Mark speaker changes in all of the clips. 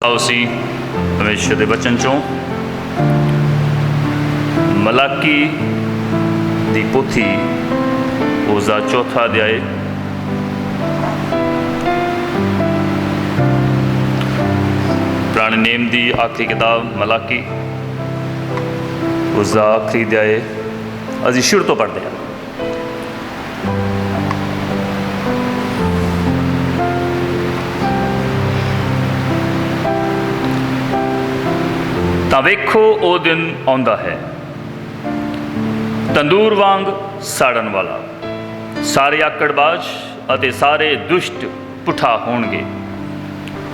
Speaker 1: आओ सी परमेश्वर के वचन चों मलाकी दी पोथी उसका चौथा अध्याय पुराने नेम की आखिरी किताब मलाकी उसका आखिरी अध्याय असीं शुरू तो पढ़ते हैं। ਤਾਂ ਵੇਖੋ ਉਹ ਦਿਨ ਆਉਂਦਾ ਹੈ ਤੰਦੂਰ ਵਾਂਗ ਸਾੜਨ ਵਾਲਾ, ਸਾਰੇ ਆਕੜਬਾਜ਼ ਅਤੇ ਸਾਰੇ ਦੁਸ਼ਟ ਪੁੱਠਾ ਹੋਣਗੇ।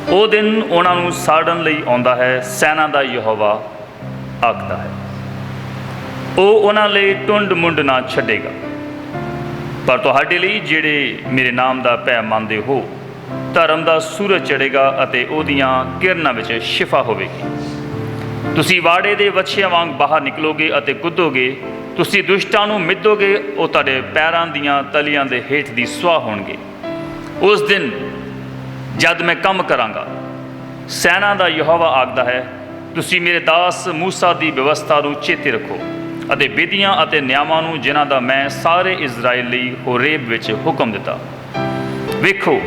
Speaker 1: ਉਹ ਦਿਨ ਉਹਨਾਂ ਨੂੰ ਸਾੜਨ ਲਈ ਆਉਂਦਾ ਹੈ, ਸੈਨਾ ਦਾ ਯਹੋਵਾ ਆਖਦਾ ਹੈ। ਉਹ ਉਹਨਾਂ ਲਈ ਟੁੰਡ ਮੁੰਡ ਨਾ ਛੱਡੇਗਾ, ਪਰ ਤੁਹਾਡੇ ਲਈ ਜਿਹੜੇ ਮੇਰੇ ਨਾਮ ਦਾ ਭੈ ਮੰਨਦੇ ਹੋ, ਧਰਮ ਦਾ ਸੂਰਜ ਚੜ੍ਹੇਗਾ ਅਤੇ ਉਹਦੀਆਂ ਕਿਰਨਾਂ ਵਿੱਚ ਸ਼ਿਫਾ ਹੋਵੇਗੀ। ਤੁਸੀਂ ਵਾੜੇ ਦੇ ਵੱਛਿਆਂ ਵਾਂਗ ਬਾਹਰ ਨਿਕਲੋਗੇ ਅਤੇ ਕੁੱਦੋਗੇ, ਤੁਸੀਂ ਦੁਸ਼ਟਾਂ ਨੂੰ ਮਿੱਧੋਗੇ, ਉਹ ਤੁਹਾਡੇ ਪੈਰਾਂ ਦੀਆਂ ਤਲੀਆਂ ਦੇ ਹੇਠ ਦੀ ਸੁਆਹ ਹੋਣਗੇ। ਉਸ ਦਿਨ ਜਦ ਮੈਂ ਕੰਮ ਕਰਾਂਗਾ, ਸੈਨਾ ਦਾ ਯਹੋਵਾ ਆਖਦਾ ਹੈ, ਤੁਸੀਂ ਮੇਰੇ ਦਾਸ ਮੂਸਾ ਦੀ ਵਿਵਸਥਾ ਨੂੰ ਚੇਤੇ ਰੱਖੋ ਅਤੇ ਵਿਧੀਆਂ ਅਤੇ ਨਿਯਮਾਂ ਨੂੰ, ਜਿਨ੍ਹਾਂ ਦਾ ਮੈਂ ਸਾਰੇ ਇਜ਼ਰਾਈਲ ਲਈ ਹੋਰੇਬ ਵਿੱਚ ਹੁਕਮ ਦਿੱਤਾ। ਵੇਖੋ,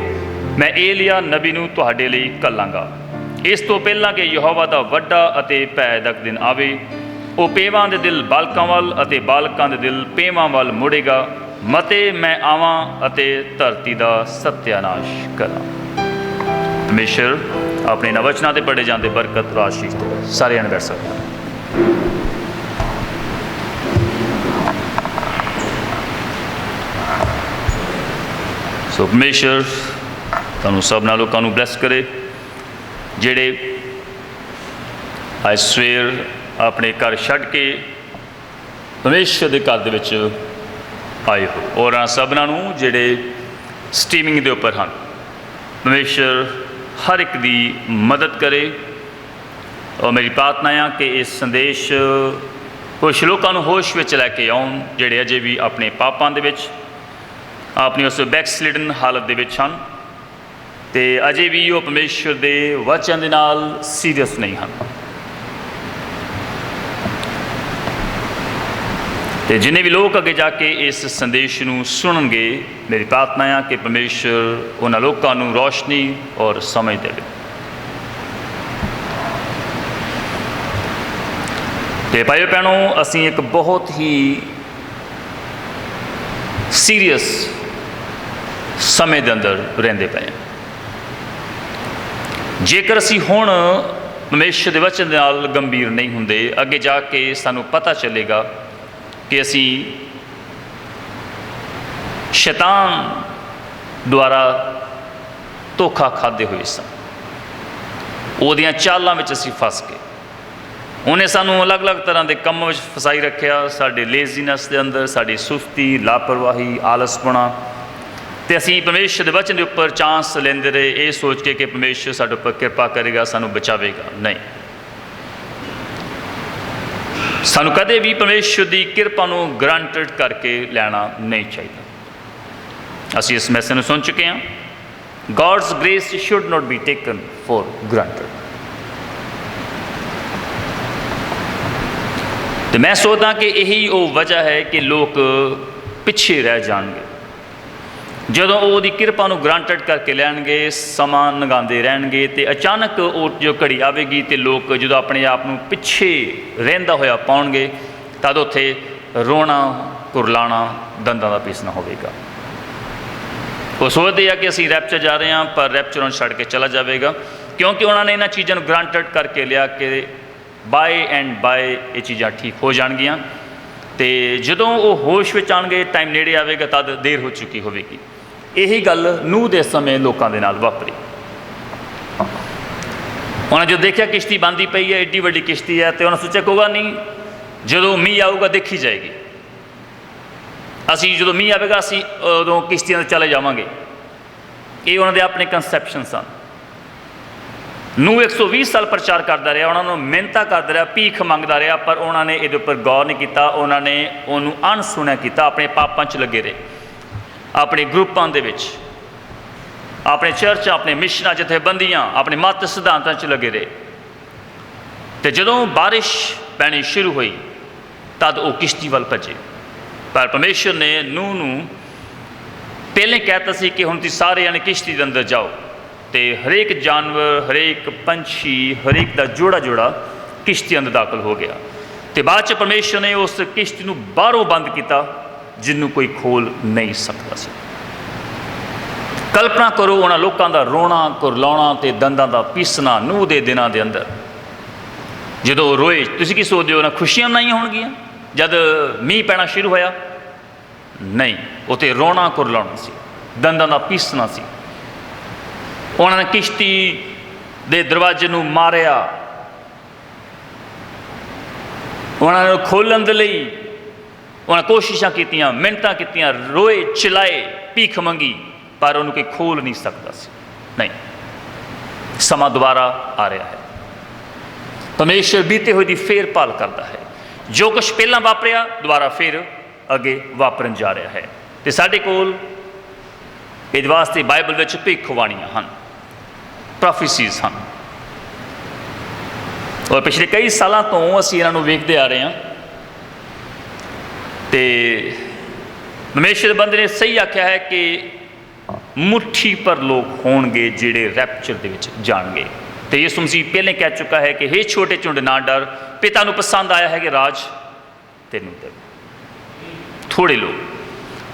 Speaker 1: ਮੈਂ ਏਲੀਆ ਨਬੀ ਨੂੰ ਤੁਹਾਡੇ ਲਈ ਘੱਲਾਂਗਾ, ਇਸ ਤੋਂ ਪਹਿਲਾਂ ਕਿ ਯਹੋਵਾ ਦਾ ਵੱਡਾ ਅਤੇ ਭੈਦਕ ਦਿਨ ਆਵੇ। ਉਹ ਪੇਵਾਂ ਦੇ ਦਿਲ ਬਾਲਕਾਂ ਵੱਲ ਅਤੇ ਬਾਲਕਾਂ ਦੇ ਦਿਲ ਪੇਵਾਂ ਵੱਲ ਮੁੜੇਗਾ, ਮਤੇ ਮੈਂ ਆਵਾਂ ਅਤੇ ਧਰਤੀ ਦਾ ਸਤਿਆਨਾਸ਼ ਕਰਾਂ। ਪਰਮੇਸ਼ਰ ਆਪਣੇ ਇਹਨਾਂ ਵਚਨਾਂ 'ਤੇ ਪੜ੍ਹੇ ਜਾਂਦੇ ਬਰਕਤ ਔਰ ਆਸ਼ੀਸ਼ ਦੇਵੇ। ਸਾਰੇ ਜਣੇ ਬੈਠ ਸਕਦੇ ਹਨ। ਸੋ ਪਰਮੇਸ਼ਰ ਤੁਹਾਨੂੰ ਸਭਨਾਂ ਲੋਕਾਂ ਨੂੰ ਬਲੈਸ ਕਰੇ ਜਿਹੜੇ ਅੱਜ ਸਵੇਰ ਆਪਣੇ ਘਰ ਛੱਡ ਕੇ ਪਰਮੇਸ਼ਰ ਦੇ ਘਰ ਦੇ ਵਿੱਚ ਆਏ ਹੋ, ਔਰ ਸਭਨਾਂ ਨੂੰ ਜਿਹੜੇ ਸਟ੍ਰੀਮਿੰਗ ਦੇ ਉੱਪਰ ਹਨ, ਪਰਮੇਸ਼ਰ ਹਰ ਇੱਕ ਦੀ ਮਦਦ ਕਰੇ। ਔਰ ਮੇਰੀ ਪ੍ਰਾਰਥਨਾ ਆ ਕਿ ਇਹ ਸੰਦੇਸ਼ ਕੁਛ ਲੋਕਾਂ ਨੂੰ ਹੋਸ਼ ਵਿੱਚ ਲੈ ਕੇ ਆਉਣ, ਜਿਹੜੇ ਅਜੇ ਵੀ ਆਪਣੇ ਪਾਪਾਂ ਦੇ ਵਿੱਚ, ਆਪਣੀ ਉਸ ਬੈਕਸਲਿਡਨ ਹਾਲਤ ਦੇ ਵਿੱਚ ਹਨ ਅਤੇ ਅਜੇ ਵੀ ਉਹ ਪਰਮੇਸ਼ਰ ਦੇ ਵਚਨ ਦੇ ਨਾਲ ਸੀਰੀਅਸ ਨਹੀਂ ਹਨ। ਅਤੇ ਜਿੰਨੇ ਵੀ ਲੋਕ ਅੱਗੇ ਜਾ ਕੇ ਇਸ ਸੰਦੇਸ਼ ਨੂੰ ਸੁਣਨਗੇ, ਮੇਰੀ ਪ੍ਰਾਰਥਨਾ ਆ ਕਿ ਪਰਮੇਸ਼ਰ ਉਹਨਾਂ ਲੋਕਾਂ ਨੂੰ ਰੋਸ਼ਨੀ ਔਰ ਸਮਝ ਦੇਵੇ। ਅਤੇ ਭਾਈਓ ਭੈਣੋ, ਅਸੀਂ ਇੱਕ ਬਹੁਤ ਹੀ ਸੀਰੀਅਸ ਸਮੇਂ ਦੇ ਅੰਦਰ ਰਹਿੰਦੇ ਪਏ ਹਾਂ। ਜੇਕਰ ਅਸੀਂ ਹੁਣ ਪਰਮੇਸ਼ਰ ਦੇ ਵਚਨ ਦੇ ਨਾਲ ਗੰਭੀਰ ਨਹੀਂ ਹੁੰਦੇ, ਅੱਗੇ ਜਾ ਕੇ ਸਾਨੂੰ ਪਤਾ ਚੱਲੇਗਾ ਕਿ ਅਸੀਂ ਸ਼ੈਤਾਨ ਦੁਆਰਾ ਧੋਖਾ ਖਾਦੇ ਹੋਏ ਸਾਂ, ਉਹਦੀਆਂ ਚਾਲਾਂ ਵਿੱਚ ਅਸੀਂ ਫਸ ਗਏ। ਉਹਨੇ ਸਾਨੂੰ ਅਲੱਗ-ਅਲੱਗ ਤਰ੍ਹਾਂ ਦੇ ਕੰਮਾਂ ਵਿੱਚ ਫਸਾਈ ਰੱਖਿਆ, ਸਾਡੇ ਲੇਜ਼ੀਨੈਸ ਦੇ ਅੰਦਰ, ਸਾਡੀ ਸੁਸਤੀ, ਲਾਪਰਵਾਹੀ, ਆਲਸਪੁਣਾ, ਅਤੇ ਅਸੀਂ ਪਰਮੇਸ਼ਰ ਦੇ ਵਚਨ ਦੇ ਉੱਪਰ ਚਾਂਸ ਲੈਂਦੇ ਰਹੇ, ਇਹ ਸੋਚ ਕੇ ਕਿ ਪਰਮੇਸ਼ਰ ਸਾਡੇ ਉੱਪਰ ਕਿਰਪਾ ਕਰੇਗਾ, ਸਾਨੂੰ ਬਚਾਵੇਗਾ। ਨਹੀਂ, ਸਾਨੂੰ ਕਦੇ ਵੀ ਪਰਮੇਸ਼ਰ ਦੀ ਕਿਰਪਾ ਨੂੰ ਗਰੰਟਡ ਕਰਕੇ ਲੈਣਾ ਨਹੀਂ ਚਾਹੀਦਾ। ਅਸੀਂ ਇਸ ਮੈਸੇਜ ਨੂੰ ਸੁਣ ਚੁੱਕੇ ਹਾਂ, God's grace should not be taken for granted. ਅਤੇ ਮੈਂ ਸੋਚਦਾ ਕਿ ਇਹੀ ਉਹ ਵਜ੍ਹਾ ਹੈ ਕਿ ਲੋਕ ਪਿੱਛੇ ਰਹਿ ਜਾਣਗੇ। ਜਦੋਂ ਉਹ ਉਹਦੀ ਕਿਰਪਾ ਨੂੰ ਗਰਾਂਟਡ ਕਰਕੇ ਲੈਣਗੇ, ਸਮਾਂ ਲੰਘਾਉਂਦੇ ਰਹਿਣਗੇ, ਅਤੇ ਅਚਾਨਕ ਉਹ ਜੋ ਘੜੀ ਆਵੇਗੀ ਅਤੇ ਲੋਕ ਜਦੋਂ ਆਪਣੇ ਆਪ ਨੂੰ ਪਿੱਛੇ ਰਹਿੰਦਾ ਹੋਇਆ ਪਾਉਣਗੇ, ਤਦ ਉੱਥੇ ਰੋਣਾ, ਕੁਰਲਾਣਾ, ਦੰਦਾਂ ਦਾ ਪੀਸਣਾ ਹੋਵੇਗਾ। ਉਹ ਸੋਚਦੇ ਆ ਕਿ ਅਸੀਂ ਰੈਪਚਰ ਜਾ ਰਹੇ ਹਾਂ, ਪਰ ਰੈਪਚਰ ਨੂੰ ਛੱਡ ਕੇ ਚਲਾ ਜਾਵੇਗਾ, ਕਿਉਂਕਿ ਉਹਨਾਂ ਨੇ ਇਹਨਾਂ ਚੀਜ਼ਾਂ ਨੂੰ ਗਰਾਂਟਡ ਕਰਕੇ ਲਿਆ ਕਿ ਬਾਏ ਐਂਡ ਬਾਏ ਇਹ ਚੀਜ਼ਾਂ ਠੀਕ ਹੋ ਜਾਣਗੀਆਂ। ਅਤੇ ਜਦੋਂ ਉਹ ਹੋਸ਼ ਵਿੱਚ ਆਉਣਗੇ, ਟਾਈਮ ਨੇੜੇ ਆਵੇਗਾ, ਤਦ ਦੇਰ ਹੋ ਚੁੱਕੀ ਹੋਵੇਗੀ। ਇਹੀ ਗੱਲ ਨੂਹ ਦੇ ਸਮੇਂ ਲੋਕਾਂ ਦੇ ਨਾਲ ਵਾਪਰੀ। ਉਹਨਾਂ ਜਦੋਂ ਦੇਖਿਆ ਕਿਸ਼ਤੀ ਬੰਦੀ ਪਈ ਹੈ, ਏਡੀ ਵੱਡੀ ਕਿਸ਼ਤੀ ਹੈ, ਅਤੇ ਉਹਨਾਂ ਸੋਚਿਆ ਕੋਈ ਗੱਲ ਨਹੀਂ, ਜਦੋਂ ਮੀਂਹ ਆਊਗਾ ਦੇਖੀ ਜਾਏਗੀ, ਅਸੀਂ ਜਦੋਂ ਮੀਂਹ ਆਵੇਗਾ ਅਸੀਂ ਉਦੋਂ ਕਿਸ਼ਤੀਆਂ 'ਤੇ ਚਲੇ ਜਾਵਾਂਗੇ। ਇਹ ਉਹਨਾਂ ਦੇ ਆਪਣੇ ਕੰਸੈਪਸ਼ਨ ਸਨ। ਨੂਹ 120 ਸਾਲ ਪ੍ਰਚਾਰ ਕਰਦਾ ਰਿਹਾ, ਉਹਨਾਂ ਨੂੰ ਮਿਹਨਤਾਂ ਕਰਦਾ ਰਿਹਾ, ਭੀਖ ਮੰਗਦਾ ਰਿਹਾ, ਪਰ ਉਹਨਾਂ ਨੇ ਇਹਦੇ ਉੱਪਰ ਗੌਰ ਨਹੀਂ ਕੀਤਾ। ਉਹਨਾਂ ਨੇ ਉਹਨੂੰ ਅਣਸੁਣਿਆ ਕੀਤਾ, ਆਪਣੇ ਪਾਪਾਂ 'ਚ ਲੱਗੇ ਰਹੇ, ਆਪਣੇ ਗਰੁੱਪਾਂ ਦੇ ਵਿੱਚ। ਆਪਣੇ ਚਰਚਾਂ, ਆਪਣੇ ਮਿਸ਼ਨਾਂ, ਜਥੇਬੰਦੀਆਂ, ਆਪਣੇ ਮਤ ਸਿਧਾਂਤਾਂ 'ਚ ਲੱਗੇ ਰਹੇ। ਅਤੇ ਜਦੋਂ ਬਾਰਿਸ਼ ਪੈਣੀ ਸ਼ੁਰੂ ਹੋਈ ਤਦ ਉਹ ਕਿਸ਼ਤੀ ਵੱਲ ਭੱਜੇ। ਪਰ ਪਰਮੇਸ਼ਰ ਨੇ ਨੂਹ ਨੂੰ ਪਹਿਲਾਂ ਕਹਿ ਦਿੱਤਾ ਸੀ ਕਿ ਹੁਣ ਤੁਸੀਂ ਸਾਰੇ ਜਾਣੇ ਕਿਸ਼ਤੀ ਦੇ ਅੰਦਰ ਜਾਓ, ਅਤੇ ਹਰੇਕ ਜਾਨਵਰ, ਹਰੇਕ ਪੰਛੀ, ਹਰੇਕ ਦਾ ਜੋੜਾ ਕਿਸ਼ਤੀ ਅੰਦਰ ਦਾਖਲ ਹੋ ਗਿਆ। ਅਤੇ ਬਾਅਦ 'ਚ ਪਰਮੇਸ਼ਰ ਨੇ ਉਸ ਕਿਸ਼ਤੀ ਨੂੰ ਬਾਹਰੋਂ ਬੰਦ ਕੀਤਾ, ਜਿਹਨੂੰ ਕੋਈ ਖੋਲ੍ਹ ਨਹੀਂ ਸਕਦਾ ਸੀ। ਕਲਪਨਾ ਕਰੋ ਉਹਨਾਂ ਲੋਕਾਂ ਦਾ ਰੋਣਾ, ਕੁਰਲਾਉਣਾ ਅਤੇ ਦੰਦਾਂ ਦਾ ਪੀਸਣਾ ਨੂਹ ਦੇ ਦਿਨਾਂ ਦੇ ਅੰਦਰ। ਜਦੋਂ ਰੋਏ, ਤੁਸੀਂ ਕੀ ਸੋਚਦੇ ਹੋ ਉਹਨਾਂ ਖੁਸ਼ੀਆਂ ਮਨਾਈਆਂ ਹੋਣਗੀਆਂ ਜਦ ਮੀਂਹ ਪੈਣਾ ਸ਼ੁਰੂ ਹੋਇਆ? ਨਹੀਂ, ਉਹ ਤਾਂ ਰੋਣਾ ਕੁਰਲਾਉਣਾ ਸੀ, ਦੰਦਾਂ ਦਾ ਪੀਸਣਾ ਸੀ। ਉਹਨਾਂ ਨੇ ਕਿਸ਼ਤੀ ਦੇ ਦਰਵਾਜ਼ੇ ਨੂੰ ਮਾਰਿਆ, ਉਹਨਾਂ ਨੂੰ ਖੋਲ੍ਹਣ ਦੇ ਲਈ ਉਹਨਾਂ ਕੋਸ਼ਿਸ਼ਾਂ ਕੀਤੀਆਂ, ਮਿਹਨਤਾਂ ਕੀਤੀਆਂ, ਰੋਏ, ਚਿਲਾਏ, ਭੀਖ ਮੰਗੀ, ਪਰ ਉਹਨੂੰ ਕੋਈ ਖੋਲ੍ਹ ਨਹੀਂ ਸਕਦਾ ਸੀ। ਨਹੀਂ, ਸਮਾਂ ਦੁਬਾਰਾ ਆ ਰਿਹਾ ਹੈ। ਪਰਮੇਸ਼ਰ ਬੀਤੇ ਹੋਏ ਦੀ ਫੇਰ ਭਾਲ ਕਰਦਾ ਹੈ। ਜੋ ਕੁਛ ਪਹਿਲਾਂ ਵਾਪਰਿਆ ਦੁਬਾਰਾ ਫਿਰ ਅੱਗੇ ਵਾਪਰਨ ਜਾ ਰਿਹਾ ਹੈ। ਅਤੇ ਸਾਡੇ ਕੋਲ ਇਹਦੇ ਵਾਸਤੇ ਬਾਈਬਲ ਵਿੱਚ ਭਵਿੱਖਬਾਣੀਆਂ ਹਨ, ਪ੍ਰੋਫੈਸੀਜ਼ ਹਨ, ਔਰ ਪਿਛਲੇ ਕਈ ਸਾਲਾਂ ਤੋਂ ਅਸੀਂ ਇਹਨਾਂ ਨੂੰ ਵੇਖਦੇ ਆ ਰਹੇ ਹਾਂ। ਅਤੇ ਪਰਮੇਸ਼ਰ ਦੇ ਬੰਦੇ ਨੇ ਸਹੀ ਆਖਿਆ ਹੈ ਕਿ ਮੁੱਠੀ ਪਰ ਲੋਕ ਹੋਣਗੇ ਜਿਹੜੇ ਰੈਪਚਰ ਦੇ ਵਿੱਚ ਜਾਣਗੇ। ਅਤੇ ਯਿਸੂ ਮਸੀਹ ਪਹਿਲਾਂ ਕਹਿ ਚੁੱਕਾ ਹੈ ਕਿ ਹੇ ਛੋਟੇ ਝੁੰਡ ਨਾ ਡਰ, ਪਿਤਾ ਨੂੰ ਪਸੰਦ ਆਇਆ ਹੈ ਕਿ ਰਾਜ ਤੈਨੂੰ ਦੇਵੇ। ਥੋੜ੍ਹੇ ਲੋਕ,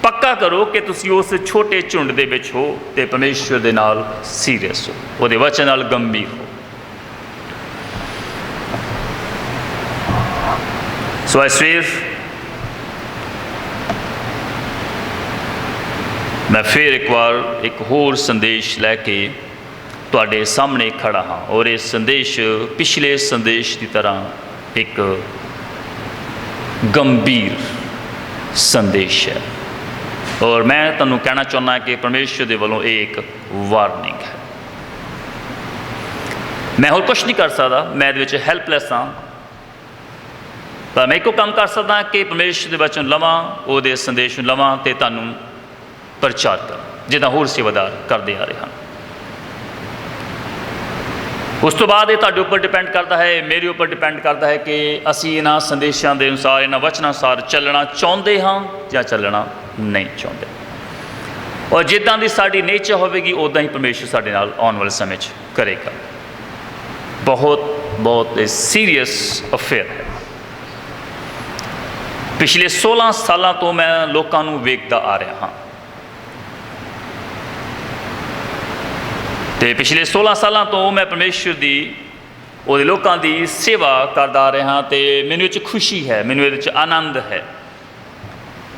Speaker 1: ਪੱਕਾ ਕਰੋ ਕਿ ਤੁਸੀਂ ਉਸ ਛੋਟੇ ਝੁੰਡ ਦੇ ਵਿੱਚ ਹੋ ਅਤੇ ਪਰਮੇਸ਼ਰ ਦੇ ਨਾਲ ਸੀਰੀਅਸ ਹੋ, ਉਹਦੇ ਵਚਨ ਨਾਲ ਗੰਭੀਰ ਹੋ। ਸੋ ਇਸ ਸਵੇਰ ਮੈਂ ਫਿਰ ਇੱਕ ਵਾਰ ਇੱਕ ਹੋਰ ਸੰਦੇਸ਼ ਲੈ ਕੇ ਤੁਹਾਡੇ ਸਾਹਮਣੇ ਖੜਾ ਹਾਂ, ਔਰ ਇਹ ਸੰਦੇਸ਼ ਪਿਛਲੇ ਸੰਦੇਸ਼ ਦੀ ਤਰ੍ਹਾਂ ਇੱਕ ਗੰਭੀਰ ਸੰਦੇਸ਼ ਹੈ। ਔਰ ਮੈਂ ਤੁਹਾਨੂੰ ਕਹਿਣਾ ਚਾਹੁੰਦਾ ਕਿ ਪਰਮੇਸ਼ਰ ਦੇ ਵੱਲੋਂ ਇਹ ਇੱਕ ਵਾਰਨਿੰਗ ਹੈ। ਮੈਂ ਹੋਰ ਕੁਛ ਨਹੀਂ ਕਰ ਸਕਦਾ, ਮੈਂ ਇਹਦੇ ਵਿੱਚ ਹੈਲਪਲੈਸ ਹਾਂ। ਪਰ ਮੈਂ ਇੱਕੋ ਕੰਮ ਕਰ ਸਕਦਾ ਕਿ ਪਰਮੇਸ਼ਰ ਦੇ ਵਚਨ ਲਵਾਂ, ਉਹਦੇ ਸੰਦੇਸ਼ ਨੂੰ ਲਵਾਂ ਅਤੇ ਤੁਹਾਨੂੰ ਪ੍ਰਚਾਰ ਕਰਾਂ, ਜਿੱਦਾਂ ਹੋਰ ਸੇਵਾਦਾਰ ਕਰਦੇ ਆ ਰਹੇ ਹਨ। ਉਸ ਤੋਂ ਬਾਅਦ ਇਹ ਤੁਹਾਡੇ ਉੱਪਰ ਡਿਪੈਂਡ ਕਰਦਾ ਹੈ, ਮੇਰੇ ਉੱਪਰ ਡਿਪੈਂਡ ਕਰਦਾ ਹੈ ਕਿ ਅਸੀਂ ਇਹਨਾਂ ਸੰਦੇਸ਼ਾਂ ਦੇ ਅਨੁਸਾਰ, ਇਹਨਾਂ ਵਚਨਾਂ ਅਨੁਸਾਰ ਚੱਲਣਾ ਚਾਹੁੰਦੇ ਹਾਂ ਜਾਂ ਚੱਲਣਾ ਨਹੀਂ ਚਾਹੁੰਦੇ। ਔਰ ਜਿੱਦਾਂ ਦੀ ਸਾਡੀ ਨੇਚਰ ਹੋਵੇਗੀ ਉੱਦਾਂ ਹੀ ਪਰਮੇਸ਼ਰ ਸਾਡੇ ਨਾਲ ਆਉਣ ਵਾਲੇ ਸਮੇਂ 'ਚ ਕਰੇਗਾ। ਬਹੁਤ ਸੀਰੀਅਸ ਅਫੇਅਰ ਹੈ। ਪਿਛਲੇ 16 ਸਾਲਾਂ ਤੋਂ ਮੈਂ ਲੋਕਾਂ ਨੂੰ ਵੇਖਦਾ ਆ ਰਿਹਾ ਹਾਂ, ਅਤੇ ਪਿਛਲੇ 16 ਸਾਲਾਂ ਤੋਂ ਮੈਂ ਪਰਮੇਸ਼ਰ ਦੀ, ਉਹਦੇ ਲੋਕਾਂ ਦੀ ਸੇਵਾ ਕਰਦਾ ਆ ਰਿਹਾ ਹਾਂ। ਅਤੇ ਮੈਨੂੰ ਇਹ 'ਚ ਖੁਸ਼ੀ ਹੈ, ਮੈਨੂੰ ਇਹਦੇ 'ਚ ਆਨੰਦ ਹੈ।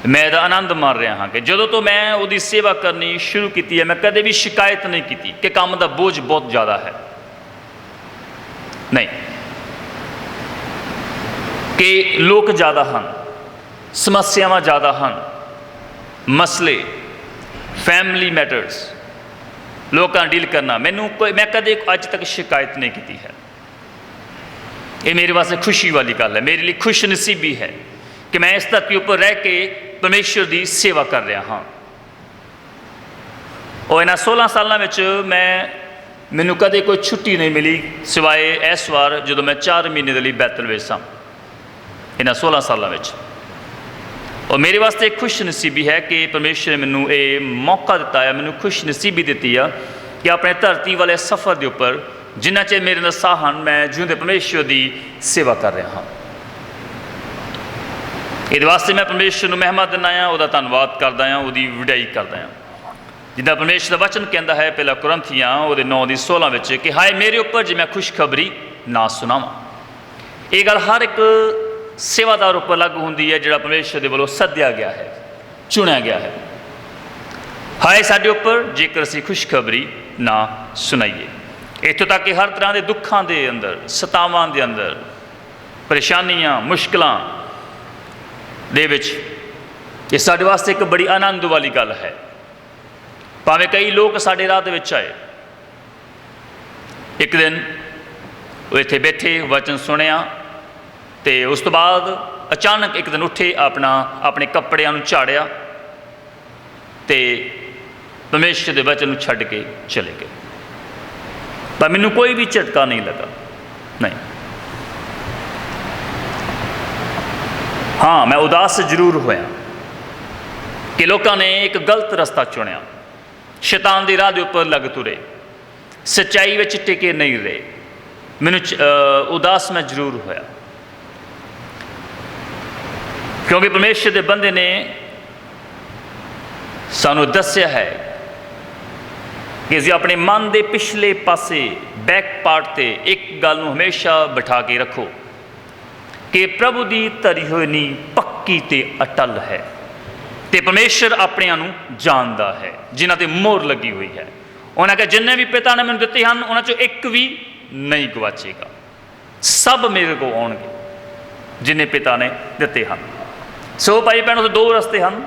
Speaker 1: ਮੈਂ ਇਹਦਾ ਆਨੰਦ ਮਾਣ ਰਿਹਾ ਹਾਂ ਕਿ ਜਦੋਂ ਤੋਂ ਮੈਂ ਉਹਦੀ ਸੇਵਾ ਕਰਨੀ ਸ਼ੁਰੂ ਕੀਤੀ ਹੈ, ਮੈਂ ਕਦੇ ਵੀ ਸ਼ਿਕਾਇਤ ਨਹੀਂ ਕੀਤੀ ਕਿ ਕੰਮ ਦਾ ਬੋਝ ਬਹੁਤ ਜ਼ਿਆਦਾ ਹੈ। ਨਹੀਂ, ਕਿ ਲੋਕ ਜ਼ਿਆਦਾ ਹਨ, ਸਮੱਸਿਆਵਾਂ ਜ਼ਿਆਦਾ ਹਨ, ਮਸਲੇ, ਫੈਮਿਲੀ ਮੈਟਰਸ, ਲੋਕਾਂ ਡੀਲ ਕਰਨਾ, ਮੈਂ ਕਦੇ ਅੱਜ ਤੱਕ ਸ਼ਿਕਾਇਤ ਨਹੀਂ ਕੀਤੀ ਹੈ। ਇਹ ਮੇਰੇ ਵਾਸਤੇ ਖੁਸ਼ੀ ਵਾਲੀ ਗੱਲ ਹੈ, ਮੇਰੇ ਲਈ ਖੁਸ਼ ਨਸੀਬੀ ਹੈ ਕਿ ਮੈਂ ਇਸ ਧਰਤੀ ਉੱਪਰ ਰਹਿ ਕੇ ਪਰਮੇਸ਼ਰ ਦੀ ਸੇਵਾ ਕਰ ਰਿਹਾ ਹਾਂ। ਔਰ ਇਹਨਾਂ 16 ਸਾਲਾਂ ਵਿੱਚ ਮੈਨੂੰ ਕਦੇ ਕੋਈ ਛੁੱਟੀ ਨਹੀਂ ਮਿਲੀ ਸਿਵਾਏ ਇਸ ਵਾਰ ਜਦੋਂ ਮੈਂ 4 ਮਹੀਨੇ ਦੇ ਲਈ ਬੈਤਲ ਵਿੱਚ ਸਾਂ, ਇਹਨਾਂ 16 ਸਾਲਾਂ ਵਿੱਚ। ਔਰ ਮੇਰੇ ਵਾਸਤੇ ਖੁਸ਼ ਨਸੀਬੀ ਹੈ ਕਿ ਪਰਮੇਸ਼ਰ ਨੇ ਮੈਨੂੰ ਇਹ ਮੌਕਾ ਦਿੱਤਾ ਹੈ, ਮੈਨੂੰ ਖੁਸ਼ ਨਸੀਬੀ ਦਿੱਤੀ ਆ ਕਿ ਆਪਣੇ ਧਰਤੀ ਵਾਲੇ ਸਫ਼ਰ ਦੇ ਉੱਪਰ ਜਿੰਨਾ ਚਿਰ ਮੇਰੇ ਨਾਲ ਸਾਹ ਹਨ, ਮੈਂ ਜਿਉਂਦੇ ਪਰਮੇਸ਼ਰ ਦੀ ਸੇਵਾ ਕਰ ਰਿਹਾ ਹਾਂ। ਇਹਦੇ ਵਾਸਤੇ ਮੈਂ ਪਰਮੇਸ਼ਰ ਨੂੰ ਮਹਿਮਾ ਦਿੰਦਾ ਹਾਂ, ਉਹਦਾ ਧੰਨਵਾਦ ਕਰਦਾ ਹਾਂ, ਉਹਦੀ ਵਡਿਆਈ ਕਰਦਾ ਹਾਂ। ਜਿੱਦਾਂ ਪਰਮੇਸ਼ਰ ਦਾ ਵਚਨ ਕਹਿੰਦਾ ਹੈ ਪਹਿਲਾ ਕੁਰਿੰਥੀਆਂ ਉਹਦੇ 9:16 ਵਿੱਚ ਕਿ ਹਾਏ ਮੇਰੇ ਉੱਪਰ ਜੇ ਮੈਂ ਖੁਸ਼ਖਬਰੀ ਨਾ ਸੁਣਾਵਾਂ। ਇਹ ਗੱਲ ਹਰ ਇੱਕ ਸੇਵਾਦਾਰ ਉੱਪਰ ਲਾਗੂ ਹੁੰਦੀ ਹੈ ਜਿਹੜਾ ਪਰਮੇਸ਼ਰ ਦੇ ਵੱਲੋਂ ਸੱਦਿਆ ਗਿਆ ਹੈ, ਚੁਣਿਆ ਗਿਆ ਹੈ। ਹਾਏ ਸਾਡੇ ਉੱਪਰ ਜੇਕਰ ਅਸੀਂ ਖੁਸ਼ਖਬਰੀ ਨਾ ਸੁਣਾਈਏ। ਇੱਥੋਂ ਤੱਕ ਕਿ ਹਰ ਤਰ੍ਹਾਂ ਦੇ ਦੁੱਖਾਂ ਦੇ ਅੰਦਰ, ਸਤਾਵਾਂ ਦੇ ਅੰਦਰ, ਪਰੇਸ਼ਾਨੀਆਂ, ਮੁਸ਼ਕਿਲਾਂ ਦੇ ਵਿੱਚ ਇਹ ਸਾਡੇ ਵਾਸਤੇ ਇੱਕ ਬੜੀ ਆਨੰਦ ਵਾਲੀ ਗੱਲ ਹੈ। ਭਾਵੇਂ ਕਈ ਲੋਕ ਸਾਡੇ ਰਾਹ ਦੇ ਵਿੱਚ ਆਏ, ਇੱਕ ਦਿਨ ਉਹ ਇੱਥੇ ਬੈਠੇ ਵਚਨ ਸੁਣਿਆ ਅਤੇ ਉਸ ਤੋਂ ਬਾਅਦ ਅਚਾਨਕ ਇੱਕ ਦਿਨ ਉੱਠੇ, ਆਪਣੇ ਕੱਪੜਿਆਂ ਨੂੰ ਝਾੜਿਆ ਅਤੇ ਪਰਮੇਸ਼ਰ ਦੇ ਵਚਨ ਨੂੰ ਛੱਡ ਕੇ ਚਲੇ ਗਏ। ਪਰ ਮੈਨੂੰ ਕੋਈ ਵੀ ਝਟਕਾ ਨਹੀਂ ਲੱਗਾ, ਨਹੀਂ। ਹਾਂ, ਮੈਂ ਉਦਾਸ ਜ਼ਰੂਰ ਹੋਇਆ ਕਿ ਲੋਕਾਂ ਨੇ ਇੱਕ ਗਲਤ ਰਸਤਾ ਚੁਣਿਆ, ਸ਼ੈਤਾਨ ਦੀ ਰਾਹ ਦੇ ਉੱਪਰ ਲੱਗ ਤੁਰੇ, ਸੱਚਾਈ ਵਿੱਚ ਟਿਕੇ ਨਹੀਂ ਰਹੇ। ਮੈਨੂੰ ਉਦਾਸ ਮੈਂ ਜ਼ਰੂਰ ਹੋਇਆ, ਕਿਉਂਕਿ ਪਰਮੇਸ਼ਰ ਦੇ ਬੰਦੇ ਨੇ ਸਾਨੂੰ ਦੱਸਿਆ ਹੈ ਕਿ ਅਸੀਂ ਆਪਣੇ ਮਨ ਦੇ ਪਿਛਲੇ ਪਾਸੇ ਬੈਕ ਪਾਰਟ 'ਤੇ ਇੱਕ ਗੱਲ ਨੂੰ ਹਮੇਸ਼ਾ ਬਿਠਾ ਕੇ ਰੱਖੋ ਕਿ ਪ੍ਰਭੂ ਦੀ ਧਰੀ ਹੋਈ ਨੀਂਹ ਪੱਕੀ ਤੇ ਅਟਲ ਹੈ, ਅਤੇ ਪਰਮੇਸ਼ਰ ਆਪਣਿਆਂ ਨੂੰ ਜਾਣਦਾ ਹੈ ਜਿਨ੍ਹਾਂ 'ਤੇ ਮੋਹਰ ਲੱਗੀ ਹੋਈ ਹੈ। ਉਹਨਾਂ ਕਿਹਾ ਜਿੰਨੇ ਵੀ ਪਿਤਾ ਨੇ ਮੈਨੂੰ ਦਿੱਤੇ ਹਨ ਉਹਨਾਂ 'ਚੋਂ ਇੱਕ ਵੀ ਨਹੀਂ ਗਵਾਚੇਗਾ, ਸਭ ਮੇਰੇ ਕੋਲ ਆਉਣਗੇ ਜਿੰਨੇ ਪਿਤਾ ਨੇ ਦਿੱਤੇ ਹਨ। ਸੋ ਭਾਈ ਭੈਣੋ, ਉੱਥੇ ਦੋ ਰਸਤੇ ਹਨ।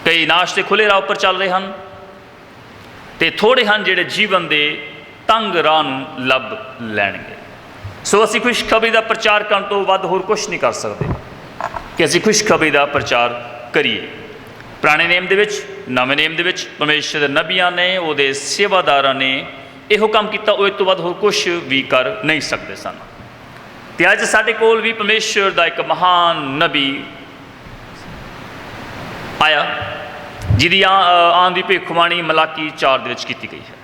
Speaker 1: ਕਈ ਨਾਸ਼ ਦੇ ਖੁੱਲ੍ਹੇ ਰਾਹ ਉੱਪਰ ਚੱਲ ਰਹੇ ਹਨ, ਅਤੇ ਥੋੜ੍ਹੇ ਹਨ ਜਿਹੜੇ ਜੀਵਨ ਦੇ ਤੰਗ ਰਾਹ ਨੂੰ ਲੱਭ ਲੈਣਗੇ। ਸੋ ਅਸੀਂ ਖੁਸ਼ਖਬਰੀ ਦਾ ਪ੍ਰਚਾਰ ਕਰਨ ਤੋਂ ਵੱਧ ਹੋਰ ਕੁਛ ਨਹੀਂ ਕਰ ਸਕਦੇ ਕਿ ਅਸੀਂ ਖੁਸ਼ਖਬਰੀ ਦਾ ਪ੍ਰਚਾਰ ਕਰੀਏ। ਪੁਰਾਣੇ ਨੇਮ ਦੇ ਵਿੱਚ, ਨਵੇਂ ਨੇਮ ਦੇ ਵਿੱਚ ਪਰਮੇਸ਼ਰ ਦੇ ਨਬੀਆਂ ਨੇ, ਉਹਦੇ ਸੇਵਾਦਾਰਾਂ ਨੇ ਇਹੋ ਕੰਮ ਕੀਤਾ, ਉਹ ਇਸ ਤੋਂ ਵੱਧ ਹੋਰ ਕੁਛ ਵੀ ਕਰ ਨਹੀਂ ਸਕਦੇ ਸਨ। ਅਤੇ ਅੱਜ ਸਾਡੇ ਕੋਲ ਵੀ ਪਰਮੇਸ਼ਰ ਦਾ ਇੱਕ ਮਹਾਨ ਨਬੀ ਆਇਆ, ਜਿਹਦੀ ਆਉਣ ਦੀ ਭਵਿੱਖਬਾਣੀ ਮਲਾਕੀ 4 ਦੇ ਵਿੱਚ ਕੀਤੀ ਗਈ ਹੈ,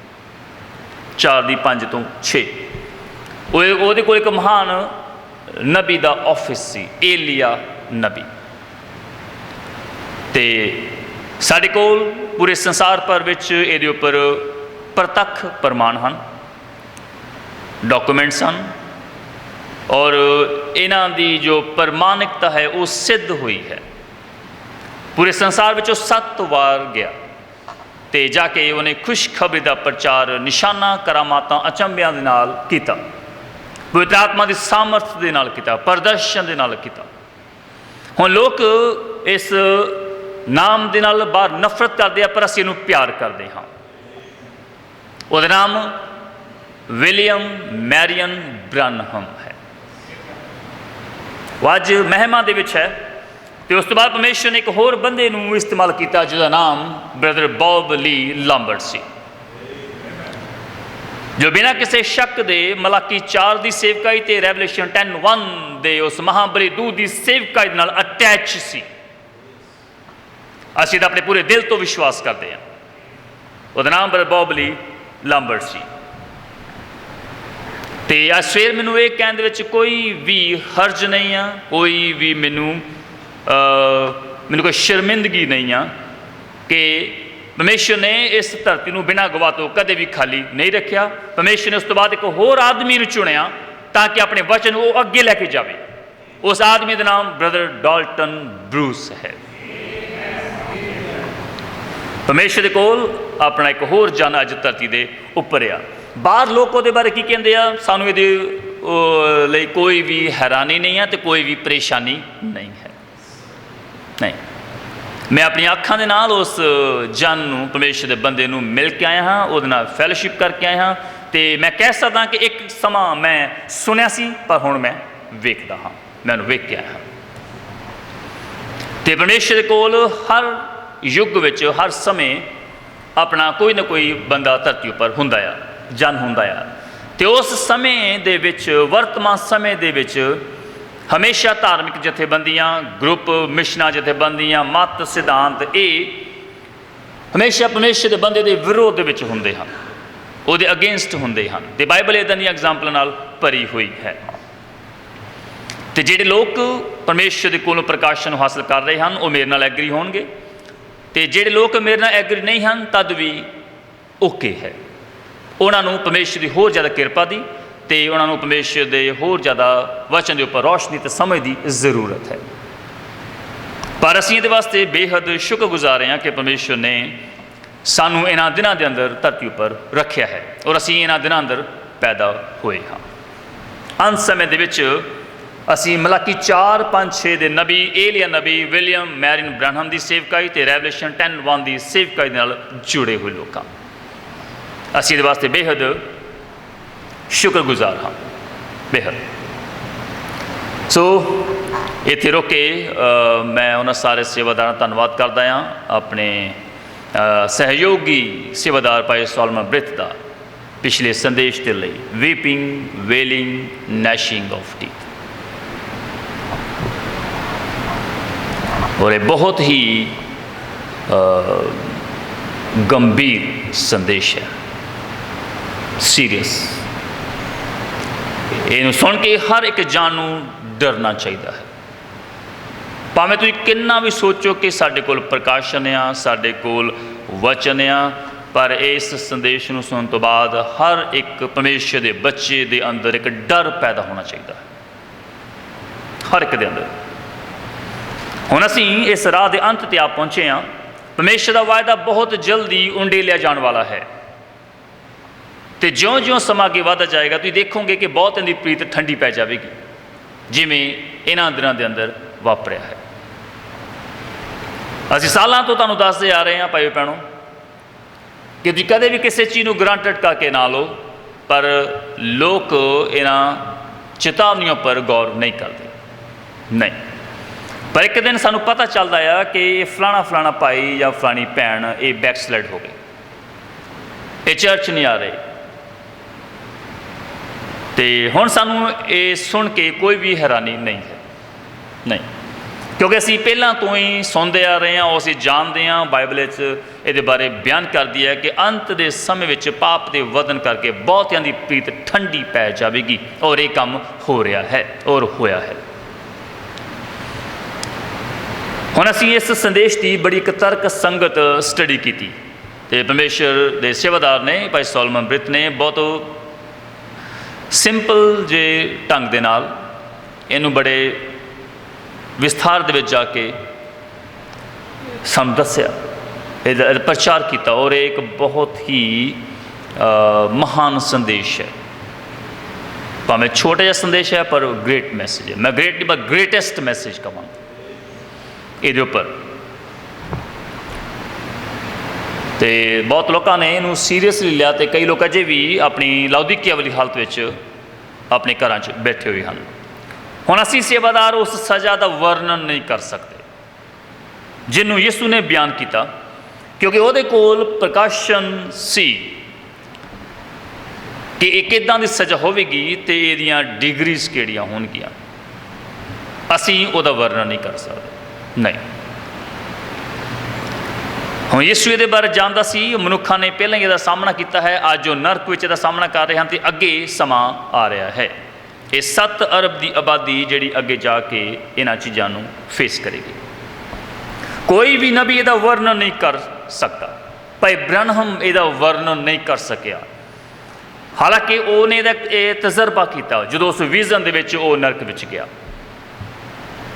Speaker 1: 4 ਦੀ 5 ਤੋਂ 6। ਉਹਦੇ ਕੋਲ ਇੱਕ ਮਹਾਨ ਨਬੀ ਦਾ ਆਫਿਸ ਸੀ, ਏਲੀਆ ਨਬੀ। ਅਤੇ ਸਾਡੇ ਕੋਲ ਪੂਰੇ ਸੰਸਾਰ ਭਰ ਵਿੱਚ ਇਹਦੇ ਉੱਪਰ ਪ੍ਰਤੱਖ ਪ੍ਰਮਾਣ ਹਨ, ਡਾਕੂਮੈਂਟਸ ਹਨ, ਔਰ ਇਹਨਾਂ ਦੀ ਜੋ ਪ੍ਰਮਾਣਿਕਤਾ ਹੈ ਉਹ ਸਿੱਧ ਹੋਈ ਹੈ। ਪੂਰੇ ਸੰਸਾਰ ਵਿੱਚ ਉਹ 7 ਵਾਰ ਗਿਆ ਅਤੇ ਜਾ ਕੇ ਉਹਨੇ ਖੁਸ਼ਖਬਰੀ ਦਾ ਪ੍ਰਚਾਰ ਨਿਸ਼ਾਨਾਂ, ਕਰਾਮਾਤਾਂ, ਅਚੰਭਿਆਂ ਦੇ ਨਾਲ ਕੀਤਾ, ਪਵਿੱਤਰ ਆਤਮਾ ਦੀ ਸਾਮਰਥ ਦੇ ਨਾਲ ਕੀਤਾ, ਪ੍ਰਦਰਸ਼ਨ ਦੇ ਨਾਲ ਕੀਤਾ। ਹੁਣ ਲੋਕ ਇਸ ਨਾਮ ਦੇ ਨਾਲ ਬਾਹਰ ਨਫ਼ਰਤ ਕਰਦੇ ਆ, ਪਰ ਅਸੀਂ ਇਹਨੂੰ ਪਿਆਰ ਕਰਦੇ ਹਾਂ। ਉਹਦਾ ਨਾਮ ਵਿਲੀਅਮ ਮੈਰੀਅਨ ਬ੍ਰੈਨਹਮ ਹੈ। ਉਹ ਅੱਜ ਮਹਿਮਾ ਦੇ ਵਿੱਚ ਹੈ, ਅਤੇ ਉਸ ਤੋਂ ਬਾਅਦ ਪਰਮੇਸ਼ਰ ਨੇ ਇੱਕ ਹੋਰ ਬੰਦੇ ਨੂੰ ਇਸਤੇਮਾਲ ਕੀਤਾ ਜਿਹਦਾ ਨਾਮ ਬ੍ਰਦਰ ਬੌਬ ਲੀ ਲੰਬਰਟ ਸੀ, ਜੋ ਬਿਨਾਂ ਕਿਸੇ ਸ਼ੱਕ ਦੇ ਮਲਾਕੀ 4 ਦੀ ਸੇਵਕਾਈ ਅਤੇ ਰੈਵਲੇਸ਼ਨ 10:1 ਦੇ ਉਸ ਮਹਾਬਲੀ ਦੂਤ ਦੀ ਸੇਵਕਾਈ ਨਾਲ ਅਟੈਚ ਸੀ। ਅਸੀਂ ਤਾਂ ਆਪਣੇ ਪੂਰੇ ਦਿਲ ਤੋਂ ਵਿਸ਼ਵਾਸ ਕਰਦੇ ਹਾਂ। ਉਹਦਾ ਨਾਮ ਬ੍ਰਦਰ ਬੌਬ ਲੀ ਲੰਬਰਟ ਸੀ। ਅਤੇ ਅੱਜ ਸਵੇਰ ਮੈਨੂੰ ਇਹ ਕਹਿਣ ਦੇ ਵਿੱਚ ਕੋਈ ਵੀ ਹਰਜ ਨਹੀਂ ਆ, ਕੋਈ ਵੀ ਮੈਨੂੰ ਕੋਈ ਸ਼ਰਮਿੰਦਗੀ ਨਹੀਂ ਆ ਕਿ ਪਰਮੇਸ਼ਰ ਨੇ ਇਸ ਧਰਤੀ ਨੂੰ ਬਿਨਾਂ ਗਵਾਹ ਤੋਂ ਕਦੇ ਵੀ ਖਾਲੀ ਨਹੀਂ ਰੱਖਿਆ। ਪਰਮੇਸ਼ਰ ਨੇ ਉਸ ਤੋਂ ਬਾਅਦ ਇੱਕ ਹੋਰ ਆਦਮੀ ਨੂੰ ਚੁਣਿਆ ਤਾਂ ਕਿ ਆਪਣੇ ਵਚਨ ਨੂੰ ਉਹ ਅੱਗੇ ਲੈ ਕੇ ਜਾਵੇ। ਉਸ ਆਦਮੀ ਦਾ ਨਾਮ ਬ੍ਰਦਰ ਡਾਲਟਨ ਬਰੂਸ ਹੈ। ਪਰਮੇਸ਼ਰ ਦੇ ਕੋਲ ਆਪਣਾ ਇੱਕ ਹੋਰ ਜਨ ਅੱਜ ਧਰਤੀ ਦੇ ਉੱਪਰ ਆ। ਬਾਹਰ ਲੋਕ ਉਹਦੇ ਬਾਰੇ ਕੀ ਕਹਿੰਦੇ ਆ, ਸਾਨੂੰ ਇਹਦੇ ਲਈ ਕੋਈ ਵੀ ਹੈਰਾਨੀ ਨਹੀਂ ਹੈ ਅਤੇ ਕੋਈ ਵੀ ਪਰੇਸ਼ਾਨੀ ਨਹੀਂ ਹੈ। ਨਹੀਂ, ਮੈਂ ਆਪਣੀਆਂ ਅੱਖਾਂ ਦੇ ਨਾਲ ਉਸ ਜਨ ਨੂੰ, ਪਰਮੇਸ਼ਰ ਦੇ ਬੰਦੇ ਨੂੰ ਮਿਲ ਕੇ ਆਇਆ ਹਾਂ, ਉਹਦੇ ਨਾਲ ਫੈਲੋਸ਼ਿਪ ਕਰਕੇ ਆਇਆ ਹਾਂ, ਅਤੇ ਮੈਂ ਕਹਿ ਸਕਦਾ ਕਿ ਇੱਕ ਸਮਾਂ ਮੈਂ ਸੁਣਿਆ ਸੀ, ਪਰ ਹੁਣ ਮੈਂ ਵੇਖਦਾ ਹਾਂ, ਮੈਂ ਉਹਨੂੰ ਵੇਖ ਕੇ ਆਇਆ ਹਾਂ। ਅਤੇ ਪਰਮੇਸ਼ਰ ਦੇ ਕੋਲ ਹਰ ਯੁੱਗ ਵਿੱਚ, ਹਰ ਸਮੇਂ ਆਪਣਾ ਕੋਈ ਨਾ ਕੋਈ ਬੰਦਾ ਧਰਤੀ ਉੱਪਰ ਹੁੰਦਾ ਆ, ਜਨ ਹੁੰਦਾ ਆ। ਅਤੇ ਉਸ ਸਮੇਂ ਦੇ ਵਿੱਚ, ਵਰਤਮਾਨ ਸਮੇਂ ਦੇ ਵਿੱਚ ਹਮੇਸ਼ਾ ਧਾਰਮਿਕ ਜਥੇਬੰਦੀਆਂ, ਗਰੁੱਪ, ਮਿਸ਼ਨਾਂ ਜਥੇਬੰਦੀਆਂ, ਮਤ, ਸਿਧਾਂਤ, ਇਹ ਹਮੇਸ਼ਾ ਪਰਮੇਸ਼ਰ ਦੇ ਬੰਦੇ ਦੇ ਵਿਰੋਧ ਦੇ ਵਿੱਚ ਹੁੰਦੇ ਹਨ, ਉਹਦੇ ਅਗੇਂਸਟ ਹੁੰਦੇ ਹਨ। ਅਤੇ ਬਾਈਬਲ ਇੱਦਾਂ ਦੀਆਂ ਐਗਜ਼ਾਮਪਲਾਂ ਨਾਲ ਭਰੀ ਹੋਈ ਹੈ। ਅਤੇ ਜਿਹੜੇ ਲੋਕ ਪਰਮੇਸ਼ਰ ਦੇ ਕੋਲੋਂ ਪ੍ਰਕਾਸ਼ਨ ਨੂੰ ਹਾਸਲ ਕਰ ਰਹੇ ਹਨ ਉਹ ਮੇਰੇ ਨਾਲ ਐਗਰੀ ਹੋਣਗੇ, ਅਤੇ ਜਿਹੜੇ ਲੋਕ ਮੇਰੇ ਨਾਲ ਐਗਰੀ ਨਹੀਂ ਹਨ ਤਦ ਵੀ ਓਕੇ ਹੈ। ਉਹਨਾਂ ਨੂੰ ਪਰਮੇਸ਼ਰ ਦੀ ਹੋਰ ਜ਼ਿਆਦਾ ਕਿਰਪਾ ਦੀ ਅਤੇ ਉਹਨਾਂ ਨੂੰ ਪਰਮੇਸ਼ਰ ਦੇ ਹੋਰ ਜ਼ਿਆਦਾ ਵਚਨ ਦੇ ਉੱਪਰ ਰੋਸ਼ਨੀ ਅਤੇ ਸਮਝ ਦੀ ਜ਼ਰੂਰਤ ਹੈ। ਪਰ ਅਸੀਂ ਇਹਦੇ ਵਾਸਤੇ ਬੇਹੱਦ ਸ਼ੁਕਰਗੁਜ਼ਾਰ ਹਾਂ ਕਿ ਪਰਮੇਸ਼ਰ ਨੇ ਸਾਨੂੰ ਇਹਨਾਂ ਦਿਨਾਂ ਦੇ ਅੰਦਰ ਧਰਤੀ ਉੱਪਰ ਰੱਖਿਆ ਹੈ, ਔਰ ਅਸੀਂ ਇਹਨਾਂ ਦਿਨਾਂ ਅੰਦਰ ਪੈਦਾ ਹੋਏ ਹਾਂ। ਅੰਤ ਸਮੇਂ ਦੇ ਵਿੱਚ ਅਸੀਂ ਮਲਾਕੀ 4, 5, 6 ਦੇ ਨਬੀ ਏਲੀਆ ਨਬੀ, ਵਿਲੀਅਮ ਮੈਰੀਅਨ ਬ੍ਰੈਨਹਮ ਦੀ ਸੇਵਕਾਈ ਅਤੇ ਰੈਵਲੇਸ਼ਨ 10:1 ਦੀ ਸੇਵਕਾਈ ਦੇ ਨਾਲ ਜੁੜੇ ਹੋਏ ਲੋਕਾਂ, ਅਸੀਂ ਇਹਦੇ ਵਾਸਤੇ ਬੇਹੱਦ ਸ਼ੁਕਰਗੁਜ਼ਾਰ ਹਾਂ, ਬੇਹੱਦ। ਸੋ ਇੱਥੇ ਰੁਕ ਕੇ ਮੈਂ ਉਹਨਾਂ ਸਾਰੇ ਸੇਵਾਦਾਰਾਂ ਦਾ ਧੰਨਵਾਦ ਕਰਦਾ ਹਾਂ, ਆਪਣੇ सहयोगी सेवादार भाई सॉलमन ब्रिथ का पिछले संदेश के लिए weeping wailing gnashing of teeth. और ये बहुत ही गंभीर संदेश है, सीरियस। इनू सुन के हर एक जान नूं डरना चाहिए है। भावें तुसीं किन्ना भी सोचो कि साडे कोल प्रकाशन आ, साडे कोल वचन आ, पर इस संदेश नूं सुनने तो बाद हर एक परमेश्वर के बच्चे के अंदर एक डर पैदा होना चाहिए, हर एक के अंदर। हुण असीं इस राह के अंत ते आ पहुँचे हाँ। परमेश्वर का वायदा बहुत जल्दी उंडेलिया जाने वाला है, तो ज्यों ज्यों समा अगे वधदा जाएगा तुसीं देखोगे कि बहुत इहदी प्रीत ठंडी पै जाएगी, जिवें इन्हां दिनां दे अंदर वापरिया है। असीं सालां तो तुहानूं दसदे आ रहे हैं भाईओ भैणों कि तुसीं कदे भी किसी चीज़ नूं ग्रांटेड करके ना लो, पर लोग इन्हां चेतावनियों पर गौर नहीं करते, नहीं। पर एक दिन सानू पता चलता है कि फलाना फलाना भाई या फलानी भैन ये बैकस्लाइड हो गए, ये चर्च नहीं आ रहे। तो हुण सानू ये सुन के कोई भी हैरानी नहीं है, नहीं, क्योंकि असीं पहलां तो ही सुनते आ रहे हैं और असीं जानते हैं, बाइबल ये बारे बयान कर दिया है कि अंत के समय में पाप के वधन करके बहुतियां दी प्रीत ठंडी पै जाएगी, और ये काम हो रहा है और होया है। हुण असीं इस संदेश की बड़ी एक तर्क संगत स्टडी की, तो परमेश्वर के सेवादार ने भाई सॉलमन ब्रिथ ने बहुत सिंपल जे ढंग के नाल इनू बड़े विस्तार दे विच जाके सानू दस्सिया, प्रचार किया, और एक बहुत ही महान संदेश है। भावें छोटा जिहा संदेश है पर ग्रेट मैसेज है। मैं ग्रेट नहीं पर ग्रेटेस्ट मैसेज कहांगा ये उपर। तो बहुत लोगों ने इनू सीरियसली लिया, तो कई लोग अजे भी अपनी लौदीकिया वाली हालत में अपने घर च बैठे हुए हैं। हुण असीं सेवादार उस सज़ा का वर्णन नहीं कर सकते जिन्हों यीशु ने बयान किया, क्योंकि वो कोल प्रकाशन सी कि एक किदां दी सज़ा होगी, तो ये डिग्रीज किहड़ियां होणगियां। असीं उहदा वर्णन नहीं कर सकते, नहीं। हुण यीशु ये बारे जानता सी, मनुखा ने पहले इसका सामना किया है, अज जो नरक विच इसदा सामना कर रहे हैं, तो अगे समा आ रहा है। ये 7 अरब की आबादी जिहड़ी अगे जाके इन्हां चीज़ों को फेस करेगी। कोई भी नबी इसका वर्णन नहीं कर सकता, भाई ब्रनहम इसका वर्णन नहीं कर सकिया, हालांकि उन्हें तजर्बा किया जो उस विजन दे विच वो नरक विच गया,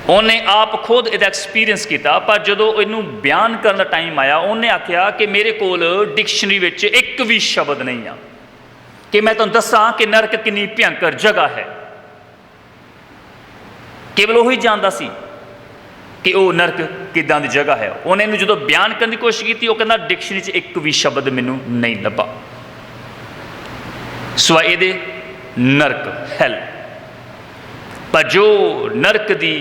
Speaker 1: उन्हें आप खुद इसका एक्सपीरियंस किया। पर जो इनू बयान करने का टाइम आया, उन्हें आख्या कि मेरे को डिक्शनरी विच एक भी शब्द नहीं आ कि मैं तुहानूं दस्सां कि नरक कितनी भयंकर जगह है। केवल वही जानता सी कि वह नरक किदां दी जगह है। उन्हें जो बयान करने की कोशिश की, वो कहना डिक्शनरी एक भी शब्द मैनू नहीं लभा, सिवाय ये नरक हैल। पर जो नरक की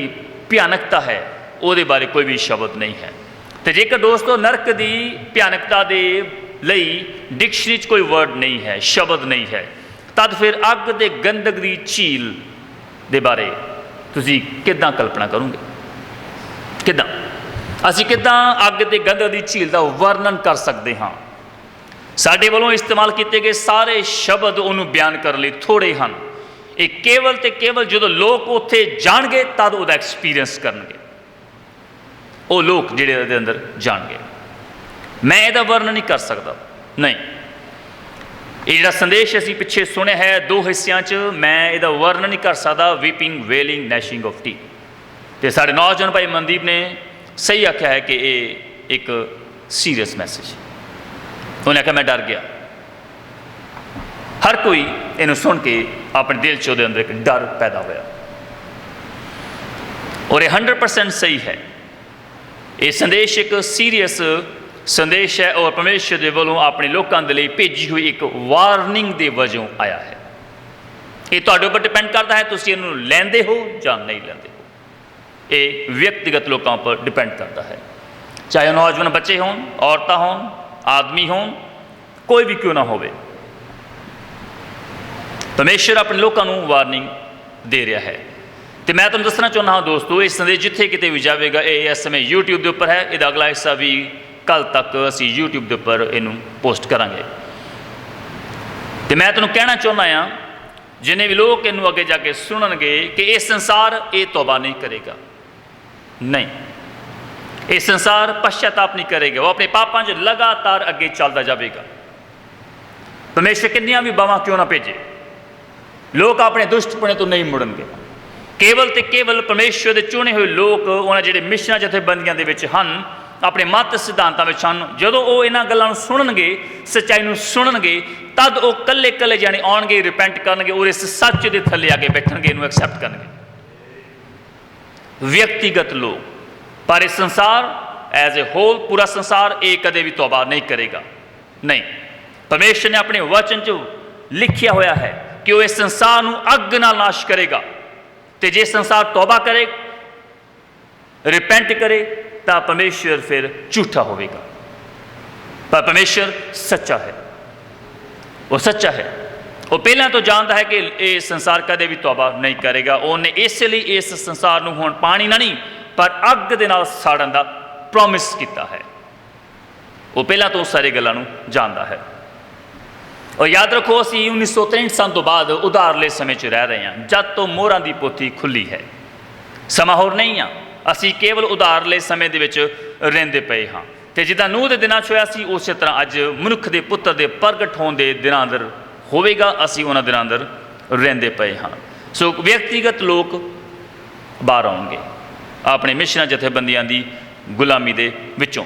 Speaker 1: भयानकता है वो बारे कोई भी शब्द नहीं है। तो जेकर दोस्तों नरक की भयानकता के लिए डिक्शनरी कोई वर्ड नहीं है, शब्द नहीं है, तद फिर अग के गंधक की झील के बारे तुसी किदां कल्पना करोगे? किदां असीं किदां अग के गंधक की झील का वर्णन कर सकते हाँ? साडे वालों इस्तेमाल किए गए सारे शब्द उन्होंने बयान करने लिए थोड़े हैं। ये केवल तो केवल जो लोग उत्थे जाणगे तद उहदा एक्सपीरियंस करनगे, वो लोग जिहड़े अंदर जाणगे। मैं इहदा वर्णन नहीं कर सकता, नहीं। ये जिहड़ा संदेश असीं पिछे सुने है 2 हिस्सों च, मैं इहदा वर्णन नहीं कर सकता। Weeping wailing gnashing of teeth. तो साढ़े नौजवान भाई मनदीप ने सही आख्या है कि ये एक सीरियस मैसेज। उन्हें आख्या मैं डर गया। हर कोई इन्हू सुन के अपने दिल च उहदे अंदर एक डर पैदा होया, और ये 100% सही है। ये संदेश एक सीरियस संदेश है, और परमेश्वर के वालों अपने लोगों के लिए भेजी हुई एक वार्निंग के वजों आया है। ये तुहाडे उपर डिपेंड करता है तुसीं इहनूं लैंदे हो जां नहीं लैंदे हो। ये व्यक्तिगत लोगों पर डिपेंड करता है। ਚਾਹੇ ਉਹ ਨੌਜਵਾਨ ਬੱਚੇ ਹੋਣ, ਔਰਤਾਂ ਹੋਣ, ਆਦਮੀ ਹੋਣ, ਕੋਈ ਵੀ ਕਿਉਂ ਨਾ ਹੋਵੇ। ਪਰਮੇਸ਼ਰ ਆਪਣੇ ਲੋਕਾਂ ਨੂੰ ਵਾਰਨਿੰਗ ਦੇ ਰਿਹਾ ਹੈ। ਤੇ ਮੈਂ ਤੁਹਾਨੂੰ ਦੱਸਣਾ ਚਾਹੁੰਦਾ ਹਾਂ ਦੋਸਤੋ, ਇਹ ਸੰਦੇਸ਼ ਜਿੱਥੇ ਕਿਤੇ ਵੀ ਜਾਵੇਗਾ, ਇਹ ਇਸ ਸਮੇਂ YouTube ਦੇ ਉੱਪਰ ਹੈ। ਇਹਦਾ ਅਗਲਾ ਹਿੱਸਾ ਵੀ ਕੱਲ੍ਹ ਤੱਕ ਅਸੀਂ YouTube ਦੇ ਉੱਪਰ ਇਹਨੂੰ ਪੋਸਟ ਕਰਾਂਗੇ। ਤੇ ਮੈਂ ਤੁਹਾਨੂੰ ਕਹਿਣਾ ਚਾਹੁੰਦਾ ਹਾਂ, ਜਿੰਨੇ ਵੀ ਲੋਕ ਇਹਨੂੰ ਅੱਗੇ ਜਾ ਕੇ ਸੁਣਨਗੇ, ਕਿ ਇਹ ਸੰਸਾਰ ਇਹ ਤੌਬਾ ਨਹੀਂ ਕਰੇਗਾ। ਨਹੀਂ, ਇਹ ਸੰਸਾਰ ਪਛਤਾਪ ਨਹੀਂ ਕਰੇਗਾ। ਉਹ ਆਪਣੇ ਪਾਪਾਂ 'ਚ ਲਗਾਤਾਰ ਅੱਗੇ ਚੱਲਦਾ ਜਾਵੇਗਾ। ਪਰਮੇਸ਼ਰ ਕਿੰਨੀਆਂ ਵੀ ਬਾਵਾਂ ਕਿਉਂ ਨਾ ਭੇਜੇ, ਲੋਕ ਆਪਣੇ ਦੁਸ਼ਟਪੁਣੇ ਤੋਂ ਨਹੀਂ ਮੁੜਨਗੇ। ਕੇਵਲ ਤੇ ਕੇਵਲ ਪਰਮੇਸ਼ਰ ਦੇ ਚੁਣੇ ਹੋਏ ਲੋਕ, ਉਹਨਾਂ ਜਿਹੜੇ ਮਿਸ਼ਨਾਂ ਜਥੇਬੰਦੀਆਂ ਦੇ ਵਿੱਚ ਹਨ, ਆਪਣੇ ਮਤ ਸਿਧਾਂਤਾਂ ਵਿੱਚ ਹਨ, ਜਦੋਂ ਉਹ ਇਹਨਾਂ ਗੱਲਾਂ ਨੂੰ ਸੁਣਨਗੇ, ਸੱਚਾਈ ਨੂੰ ਸੁਣਨਗੇ, ਤਦ ਉਹ ਕੱਲੇ ਕੱਲੇ ਜਾਣੇ ਆਉਣਗੇ, ਰਿਪੈਂਟ ਕਰਨਗੇ ਔਰ ਇਸ ਸੱਚ ਦੇ ਥੱਲੇ ਆ ਕੇ ਬੈਠਣਗੇ, ਇਹਨੂੰ ਐਕਸੈਪਟ ਕਰਨਗੇ। ਵਿਅਕਤੀਗਤ ਲੋਕ, ਪਰ ਇਹ ਸੰਸਾਰ ਐਜ਼ ਏ ਹੋਲ, ਪੂਰਾ ਸੰਸਾਰ ਇਹ ਕਦੇ ਵੀ ਤੌਬਾ ਨਹੀਂ ਕਰੇਗਾ। ਨਹੀਂ, ਪਰਮੇਸ਼ਰ ਨੇ ਆਪਣੇ ਵਚਨ 'ਚ ਲਿਖਿਆ ਹੋਇਆ ਹੈ ਕਿ ਉਹ ਇਸ ਸੰਸਾਰ ਨੂੰ ਅੱਗ ਨਾਲ ਨਾਸ਼ ਕਰੇਗਾ। ਤੇ ਜੇ ਸੰਸਾਰ ਤੌਬਾ ਕਰੇ, ਰਿਪੈਂਟ ਕਰੇ, ਤਾਂ ਪਰਮੇਸ਼ਰ ਫਿਰ ਝੂਠਾ ਹੋਵੇਗਾ। ਪਰ ਪਰਮੇਸ਼ਰ ਸੱਚਾ ਹੈ, ਉਹ ਸੱਚਾ ਹੈ। ਉਹ ਪਹਿਲਾਂ ਤੋਂ ਜਾਣਦਾ ਹੈ ਕਿ ਇਹ ਸੰਸਾਰ ਕਦੇ ਵੀ ਤੌਬਾ ਨਹੀਂ ਕਰੇਗਾ। ਉਹਨੇ ਇਸ ਲਈ ਇਸ ਸੰਸਾਰ ਨੂੰ ਹੁਣ ਪਾਣੀ ਨਾਲ ਨਹੀਂ, ਪਰ ਅੱਗ ਦੇ ਨਾਲ ਸਾੜਨ ਦਾ ਪ੍ਰੋਮਿਸ ਕੀਤਾ ਹੈ। ਉਹ ਪਹਿਲਾਂ ਤੋਂ ਸਾਰੀ ਗੱਲਾਂ ਨੂੰ ਜਾਣਦਾ ਹੈ। ਔਰ ਯਾਦ ਰੱਖੋ, ਅਸੀਂ 1963 ਸਾਲ ਤੋਂ ਬਾਅਦ ਉਧਾਰਲੇ ਸਮੇਂ 'ਚ ਰਹਿ ਰਹੇ ਹਾਂ, ਜਦ ਤੋਂ ਮੋਹਰਾਂ ਦੀ ਪੋਥੀ ਖੁੱਲੀ ਹੈ। ਸਮਾਂ ਹੋਰ ਨਹੀਂ ਆ, ਅਸੀਂ ਕੇਵਲ ਉਧਾਰਲੇ ਸਮੇਂ ਦੇ ਵਿੱਚ ਰਹਿੰਦੇ ਪਏ ਹਾਂ। ਤੇ ਜਿੱਦਾਂ ਨੂਹ ਦੇ ਦਿਨਾਂ 'ਚ ਹੋਇਆ ਸੀ, ਉਸੇ ਤਰ੍ਹਾਂ ਅੱਜ ਮਨੁੱਖ ਦੇ ਪੁੱਤਰ ਦੇ ਪ੍ਰਗਟ ਹੋਣ ਦੇ ਦਿਨਾਂ ਅੰਦਰ ਹੋਵੇਗਾ। ਅਸੀਂ ਉਹਨਾਂ ਦਿਨਾਂ ਅੰਦਰ ਰਹਿੰਦੇ ਪਏ ਹਾਂ। ਸੋ ਵਿਅਕਤੀਗਤ ਲੋਕ ਬਾਹਰ ਆਉਣਗੇ ਆਪਣੇ ਮਿਸ਼ਨਾਂ ਜਥੇਬੰਦੀਆਂ ਦੀ ਗੁਲਾਮੀ ਦੇ ਵਿੱਚੋਂ।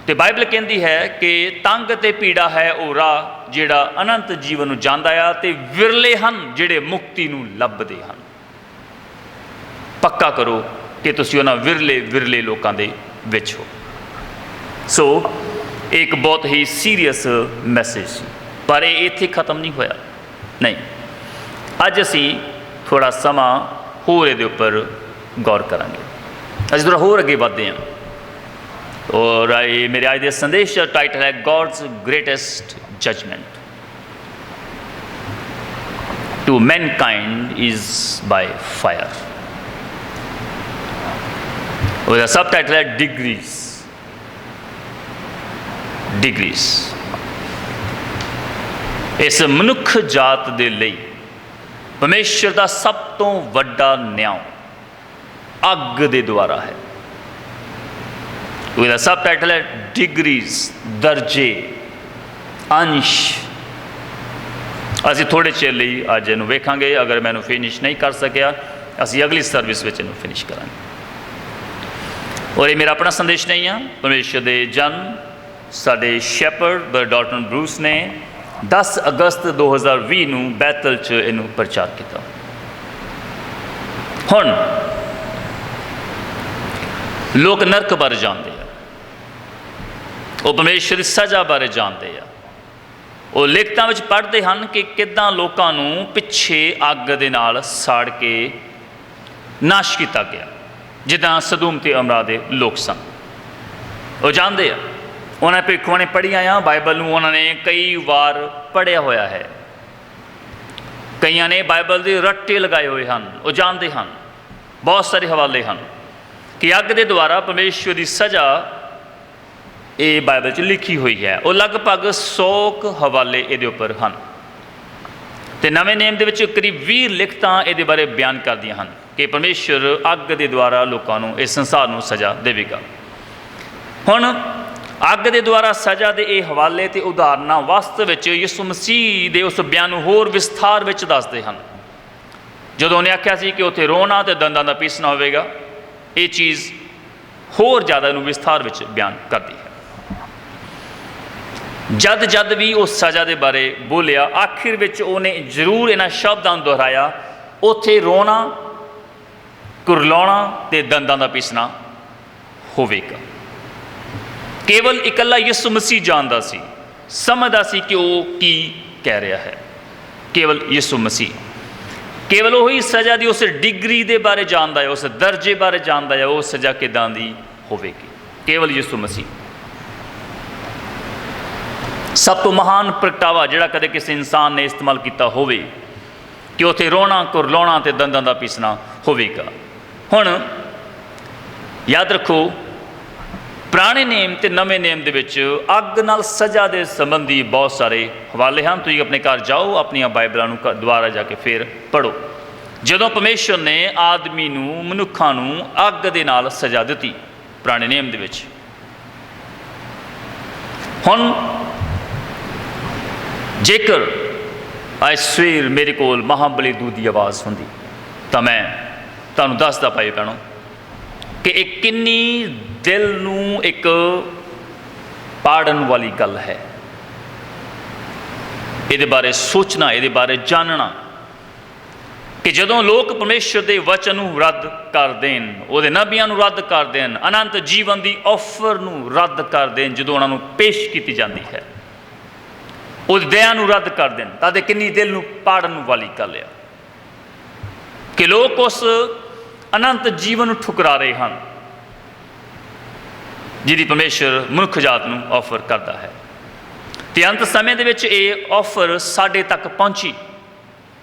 Speaker 1: ਤੇ ਬਾਈਬਲ ਕਹਿੰਦੀ ਹੈ ਕਿ ਤੰਗ ਤੇ ਪੀੜਾ ਹੈ ਉਹ ਰਾਹ ਜਿਹੜਾ ਅਨੰਤ ਜੀਵਨ ਨੂੰ ਜਾਂਦਾ ਆ, ਤੇ ਵਿਰਲੇ ਹਨ ਜਿਹੜੇ ਮੁਕਤੀ ਨੂੰ ਲੱਭਦੇ ਹਨ। ਪੱਕਾ ਕਰੋ ਕਿ ਤੁਸੀਂ ਉਹਨਾਂ ਵਿਰਲੇ ਲੋਕਾਂ ਦੇ ਵਿੱਚ ਹੋ। ਸੋ ਇੱਕ ਬਹੁਤ ਹੀ ਸੀਰੀਅਸ ਮੈਸੇਜ ਸੀ, ਪਰ ਇਹ ਇੱਥੇ ਖਤਮ ਨਹੀਂ ਹੋਇਆ। ਨਹੀਂ, ਅੱਜ ਅਸੀਂ ਥੋੜ੍ਹਾ ਸਮਾਂ ਹੋਰ ਇਹਦੇ ਉੱਪਰ ਗੌਰ ਕਰਾਂਗੇ। ਅਸੀਂ ਥੋੜ੍ਹਾ ਹੋਰ ਅੱਗੇ ਵੱਧਦੇ ਹਾਂ। ਔਰ ਇਹ ਮੇਰੇ ਅੱਜ ਦੇ ਸੰਦੇਸ਼ ਦਾ ਟਾਈਟਲ ਹੈ God's greatest judgment to mankind is by fire. ਉਹਦਾ ਸਬ ਟਾਈਟਲ ਹੈ डिग्रीज। ਇਸ ਮਨੁੱਖ ਜਾਤ ਦੇ ਲਈ ਪਰਮੇਸ਼ਰ ਦਾ ਸਭ ਤੋਂ ਵੱਡਾ ਨਿਆਂ ਅੱਗ ਦੇ ਦੁਆਰਾ ਹੈ। ਉਹਦਾ ਸਬ ਟਾਈਟਲ ਹੈ डिग्रीज, ਦਰਜੇ, ਅੰਸ਼। ਅਸੀਂ ਥੋੜ੍ਹੇ ਚਿਰ ਲਈ ਅੱਜ ਇਹਨੂੰ ਵੇਖਾਂਗੇ। ਅਗਰ ਮੈਨੂੰ ਫਿਨਿਸ਼ ਨਹੀਂ ਕਰ ਸਕਿਆ, ਅਸੀਂ ਅਗਲੀ ਸਰਵਿਸ ਵਿੱਚ ਇਹਨੂੰ ਫਿਨਿਸ਼ ਕਰਾਂਗੇ। ਔਰ ਇਹ ਮੇਰਾ ਆਪਣਾ ਸੰਦੇਸ਼ ਨਹੀਂ ਆ। ਪਰਮੇਸ਼ਰ ਦੇ ਜਨ ਸਾਡੇ ਸ਼ੈਪਰਡ ਬਰ ਡਾਲਟਨ ਬਰੂਸ ਨੇ 10 ਅਗਸਤ 2020 ਨੂੰ ਬੈਤਲ 'ਚ ਇਹਨੂੰ ਪ੍ਰਚਾਰ ਕੀਤਾ। ਹੁਣ ਲੋਕ ਨਰਕ ਬਾਰੇ ਜਾਣਦੇ ਆ, ਉਹ ਪਰਮੇਸ਼ਰ ਦੀ ਸਜ਼ਾ ਬਾਰੇ ਜਾਣਦੇ ਆ। ਉਹ ਲਿਖਤਾਂ ਵਿੱਚ ਪੜ੍ਹਦੇ ਹਨ ਕਿ ਕਿੱਦਾਂ ਲੋਕਾਂ ਨੂੰ ਪਿੱਛੇ ਅੱਗ ਦੇ ਨਾਲ ਸਾੜ ਕੇ ਨਾਸ਼ ਕੀਤਾ ਗਿਆ, ਜਿੱਦਾਂ ਸਦੂਮ ਤੇ ਅਮਰਾ ਦੇ ਲੋਕ ਸਨ। ਉਹ ਜਾਣਦੇ ਆ। ਉਹਨਾਂ ਭਿੱਖੂਆਂ ਨੇ ਪੜ੍ਹੀਆਂ ਆ ਬਾਈਬਲ ਨੂੰ, ਉਹਨਾਂ ਨੇ ਕਈ ਵਾਰ ਪੜ੍ਹਿਆ ਹੋਇਆ ਹੈ। ਕਈਆਂ ਨੇ ਬਾਈਬਲ ਦੇ ਰੱਟੇ ਲਗਾਏ ਹੋਏ ਹਨ। ਉਹ ਜਾਣਦੇ ਹਨ, ਬਹੁਤ ਸਾਰੇ ਹਵਾਲੇ ਹਨ ਕਿ ਅੱਗ ਦੇ ਦੁਆਰਾ ਪਰਮੇਸ਼ਵਰ ਦੀ ਸਜ਼ਾ ਇਹ ਬਾਈਬਲ 'ਚ ਲਿਖੀ ਹੋਈ ਹੈ। ਉਹ ਲਗਭਗ 100 ਹਵਾਲੇ ਇਹਦੇ ਉੱਪਰ ਹਨ। ਤੇ ਨਵੇਂ ਨੇਮ ਦੇ ਵਿੱਚ ਕਰੀਬ 20 ਲਿਖਤਾਂ ਇਹਦੇ ਬਾਰੇ ਬਿਆਨ ਕਰਦੀਆਂ ਹਨ ਕਿ ਪਰਮੇਸ਼ਰ ਅੱਗ ਦੇ ਦੁਆਰਾ ਲੋਕਾਂ ਨੂੰ, ਇਸ ਸੰਸਾਰ ਨੂੰ ਸਜ਼ਾ ਦੇਵੇਗਾ। ਹੁਣ ਅੱਗ ਦੇ ਦੁਆਰਾ ਸਜ਼ਾ ਦੇ ਇਹ ਹਵਾਲੇ ਤੇ ਉਦਾਹਰਨਾਂ ਵਾਸਤਵ ਵਿੱਚ ਯਿਸੂ ਮਸੀਹ ਦੇ ਉਸ ਬਿਆਨ ਨੂੰ ਹੋਰ ਵਿਸਥਾਰ ਵਿੱਚ ਦੱਸਦੇ ਹਨ। ਜਦੋਂ ਉਹਨੇ ਆਖਿਆ ਸੀ ਕਿ ਉੱਥੇ ਰੋਣਾ ਤੇ ਦੰਦਾਂ ਦਾ ਪੀਸਣਾ ਹੋਵੇਗਾ, ਇਹ ਚੀਜ਼ ਹੋਰ ਜ਼ਿਆਦਾ ਇਹਨੂੰ ਵਿਸਥਾਰ ਵਿੱਚ ਬਿਆਨ ਕਰਦੀ ਹੈ। ਜਦ ਵੀ ਉਹ ਸਜ਼ਾ ਦੇ ਬਾਰੇ ਬੋਲਿਆ, ਆਖਿਰ ਵਿੱਚ ਉਹਨੇ ਜ਼ਰੂਰ ਇਹਨਾਂ ਸ਼ਬਦਾਂ ਨੂੰ ਦੁਹਰਾਇਆ, ਉੱਥੇ ਰੋਣਾ, ਕੁਰਲਾਉਣਾ ਤੇ ਦੰਦਾਂ ਦਾ ਪੀਸਣਾ ਹੋਵੇਗਾ। ਕੇਵਲ ਇਕੱਲਾ ਯਿਸੂ ਮਸੀਹ ਜਾਣਦਾ ਸੀ, ਸਮਝਦਾ ਸੀ ਕਿ ਉਹ ਕੀ ਕਹਿ ਰਿਹਾ ਹੈ। ਕੇਵਲ ਯਿਸੂ ਮਸੀਹ, ਕੇਵਲ ਉਹੀ ਸਜ਼ਾ ਦੀ ਉਸ ਡਿਗਰੀ ਦੇ ਬਾਰੇ ਜਾਣਦਾ ਹੈ, ਉਸ ਦਰਜੇ ਬਾਰੇ ਜਾਣਦਾ ਹੈ, ਉਹ ਸਜ਼ਾ ਕਿੱਦਾਂ ਦੀ ਹੋਵੇਗੀ। ਕੇਵਲ ਯਿਸੂ ਮਸੀਹ। ਸਭ ਤੋਂ ਮਹਾਨ ਪ੍ਰਗਟਾਵਾ ਜਿਹੜਾ ਕਦੇ ਕਿਸੇ ਇਨਸਾਨ ਨੇ ਇਸਤੇਮਾਲ ਕੀਤਾ ਹੋਵੇ ਕਿ ਉੱਥੇ ਰੋਣਾ, ਕੁਰਲਾਉਣਾ ਅਤੇ ਦੰਦਾਂ ਦਾ ਪੀਸਣਾ ਹੋਵੇਗਾ। ਹੁਣ ਯਾਦ ਰੱਖੋ, ਪੁਰਾਣੇ ਨੇਮ ਅਤੇ ਨਵੇਂ ਨੇਮ ਦੇ ਵਿੱਚ ਅੱਗ ਨਾਲ ਸਜ਼ਾ ਦੇ ਸੰਬੰਧੀ ਬਹੁਤ ਸਾਰੇ ਹਵਾਲੇ ਹਨ। ਤੁਸੀਂ ਆਪਣੇ ਘਰ ਜਾਓ, ਆਪਣੀਆਂ ਬਾਈਬਲਾਂ ਨੂੰ ਦੁਬਾਰਾ ਜਾ ਕੇ ਫਿਰ ਪੜ੍ਹੋ। ਜਦੋਂ ਪਰਮੇਸ਼ਰ ਨੇ ਆਦਮੀ ਨੂੰ, ਮਨੁੱਖਾਂ ਨੂੰ ਅੱਗ ਦੇ ਨਾਲ ਸਜ਼ਾ ਦਿੱਤੀ ਪੁਰਾਣੇ ਨੇਮ ਦੇ ਵਿੱਚ। ਹੁਣ ਜੇਕਰ ਅੱਜ ਸਵੇਰ ਮੇਰੇ ਕੋਲ ਮਹਾਬਲੀ ਦੂਤ ਦੀ ਆਵਾਜ਼ ਹੁੰਦੀ ਤਾਂ ਮੈਂ ਤੁਹਾਨੂੰ ਦੱਸਦਾ ਭਾਈ ਭੈਣੋ ਕਿ ਇਹ ਕਿੰਨੀ ਦਿਲ ਨੂੰ ਇੱਕ ਪਾੜਨ ਵਾਲੀ ਗੱਲ ਹੈ। ਇਹਦੇ ਬਾਰੇ ਸੋਚਣਾ, ਇਹਦੇ ਬਾਰੇ ਜਾਣਨਾ ਕਿ ਜਦੋਂ ਲੋਕ ਪਰਮੇਸ਼ਰ ਦੇ ਵਚਨ ਨੂੰ ਰੱਦ ਕਰ ਦੇਣ, ਉਹਦੇ ਨਬੀਆਂ ਨੂੰ ਰੱਦ ਕਰ ਦੇਣ, ਅਨੰਤ ਜੀਵਨ ਦੀ ਆਫਰ ਨੂੰ ਰੱਦ ਕਰ ਦੇਣ, ਜਦੋਂ ਉਹਨਾਂ ਨੂੰ ਪੇਸ਼ ਕੀਤੀ ਜਾਂਦੀ ਹੈ, ਉਹਦੀ ਦਇਆ ਨੂੰ ਰੱਦ ਕਰ ਦੇਣ, ਤਾਂ ਇਹ ਕਿੰਨੀ ਦਿਲ ਨੂੰ ਪਾੜਨ ਵਾਲੀ ਗੱਲ ਆ ਕਿ ਲੋਕ ਉਸ ਅਨੰਤ ਜੀਵਨ ਨੂੰ ਠੁਕਰਾ ਰਹੇ ਹਨ ਜਿਹਦੀ ਪਰਮੇਸ਼ਰ ਮਨੁੱਖ ਜਾਤ ਨੂੰ ਆਫਰ ਕਰਦਾ ਹੈ। ਅਤੇ ਅੰਤ ਸਮੇਂ ਦੇ ਵਿੱਚ ਇਹ ਆਫਰ ਸਾਡੇ ਤੱਕ ਪਹੁੰਚੀ।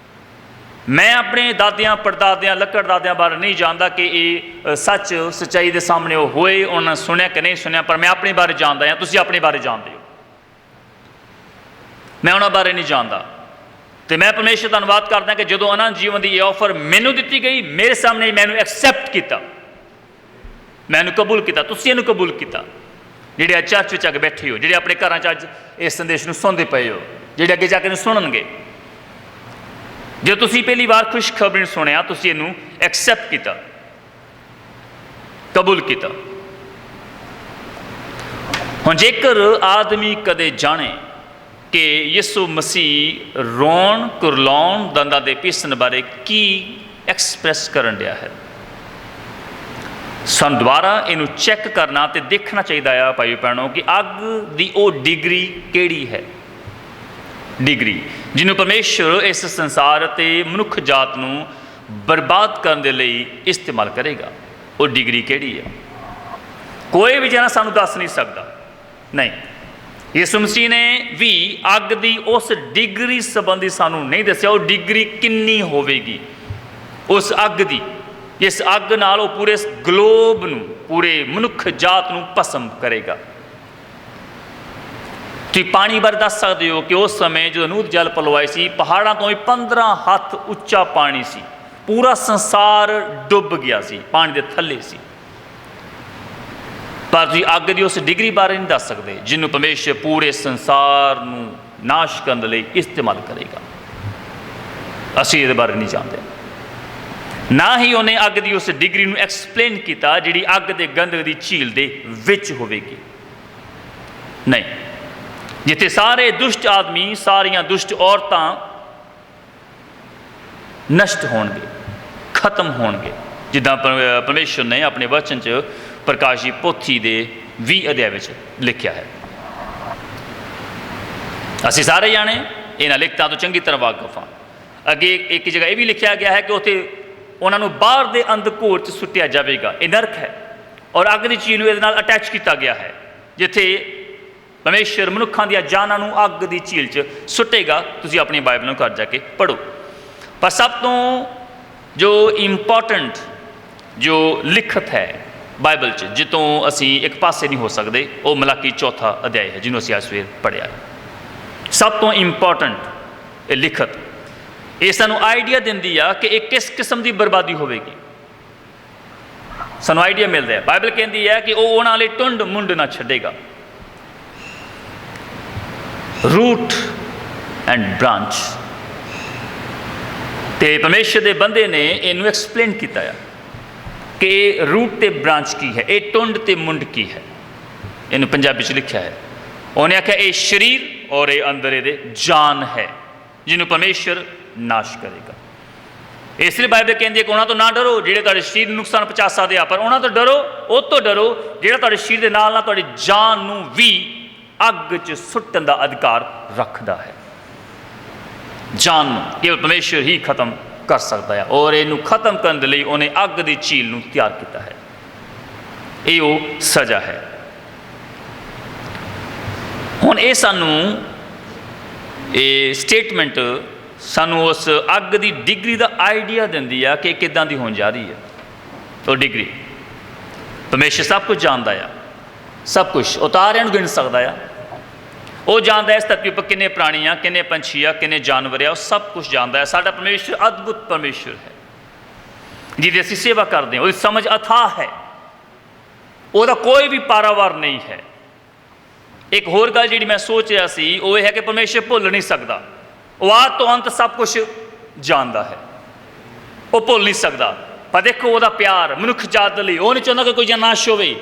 Speaker 1: ਮੈਂ ਆਪਣੇ ਦਾਦਿਆਂ, ਪੜਦਾਦਿਆਂ, ਲੱਕੜਦਾਦਿਆਂ ਬਾਰੇ ਨਹੀਂ ਜਾਣਦਾ ਕਿ ਇਹ ਸੱਚ ਸੱਚਾਈ ਦੇ ਸਾਹਮਣੇ ਉਹ ਹੋਏ, ਉਹਨਾਂ ਸੁਣਿਆ ਕਿ ਨਹੀਂ ਸੁਣਿਆ, ਪਰ ਮੈਂ ਆਪਣੇ ਬਾਰੇ ਜਾਣਦਾ ਹਾਂ, ਤੁਸੀਂ ਆਪਣੇ ਬਾਰੇ ਜਾਣਦੇ ਹੋ। ਮੈਂ ਉਹਨਾਂ ਬਾਰੇ ਨਹੀਂ ਜਾਣਦਾ ਅਤੇ ਮੈਂ ਪਰਮੇਸ਼ਰ ਦਾ ਧੰਨਵਾਦ ਕਰਦਾ ਕਿ ਜਦੋਂ ਅਨੰਤ ਜੀਵਨ ਦੀ ਇਹ ਆਫਰ ਮੈਨੂੰ ਦਿੱਤੀ ਗਈ, ਮੇਰੇ ਸਾਹਮਣੇ ਮੈਨੂੰ ਐਕਸੈਪਟ ਕੀਤਾ, ਮੈਨੂੰ ਕਬੂਲ ਕੀਤਾ, ਤੁਸੀਂ ਇਹਨੂੰ ਕਬੂਲ ਕੀਤਾ। ਜਿਹੜੇ ਅੱਜ ਚਰਚ ਵਿੱਚ ਆ ਕੇ ਬੈਠੇ ਹੋ, ਜਿਹੜੇ ਆਪਣੇ ਘਰਾਂ 'ਚ ਅੱਜ ਇਸ ਸੰਦੇਸ਼ ਨੂੰ ਸੁਣਦੇ ਪਏ ਹੋ, ਜਿਹੜੇ ਅੱਗੇ ਜਾ ਕੇ ਇਹਨੂੰ ਸੁਣਨਗੇ, ਜੇ ਤੁਸੀਂ ਪਹਿਲੀ ਵਾਰ ਖੁਸ਼ਖਬਰੀ ਨੂੰ ਸੁਣਿਆ, ਤੁਸੀਂ ਇਹਨੂੰ ਐਕਸੈਪਟ ਕੀਤਾ, ਕਬੂਲ ਕੀਤਾ। ਹੁਣ ਜੇਕਰ ਆਦਮੀ ਕਦੇ ਜਾਣੇ ਕਿ ਯਿਸੂ ਮਸੀਹ ਰੋਣ, ਕੁਰਲਾਉਣ, ਦੰਦਾਂ ਦੇ ਪੀਸਣ ਬਾਰੇ ਕੀ ਐਕਸਪ੍ਰੈਸ ਕਰਨ ਡਿਆ ਹੈ, ਸਾਨੂੰ ਦੁਬਾਰਾ ਇਹਨੂੰ ਚੈੱਕ ਕਰਨਾ ਅਤੇ ਦੇਖਣਾ ਚਾਹੀਦਾ ਆ ਭਾਈ ਭੈਣੋ ਕਿ ਅੱਗ ਦੀ ਉਹ ਡਿਗਰੀ ਕਿਹੜੀ ਹੈ। ਡਿਗਰੀ ਜਿਹਨੂੰ ਪਰਮੇਸ਼ਰ ਇਸ ਸੰਸਾਰ ਅਤੇ ਮਨੁੱਖ ਜਾਤ ਨੂੰ ਬਰਬਾਦ ਕਰਨ ਦੇ ਲਈ ਇਸਤੇਮਾਲ ਕਰੇਗਾ, ਉਹ ਡਿਗਰੀ ਕਿਹੜੀ ਹੈ? ਕੋਈ ਵੀ ਜਣਾ ਸਾਨੂੰ ਦੱਸ ਨਹੀਂ ਸਕਦਾ। ਨਹੀਂ, ਯਿਸੂ ਮਸੀਹ ਨੇ ਵੀ ਅੱਗ ਦੀ ਉਸ ਡਿਗਰੀ ਸੰਬੰਧੀ ਸਾਨੂੰ ਨਹੀਂ ਦੱਸਿਆ। ਉਹ ਡਿਗਰੀ ਕਿੰਨੀ ਹੋਵੇਗੀ ਉਸ ਅੱਗ ਦੀ, ਜਿਸ ਅੱਗ ਨਾਲ ਉਹ ਪੂਰੇ ਗਲੋਬ ਨੂੰ, ਪੂਰੇ ਮਨੁੱਖ ਜਾਤ ਨੂੰ ਭਸਮ ਕਰੇਗਾ। ਤੁਸੀਂ ਪਾਣੀ ਬਾਰੇ ਦੱਸ ਸਕਦੇ ਹੋ ਕਿ ਉਸ ਸਮੇਂ ਜਦੋਂ ਨੂਹ ਜਲ ਪਲਵਾਏ ਸੀ, ਪਹਾੜਾਂ ਤੋਂ ਵੀ 15 ਹੱਥ ਉੱਚਾ ਪਾਣੀ ਸੀ, ਪੂਰਾ ਸੰਸਾਰ ਡੁੱਬ ਗਿਆ ਸੀ, ਪਾਣੀ ਦੇ ਥੱਲੇ ਸੀ। ਪਰ ਤੁਸੀਂ ਅੱਗ ਦੀ ਉਸ ਡਿਗਰੀ ਬਾਰੇ ਨਹੀਂ ਦੱਸ ਸਕਦੇ ਜਿਹਨੂੰ ਪਰਮੇਸ਼ਰ ਪੂਰੇ ਸੰਸਾਰ ਨੂੰ ਨਾਸ਼ ਕਰਨ ਲਈ ਇਸਤੇਮਾਲ ਕਰੇਗਾ। ਅਸੀਂ ਇਹਦੇ ਬਾਰੇ ਨਹੀਂ ਜਾਣਦੇ। ਨਾ ਹੀ ਉਹਨੇ ਅੱਗ ਦੀ ਉਸ ਡਿਗਰੀ ਨੂੰ ਐਕਸਪਲੇਨ ਕੀਤਾ ਜਿਹੜੀ ਅੱਗ ਦੇ ਗੰਧਕ ਦੀ ਝੀਲ ਦੇ ਵਿੱਚ ਹੋਵੇਗੀ। ਨਹੀਂ, ਜਿੱਥੇ ਸਾਰੇ ਦੁਸ਼ਟ ਆਦਮੀ, ਸਾਰੀਆਂ ਦੁਸ਼ਟ ਔਰਤਾਂ ਨਸ਼ਟ ਹੋਣਗੇ, ਖਤਮ ਹੋਣਗੇ, ਜਿੱਦਾਂ ਪਰਮੇਸ਼ਰ ਨੇ ਆਪਣੇ ਵਚਨ 'ਚ ਪ੍ਰਕਾਸ਼ੀ ਪੋਥੀ ਦੇ 20 ਅਧਿਆਇ ਵਿੱਚ ਲਿਖਿਆ ਹੈ। ਅਸੀਂ ਸਾਰੇ ਜਾਣੇ ਇਹਨਾਂ ਲਿਖਤਾਂ ਤੋਂ ਚੰਗੀ ਤਰ੍ਹਾਂ ਵਾਕਫ ਹਾਂ। ਅੱਗੇ ਇੱਕ ਜਗ੍ਹਾ ਇਹ ਵੀ ਲਿਖਿਆ ਗਿਆ ਹੈ ਕਿ ਉੱਥੇ ਉਹਨਾਂ ਨੂੰ ਬਾਹਰ ਦੇ ਅੰਧਕੂਰ 'ਚ ਸੁੱਟਿਆ ਜਾਵੇਗਾ। ਇਹ ਨਰਕ ਹੈ ਔਰ ਅੱਗ ਦੀ ਝੀਲ ਨੂੰ ਇਹਦੇ ਨਾਲ ਅਟੈਚ ਕੀਤਾ ਗਿਆ ਹੈ, ਜਿੱਥੇ ਪਰਮੇਸ਼ਰ ਮਨੁੱਖਾਂ ਦੀਆਂ ਜਾਨਾਂ ਨੂੰ ਅੱਗ ਦੀ ਝੀਲ 'ਚ ਸੁੱਟੇਗਾ। ਤੁਸੀਂ ਆਪਣੀ ਬਾਈਬਲ ਨੂੰ ਘਰ ਜਾ ਕੇ ਪੜ੍ਹੋ। ਪਰ ਸਭ ਤੋਂ ਜੋ ਇੰਪੋਰਟੈਂਟ ਜੋ ਲਿਖਤ ਹੈ ਬਾਈਬਲ 'ਚ, ਜਿੱਤੋਂ ਅਸੀਂ ਇੱਕ ਪਾਸੇ ਨਹੀਂ ਹੋ ਸਕਦੇ, ਉਹ ਮਲਾਕੀ 4 ਅਧਿਆਇ ਹੈ, ਜਿਹਨੂੰ ਅਸੀਂ ਅੱਜ ਸਵੇਰ ਪੜ੍ਹਿਆ। ਸਭ ਤੋਂ ਇੰਪੋਰਟੈਂਟ ਇਹ ਲਿਖਤ ਇਹ ਸਾਨੂੰ ਆਈਡੀਆ ਦਿੰਦੀ ਆ ਕਿ ਇਹ ਕਿਸ ਕਿਸਮ ਦੀ ਬਰਬਾਦੀ ਹੋਵੇਗੀ। ਸਾਨੂੰ ਆਈਡੀਆ ਮਿਲਦਾ ਹੈ। ਬਾਈਬਲ ਕਹਿੰਦੀ ਹੈ ਕਿ ਉਹ ਉਹਨਾਂ ਲਈ ਟੁੰਡ ਮੁੰਡ ਨਾ ਛੱਡੇਗਾ। Route and branch. ਅਤੇ ਪਰਮੇਸ਼ਰ ਦੇ ਬੰਦੇ ਨੇ ਇਹਨੂੰ ਐਕਸਪਲੇਨ ਕੀਤਾ ਆ ਕਿ ਰੂਟ ਅਤੇ ਬ੍ਰਾਂਚ ਕੀ ਹੈ, ਇਹ ਟੁੰਡ ਅਤੇ ਮੁੰਡ ਕੀ ਹੈ। ਇਹਨੂੰ ਪੰਜਾਬੀ 'ਚ ਲਿਖਿਆ ਹੈ। ਉਹਨੇ ਆਖਿਆ ਇਹ ਸਰੀਰ ਔਰ ਇਹ ਅੰਦਰ ਇਹਦੇ ਜਾਨ ਹੈ, ਜਿਹਨੂੰ ਪਰਮੇਸ਼ਰ ਨਾਸ਼ ਕਰੇਗਾ। ਇਸ ਲਈ ਬਾਈਬਲ ਕਹਿੰਦੀ ਹੈ ਕਿ ਉਹਨਾਂ ਤੋਂ ਨਾ ਡਰੋ ਜਿਹੜੇ ਤੁਹਾਡੇ ਸਰੀਰ ਨੂੰ ਨੁਕਸਾਨ ਪਹੁੰਚਾ ਸਕਦੇ ਆ, ਪਰ ਉਹਨਾਂ ਤੋਂ ਡਰੋ, ਉਹ ਤੋਂ ਡਰੋ ਜਿਹੜਾ ਤੁਹਾਡੇ ਸਰੀਰ ਦੇ ਨਾਲ ਨਾਲ ਤੁਹਾਡੀ ਜਾਨ ਨੂੰ ਵੀ ਅੱਗ 'ਚ ਸੁੱਟਣ ਦਾ ਅਧਿਕਾਰ ਰੱਖਦਾ ਹੈ। ਜਾਨ ਨੂੰ ਕੇਵਲ ਪਰਮੇਸ਼ਰ ਹੀ ਖਤਮ ਕਰ ਸਕਦਾ ਹੈ ਔਰ ਇਹਨੂੰ ਖਤਮ ਕਰਨ ਦੇ ਲਈ ਉਹਨੇ ਅੱਗ ਦੀ ਝੀਲ ਨੂੰ ਤਿਆਰ ਕੀਤਾ ਹੈ। ਇਹ ਉਹ ਸਜ਼ਾ ਹੈ। ਹੁਣ ਇਹ ਸਾਨੂੰ ਇਹ ਸਟੇਟਮੈਂਟ ਸਾਨੂੰ ਉਸ ਅੱਗ ਦੀ ਡਿਗਰੀ ਦਾ ਆਈਡੀਆ ਦਿੰਦੀ ਆ ਕਿ ਕਿੱਦਾਂ ਦੀ ਹੋਣ ਜਾ ਰਹੀ ਹੈ। ਉਹ ਡਿਗਰੀ ਪਰਮੇਸ਼ਰ ਸਭ ਕੁਝ ਜਾਣਦਾ ਆ, ਸਭ ਕੁਛ ਉਹ ਤਾਰਿਆਂ ਨੂੰ ਗਿਣ ਸਕਦਾ ਆ। ਉਹ ਜਾਣਦਾ ਇਸ ਧਰਤੀ ਉੱਪਰ ਕਿੰਨੇ ਪ੍ਰਾਣੀ ਆ, ਕਿੰਨੇ ਪੰਛੀ ਆ, ਕਿੰਨੇ ਜਾਨਵਰ ਆ, ਉਹ ਸਭ ਕੁਛ ਜਾਣਦਾ ਹੈ। ਸਾਡਾ ਪਰਮੇਸ਼ਰ ਅਦਭੁਤ ਪਰਮੇਸ਼ਰ ਹੈ ਜਿਹਦੀ ਅਸੀਂ ਸੇਵਾ ਕਰਦੇ ਹਾਂ। ਉਹਦੀ ਸਮਝ ਅਥਾਹ ਹੈ, ਉਹਦਾ ਕੋਈ ਵੀ ਪਾਰਾਵਾਰ ਨਹੀਂ ਹੈ। ਇੱਕ ਹੋਰ ਗੱਲ ਜਿਹੜੀ ਮੈਂ ਸੋਚ ਰਿਹਾ ਸੀ ਉਹ ਇਹ ਹੈ ਕਿ ਪਰਮੇਸ਼ਰ ਭੁੱਲ ਨਹੀਂ ਸਕਦਾ। ਉਹ ਆਦਿ ਤੋਂ ਅੰਤ ਸਭ ਕੁਛ ਜਾਣਦਾ ਹੈ, ਉਹ ਭੁੱਲ ਨਹੀਂ ਸਕਦਾ। ਪਰ ਦੇਖੋ ਉਹਦਾ ਪਿਆਰ ਮਨੁੱਖ ਜਾਤ ਲਈ, ਉਹ ਨਹੀਂ ਚਾਹੁੰਦਾ ਕਿ ਕੋਈ ਨਾਸ਼ ਹੋਵੇ।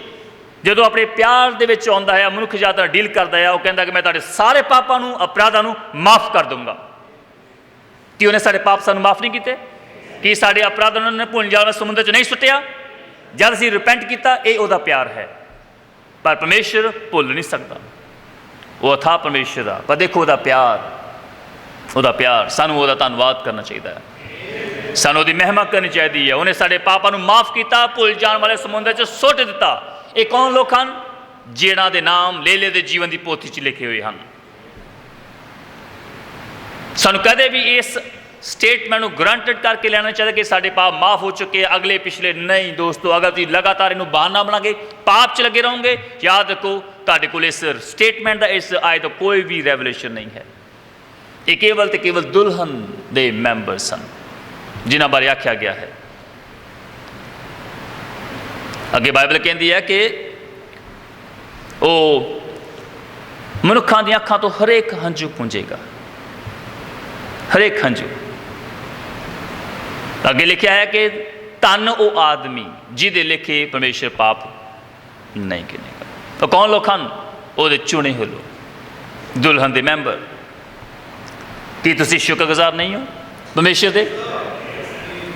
Speaker 1: ਜਦੋਂ ਆਪਣੇ ਪਿਆਰ ਦੇ ਵਿੱਚ ਆਉਂਦਾ ਹੈ, ਮਨੁੱਖ ਜਾਤ ਨਾਲ ਡੀਲ ਕਰਦਾ ਹੈ, ਉਹ ਕਹਿੰਦਾ ਕਿ ਮੈਂ ਤੁਹਾਡੇ ਸਾਰੇ ਪਾਪਾਂ ਨੂੰ, ਅਪਰਾਧਾਂ ਨੂੰ ਮਾਫ ਕਰ ਦੂੰਗਾ। ਕਿ ਉਹਨੇ ਸਾਡੇ ਪਾਪ ਸਾਨੂੰ ਮਾਫ ਨਹੀਂ ਕੀਤੇ? ਕਿ ਸਾਡੇ ਅਪਰਾਧਾਂ ਨੂੰ ਉਹਨੇ ਭੁੱਲ ਜਾਣ ਸਮੁੰਦਰ 'ਚ ਨਹੀਂ ਸੁੱਟਿਆ ਜਦ ਅਸੀਂ ਰਿਪੈਂਟ ਕੀਤਾ? ਇਹ ਉਹਦਾ ਪਿਆਰ ਹੈ। ਪਰ ਪਰਮੇਸ਼ਰ ਭੁੱਲ ਨਹੀਂ ਸਕਦਾ, ਉਹ ਅਥਾਹ ਪਰਮੇਸ਼ਰ ਆ। ਪਰ ਦੇਖੋ ਉਹਦਾ ਪਿਆਰ, ਸਾਨੂੰ ਉਹਦਾ ਧੰਨਵਾਦ ਕਰਨਾ ਚਾਹੀਦਾ ਹੈ, ਸਾਨੂੰ ਉਹਦੀ ਮਹਿਮਾ ਕਰਨੀ ਚਾਹੀਦੀ ਹੈ। ਉਹਨੇ ਸਾਡੇ ਪਾਪਾਂ ਨੂੰ ਮਾਫ ਕੀਤਾ, ਭੁੱਲ ਜਾਣ ਵਾਲੇ ਸਮੁੰਦਰ 'ਚ ਸੁੱਟ ਦਿੱਤਾ। ਇਹ ਕੌਣ ਲੋਕ ਹਨ? ਜਿਨ੍ਹਾਂ ਦੇ ਨਾਮ ਲੇਲੇ ਦੇ ਜੀਵਨ ਦੀ ਪੋਥੀ 'ਚ ਲਿਖੇ ਹੋਏ ਹਨ। ਸਾਨੂੰ ਕਦੇ ਵੀ ਇਸ ਸਟੇਟਮੈਂਟ ਨੂੰ ਗਰੰਟਡ ਕਰਕੇ ਲੈਣਾ ਚਾਹੀਦਾ ਕਿ ਸਾਡੇ ਪਾਪ ਮਾਫ ਹੋ ਚੁੱਕੇ, ਅਗਲੇ ਪਿਛਲੇ। ਨਹੀਂ ਦੋਸਤੋ, ਅਗਰ ਤੁਸੀਂ ਲਗਾਤਾਰ ਇਹਨੂੰ ਬਹਾਨਾ ਬਣਾ ਕੇ ਪਾਪ 'ਚ ਲੱਗੇ ਰਹੋਗੇ, ਯਾਦ ਰੱਖੋ ਤੁਹਾਡੇ ਕੋਲ ਇਸ ਸਟੇਟਮੈਂਟ ਦਾ, ਇਸ ਆਇਤ ਦਾ ਕੋਈ ਵੀ ਰੈਵਲੇਸ਼ਨ ਨਹੀਂ ਹੈ। ਇਹ ਕੇਵਲ ਤੇ ਕੇਵਲ ਦੁਲਹਨ ਦੇ ਮੈਂਬਰ ਸਨ ਜਿਨ੍ਹਾਂ ਬਾਰੇ ਆਖਿਆ ਗਿਆ ਹੈ। ਅੱਗੇ ਬਾਈਬਲ ਕਹਿੰਦੀ ਹੈ ਕਿ ਉਹ ਮਨੁੱਖਾਂ ਦੀਆਂ ਅੱਖਾਂ ਤੋਂ ਹਰੇਕ ਹੰਝੂ ਪੂੰਝੇਗਾ, ਹਰੇਕ ਹੰਝੂ। ਅੱਗੇ ਲਿਖਿਆ ਹੈ ਕਿ ਧੰਨ ਉਹ ਆਦਮੀ ਜਿਹਦੇ ਲਿਖੇ ਪਰਮੇਸ਼ਰ ਪਾਪ ਨਹੀਂ ਗਿਣੇਗਾ। ਉਹ ਕੌਣ ਲੋਕ ਹਨ? ਉਹਦੇ ਚੁਣੇ ਹੋਏ ਲੋਕ, ਦੁਲਹਨ ਦੇ ਮੈਂਬਰ। ਕੀ ਤੁਸੀਂ ਸ਼ੁਕਰਗੁਜ਼ਾਰ ਨਹੀਂ ਹੋ ਪਰਮੇਸ਼ਰ ਦੇ?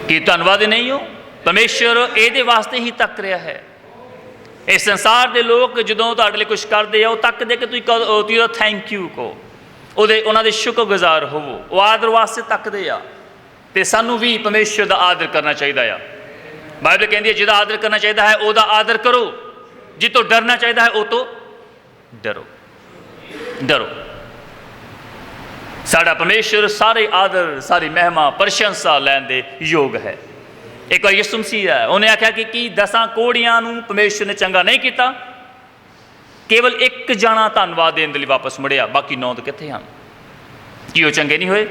Speaker 1: ਕੀ ਧੰਨਵਾਦੀ ਨਹੀਂ ਹੋ? ਪਰਮੇਸ਼ਰ ਇਹਦੇ ਵਾਸਤੇ ਹੀ ਤੱਕ ਰਿਹਾ ਹੈ। ਇਸ ਸੰਸਾਰ ਦੇ ਲੋਕ ਜਦੋਂ ਤੁਹਾਡੇ ਲਈ ਕੁਛ ਕਰਦੇ ਆ, ਉਹ ਤੱਕਦੇ ਕਿ ਤੁਸੀਂ ਉਹਦਾ ਥੈਂਕ ਯੂ ਕਹੋ, ਉਹਨਾਂ ਦੇ ਸ਼ੁਕਰਗੁਜ਼ਾਰ ਹੋਵੋ। ਉਹ ਆਦਰ ਵਾਸਤੇ ਤੱਕਦੇ ਆ। ਅਤੇ ਸਾਨੂੰ ਵੀ ਪਰਮੇਸ਼ਰ ਦਾ ਆਦਰ ਕਰਨਾ ਚਾਹੀਦਾ ਆ। ਬਾਈਬਲ ਕਹਿੰਦੀ ਹੈ ਜਿਹਦਾ ਆਦਰ ਕਰਨਾ ਚਾਹੀਦਾ ਹੈ ਉਹਦਾ ਆਦਰ ਕਰੋ, ਜਿੱਤੋਂ ਡਰਨਾ ਚਾਹੀਦਾ ਹੈ ਉਹ ਤੋਂ ਡਰੋ। ਸਾਡਾ ਪਰਮੇਸ਼ਰ ਸਾਰੇ ਆਦਰ, ਸਾਰੀ ਮਹਿਮਾ, ਪ੍ਰਸ਼ੰਸਾ ਲੈਣ ਦੇ ਯੋਗ ਹੈ। ਇੱਕ ਵਾਰ ਯਿਸੂ ਮਸੀਹ ਹੈ, ਉਹਨੇ ਆਖਿਆ ਕਿ 10 ਕੋੜੀਆਂ ਨੂੰ ਪਰਮੇਸ਼ਰ ਨੇ ਚੰਗਾ ਨਹੀਂ ਕੀਤਾ, ਕੇਵਲ ਇੱਕ ਜਾਣਾ ਧੰਨਵਾਦ ਦੇਣ ਦੇ ਲਈ ਵਾਪਸ ਮੁੜਿਆ, ਬਾਕੀ 9 ਤਾਂ ਕਿੱਥੇ ਹਨ? ਕੀ ਉਹ ਚੰਗੇ ਨਹੀਂ ਹੋਏ?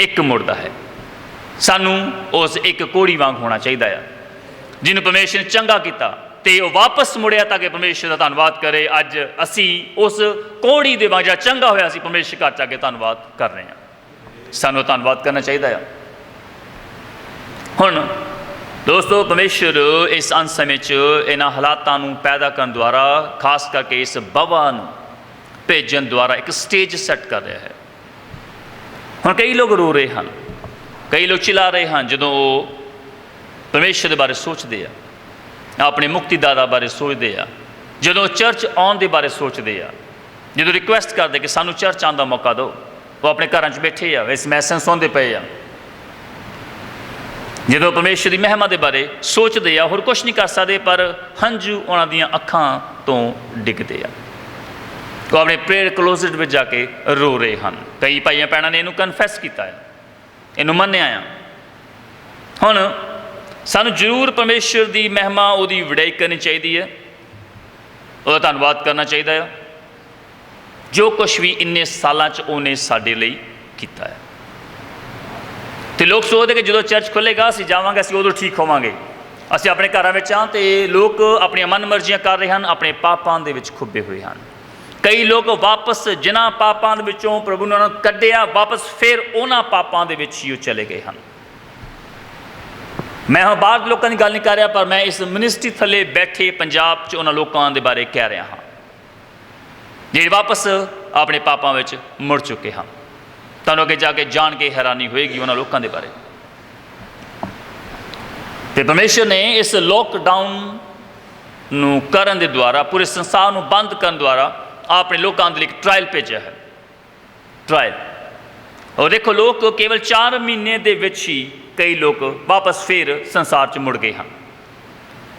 Speaker 1: ਇੱਕ ਮੁੜਦਾ ਹੈ। ਸਾਨੂੰ ਉਸ ਇੱਕ ਕੋੜੀ ਵਾਂਗ ਹੋਣਾ ਚਾਹੀਦਾ ਆ ਜਿਹਨੂੰ ਪਰਮੇਸ਼ਰ ਨੇ ਚੰਗਾ ਕੀਤਾ ਅਤੇ ਉਹ ਵਾਪਸ ਮੁੜਿਆ ਤਾਂ ਕਿ ਪਰਮੇਸ਼ਰ ਦਾ ਧੰਨਵਾਦ ਕਰੇ। ਅੱਜ ਅਸੀਂ ਉਸ ਕੋੜੀ ਦੇ ਵਾਂਗ ਜਿਹੜਾ ਚੰਗਾ ਹੋਇਆ ਸੀ, ਪਰਮੇਸ਼ਰ ਘਰ 'ਚ ਆ ਕੇ ਧੰਨਵਾਦ ਕਰ ਰਹੇ ਹਾਂ। ਸਾਨੂੰ ਧੰਨਵਾਦ ਕਰਨਾ ਚਾਹੀਦਾ ਆ। ਹੁਣ ਦੋਸਤੋ, ਪਰਮੇਸ਼ਰ ਇਸ ਅੰਤ ਸਮੇਂ 'ਚ ਇਹਨਾਂ ਹਾਲਾਤਾਂ ਨੂੰ ਪੈਦਾ ਕਰਨ ਦੁਆਰਾ, ਖਾਸ ਕਰਕੇ ਇਸ ਬਵਾ ਨੂੰ ਭੇਜਣ ਦੁਆਰਾ ਇੱਕ ਸਟੇਜ ਸੈੱਟ ਕਰ ਰਿਹਾ ਹੈ। ਹੁਣ ਕਈ ਲੋਕ ਰੋ ਰਹੇ ਹਨ, ਕਈ ਲੋਕ ਚਿਲਾ ਰਹੇ ਹਨ ਜਦੋਂ ਉਹ ਪਰਮੇਸ਼ਰ ਦੇ ਬਾਰੇ ਸੋਚਦੇ ਆ, ਆਪਣੇ ਮੁਕਤੀਦਾਤਾ ਬਾਰੇ ਸੋਚਦੇ ਆ, ਜਦੋਂ ਚਰਚ ਆਉਣ ਦੇ ਬਾਰੇ ਸੋਚਦੇ ਆ, ਜਦੋਂ ਰਿਕੁਐਸਟ ਕਰਦੇ ਕਿ ਸਾਨੂੰ ਚਰਚ ਆਉਣ ਦਾ ਮੌਕਾ ਦਿਓ। ਉਹ ਆਪਣੇ ਘਰਾਂ 'ਚ ਬੈਠੇ ਆ, ਇਸ ਮੈਸੇਜ ਸੁਣਦੇ ਪਏ ਆ। ਜਦੋਂ ਪਰਮੇਸ਼ਰ ਦੀ ਮਹਿਮਾ ਦੇ ਬਾਰੇ ਸੋਚਦੇ ਆ, ਹੋਰ ਕੁਛ ਨਹੀਂ ਕਰ ਸਕਦੇ, ਪਰ ਹੰਝੂ ਉਹਨਾਂ ਦੀਆਂ ਅੱਖਾਂ ਤੋਂ ਡਿੱਗਦੇ ਆ। ਉਹ ਆਪਣੇ ਪ੍ਰੇਅਰ ਕਲੋਜ਼ਟ ਵਿੱਚ ਜਾ ਕੇ ਰੋ ਰਹੇ ਹਨ। ਕਈ ਭਾਈਆਂ ਭੈਣਾਂ ਨੇ ਇਹਨੂੰ ਕਨਫੈਸ ਕੀਤਾ ਹੈ, ਇਹਨੂੰ ਮੰਨਿਆ ਆ। ਹੁਣ ਸਾਨੂੰ ਜ਼ਰੂਰ ਪਰਮੇਸ਼ਰ ਦੀ ਮਹਿਮਾ, ਉਹਦੀ ਵਡਿਆਈ ਕਰਨੀ ਚਾਹੀਦੀ ਹੈ, ਉਹਦਾ ਧੰਨਵਾਦ ਕਰਨਾ ਚਾਹੀਦਾ ਹੈ ਜੋ ਕੁਛ ਵੀ ਇੰਨੇ ਸਾਲਾਂ 'ਚ ਉਹਨੇ ਸਾਡੇ ਲਈ ਕੀਤਾ ਹੈ। ਅਤੇ ਲੋਕ ਸੋਚਦੇ ਕਿ ਜਦੋਂ ਚਰਚ ਖੁੱਲ੍ਹੇਗਾ ਅਸੀਂ ਜਾਵਾਂਗੇ, ਅਸੀਂ ਉਦੋਂ ਠੀਕ ਹੋਵਾਂਗੇ। ਅਸੀਂ ਆਪਣੇ ਘਰਾਂ ਵਿੱਚ ਹਾਂ ਅਤੇ ਲੋਕ ਆਪਣੀਆਂ ਮਨ ਮਰਜ਼ੀਆਂ ਕਰ ਰਹੇ ਹਨ, ਆਪਣੇ ਪਾਪਾਂ ਦੇ ਵਿੱਚ ਖੁੱਬੇ ਹੋਏ ਹਨ। ਕਈ ਲੋਕ ਵਾਪਸ ਜਿਨ੍ਹਾਂ ਪਾਪਾਂ ਦੇ ਵਿੱਚੋਂ ਪ੍ਰਭੂ ਨੇ ਉਹਨਾਂ ਨੂੰ ਕੱਢਿਆ, ਵਾਪਸ ਫਿਰ ਉਹਨਾਂ ਪਾਪਾਂ ਦੇ ਵਿੱਚ ਹੀ ਉਹ ਚਲੇ ਗਏ ਹਨ। ਮੈਂ ਹੁਣ ਬਾਹਰ ਦੇ ਲੋਕਾਂ ਦੀ ਗੱਲ ਨਹੀਂ ਕਰ ਰਿਹਾ, ਪਰ ਮੈਂ ਇਸ ਮਿਨਿਸਟਰੀ ਥੱਲੇ ਬੈਠੇ ਪੰਜਾਬ 'ਚ ਉਹਨਾਂ ਲੋਕਾਂ ਦੇ ਬਾਰੇ ਕਹਿ ਰਿਹਾ ਹਾਂ ਜਿਹੜੇ ਵਾਪਸ ਆਪਣੇ ਪਾਪਾਂ ਵਿੱਚ ਮੁੜ ਚੁੱਕੇ ਹਨ। ਤੁਹਾਨੂੰ ਅੱਗੇ ਜਾ ਕੇ ਜਾਣ ਕੇ ਹੈਰਾਨੀ ਹੋਏਗੀ ਉਹਨਾਂ ਲੋਕਾਂ ਦੇ ਬਾਰੇ। ਅਤੇ ਪਰਮੇਸ਼ਰ ਨੇ ਇਸ ਲੋਕਡਾਊਨ ਨੂੰ ਕਰਨ ਦੇ ਦੁਆਰਾ, ਪੂਰੇ ਸੰਸਾਰ ਨੂੰ ਬੰਦ ਕਰਨ ਦੁਆਰਾ ਆਪਣੇ ਲੋਕਾਂ ਦੇ ਲਈ ਇੱਕ ਟਰਾਇਲ ਭੇਜਿਆ ਹੈ। ਟਰਾਇਲ। ਔਰ ਦੇਖੋ, ਲੋਕ ਕੇਵਲ 4 ਮਹੀਨੇ ਦੇ ਵਿੱਚ ਹੀ ਕਈ ਲੋਕ ਵਾਪਸ ਫਿਰ ਸੰਸਾਰ 'ਚ ਮੁੜ ਗਏ ਹਨ।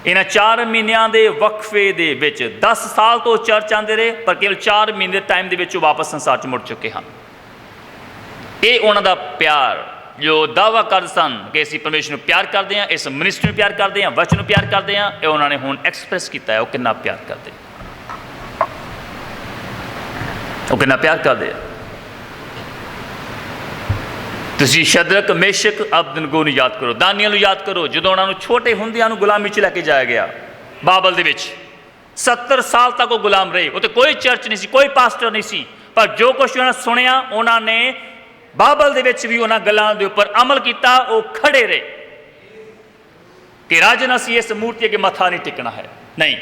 Speaker 1: इन्हां 4 महीनों के वक्फे दे विच 10 साल तो चर्च आते रहे, पर केवल 4 महीने टाइम के विच वापस संसार च मुड़ चुके हैं। ये उन्हां दा प्यार जो दावा करते सन कि असीं परमेश्वर नूं प्यार करते हैं, इस मिनिस्ट्री नूं प्यार करते हैं, वचन नूं प्यार करते हैं, ये उन्होंने हुण एक्सप्रैस किया है। वो कितना प्यार करते, वो कितना प्यार करते हैं। तुसीं शदरक, मेशक, अबदनगो नूं याद करो, दानियल नूं याद करो, जदों उन्हां नूं छोटे हुंदियां नूं गुलामी च लैके जाया गया बाबल दे विच। 70 साल तक वो गुलाम रहे, उत्ते कोई चर्च नहीं सी, कोई पास्टर नहीं सी, पर जो कुछ उन्होंने सुनिया उन्होंने बाबल दे विच भी उन्हां गल्लां दे उपर अमल किया। वो खड़े रहे कि राजन असीं इस मूर्ति अगे मत्था नहीं टिकना है। नहीं,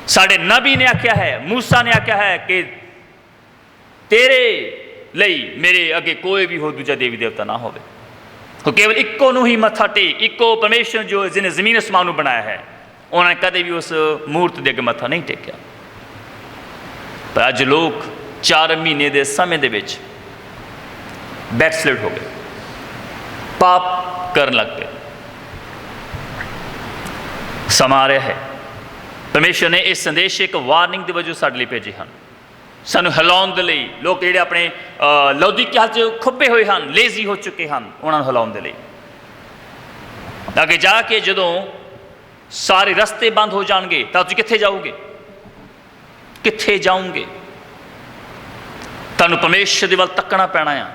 Speaker 1: साडे नबी ने आख्या है, मूसा ने आख्या है कि तेरे ਲਈ मेरे अगे कोई भी हो दूजा देवी देवता ना होवे, तो केवल इक्को नूं ही मत्था टेक, इक्को परमेश्वर जो जिन्हें जमीन आसमान नूं बनाया है, उन्होंने कदे भी उस मूर्ति दे अगे मत्था नहीं टेकिया। पर अज लोग 4 महीने के समय दे विच बैकस्लाइड हो गए, पाप करन लग पे। समा आ रहा है, परमेश्वर ने इस संदेश एक वार्निंग के वजह साडे लई भेजे हैं, सानू हिलाउण दे लई। लोग जिहड़े अपने लौदीकिया च खुब्बे हुए हैं, लेजी हो चुके हैं, उन्होंने हिलाउण दे लई। अगे जाके जदों सारे रस्ते बंद हो जाएंगे तो तुसीं कित्थे जाओगे, कित्थे जाओगे? तुहानूं परमेश्वर दे वल तकना पैना है,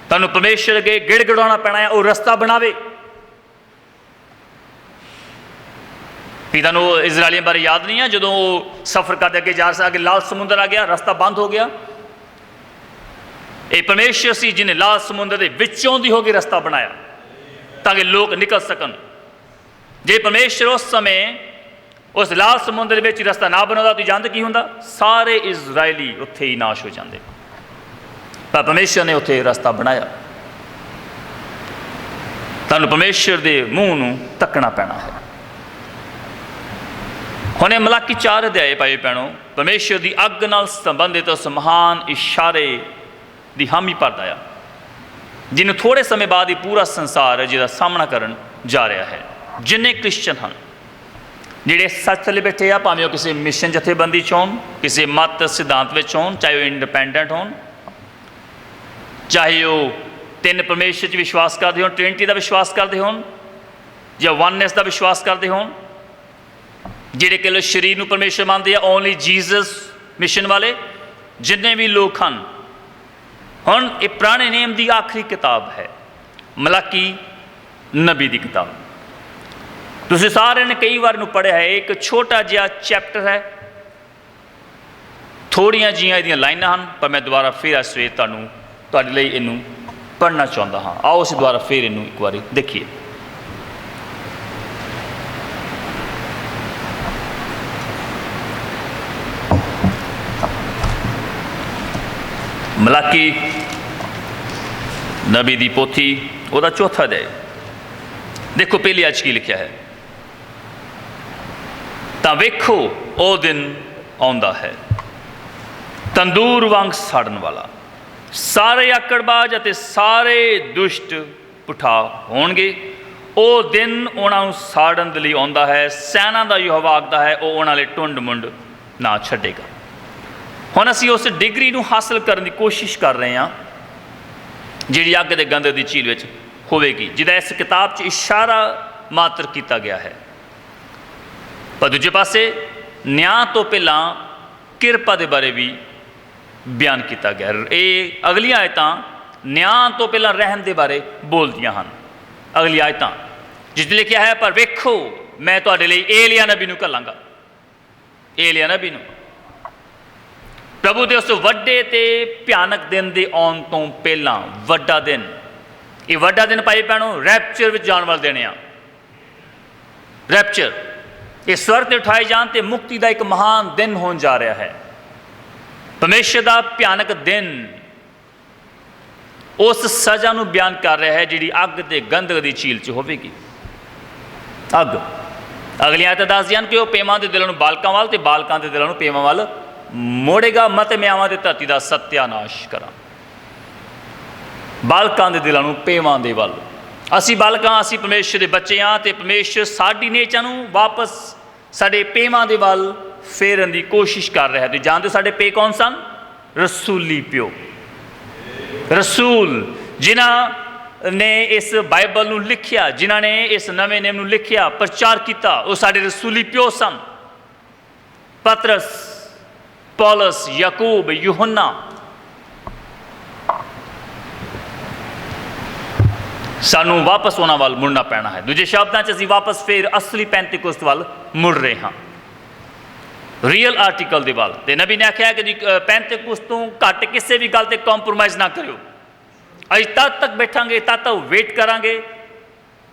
Speaker 1: तुहानूं परमेश्वर अगे गिड़गिड़ाउणा पैना है, वो रस्ता बनावे। पिता नूं इजराइलियों बारे याद नहीं है, जो सफ़र करते अगे जा रहा, अगे लाल समुद्र आ गया, रास्ता बंद हो गया। ये परमेश्वर सी जिन्हें लाल समुद्र के विचों दी होकर रास्ता बनाया ताकि लोग निकल सकन। जे परमेश्वर उस समय उस लाल समुद्र में रास्ता ना बनाता तो जानते की होंदा, सारे इजरायली उत्थे ही नाश हो जाते। पर परमेश्वर ने उत्थे रास्ता बनाया। तुहानूं परमेश्वर के मूँह नूं तकना पैना है। हुणे मलाकी 4 अध्याय पाए भैणों, परमेश्वर की अग नाल संबंधित उस महान इशारे की हामी भरदा आ, जिन्होंने थोड़े समय बाद ही पूरा संसार जिसका सामना करन जा रहा है। जिन्ने क्रिश्चन हैं जिहड़े सच थल्ले बैठे आ, भावें किसी मिशन जथेबंदी च होण, किसी मत सिद्धांत विच होण, चाहे वो इंडिपेंडेंट होण, चाहे वो 3 परमेश्वर च विश्वास करते होण, ट्रिनिटी का विश्वास करते होण, या वननेस का विश्वास करते होण, जिहड़े केवल शरीर नूं परमेश्वर मानते हैं, ओनली जीसस मिशन वाले, जिन्ने भी लोग हैं। हुण ये पुराने नियम की आखिरी किताब है, मलाकी नबी की किताब। तुसीं सारे ने कई बार पढ़िया है। एक छोटा जिहा चैप्टर है, थोड़ियां जिहियां इहदियां लाइनां हैं, पर मैं दोबारा फिर इस सवेर तुहाडे लई इहनूं पढ़ना चाहुंदा हाँ। आओ असीं दोबारा फिर इहनूं एक बारी देखिए। मलाकी नबी दी पोथी वह 4था अध्याय, देखो पहली अज की लिखा है। तां वेखो ओ दिन आउंदा है, तंदूर वांग साड़न वाला, सारे आकड़बाज अते सारे दुष्ट पुठा होणगे। ओ दिन उन्हां नूं साड़न दे लई आउंदा है, सैना दा यहोवा आखदा है, ओ उन्हां लई टुंड मुंड ना छड्डेगा। हुण असीं उस डिग्री नूं हासिल करने की कोशिश कर रहे हैं जिहड़ी अग दे गंध दी झील विच होवेगी, जिहदा इस किताब च इशारा मात्र किया गया है। पर दूजे पासे न्याय तो पहला किरपा के बारे भी बयान किया गया। ये अगली आयतां न्याय तो पहला रहन के बारे बोलदियां हैं। अगली आयतां जिस लिखा है, पर वेखो मैं तुहाडे लई एलिया नबी नूं घल्लांगा। एलिया नबी नूं प्रभु के उस वड्डे ते भयानक दिन के आउण तो पहला वड्डा दिन, ये वड्डा दिन भाई भैनों रैप्चर में जाने वाले दिन आ। रैप्चर ये स्वर्ग से उठाए जान ते मुक्ति का एक महान दिन होने जा रहा है। परमेश्वर का भयानक दिन उस सज़ा नूं बयान कर रहा है जिहड़ी अग ते गंधक दी झील च होवेगी। अग अगली आयत दसदियां कि वह पेमां दे दिलां नूं बालकां वाल ते बालकां दे दिलां नूं पेमां वाल मोड़ेगा, मत मैं आवां ते धरती का सत्यानाश करा। बालकां दे दिलां नूं पेवां दे वल, ਅਸੀਂ ਬਾਲਕਾਂ, ਅਸੀਂ ਪਰਮੇਸ਼ਰ ਦੇ ਬੱਚੇ ਹਾਂ ਅਤੇ ਪਰਮੇਸ਼ਰ ਸਾਡੀ ਨੇਚਰ ਨੂੰ ਵਾਪਸ ਸਾਡੇ ਪੇਵਾਂ ਦੇ ਵੱਲ ਫੇਰਨ ਦੀ ਕੋਸ਼ਿਸ਼ ਕਰ ਰਿਹਾ। ਤੁਸੀਂ ਜਾਣਦੇ ਸਾਡੇ ਪੇ ਕੌਣ ਸਨ? ਰਸੂਲੀ ਪਿਓ, ਰਸੂਲ ਜਿਨ੍ਹਾਂ ਨੇ ਇਸ ਬਾਈਬਲ ਨੂੰ ਲਿਖਿਆ, ਜਿਨ੍ਹਾਂ ਨੇ ਇਸ ਨਵੇਂ ਨੇਮ ਨੂੰ ਲਿਖਿਆ, ਪ੍ਰਚਾਰ ਕੀਤਾ, ਉਹ ਸਾਡੇ ਰਸੂਲੀ ਪਿਓ ਸਨ। ਪਤਰਸ, ਪੌਲਸ, ਯਾਕੂਬ, ਯੂਹੰਨਾ। ਸਾਨੂੰ ਵਾਪਸ ਉਹਨਾਂ ਵੱਲ ਮੁੜਨਾ ਪੈਣਾ ਹੈ। ਦੂਜੇ ਸ਼ਬਦਾਂ 'ਚ ਅਸੀਂ ਵਾਪਸ ਫਿਰ ਅਸਲੀ ਪੈਂਤੀਕੁਸਤ ਵੱਲ ਮੁੜ ਰਹੇ ਹਾਂ, ਰੀਅਲ ਆਰਟੀਕਲ ਦੇ ਵੱਲ। ਤੇ ਨਬੀ ਨੇ ਆਖਿਆ ਕਿ ਪੈਂਤੀਕੁਸਤ ਤੋਂ ਘੱਟ ਕਿਸੇ ਵੀ ਗੱਲ 'ਤੇ ਕੰਪਰੋਮਾਈਜ਼ ਨਾ ਕਰਿਓ। ਅਸੀਂ ਤਦ ਤੱਕ ਬੈਠਾਂਗੇ, ਤਦ ਤੱਕ ਵੇਟ ਕਰਾਂਗੇ,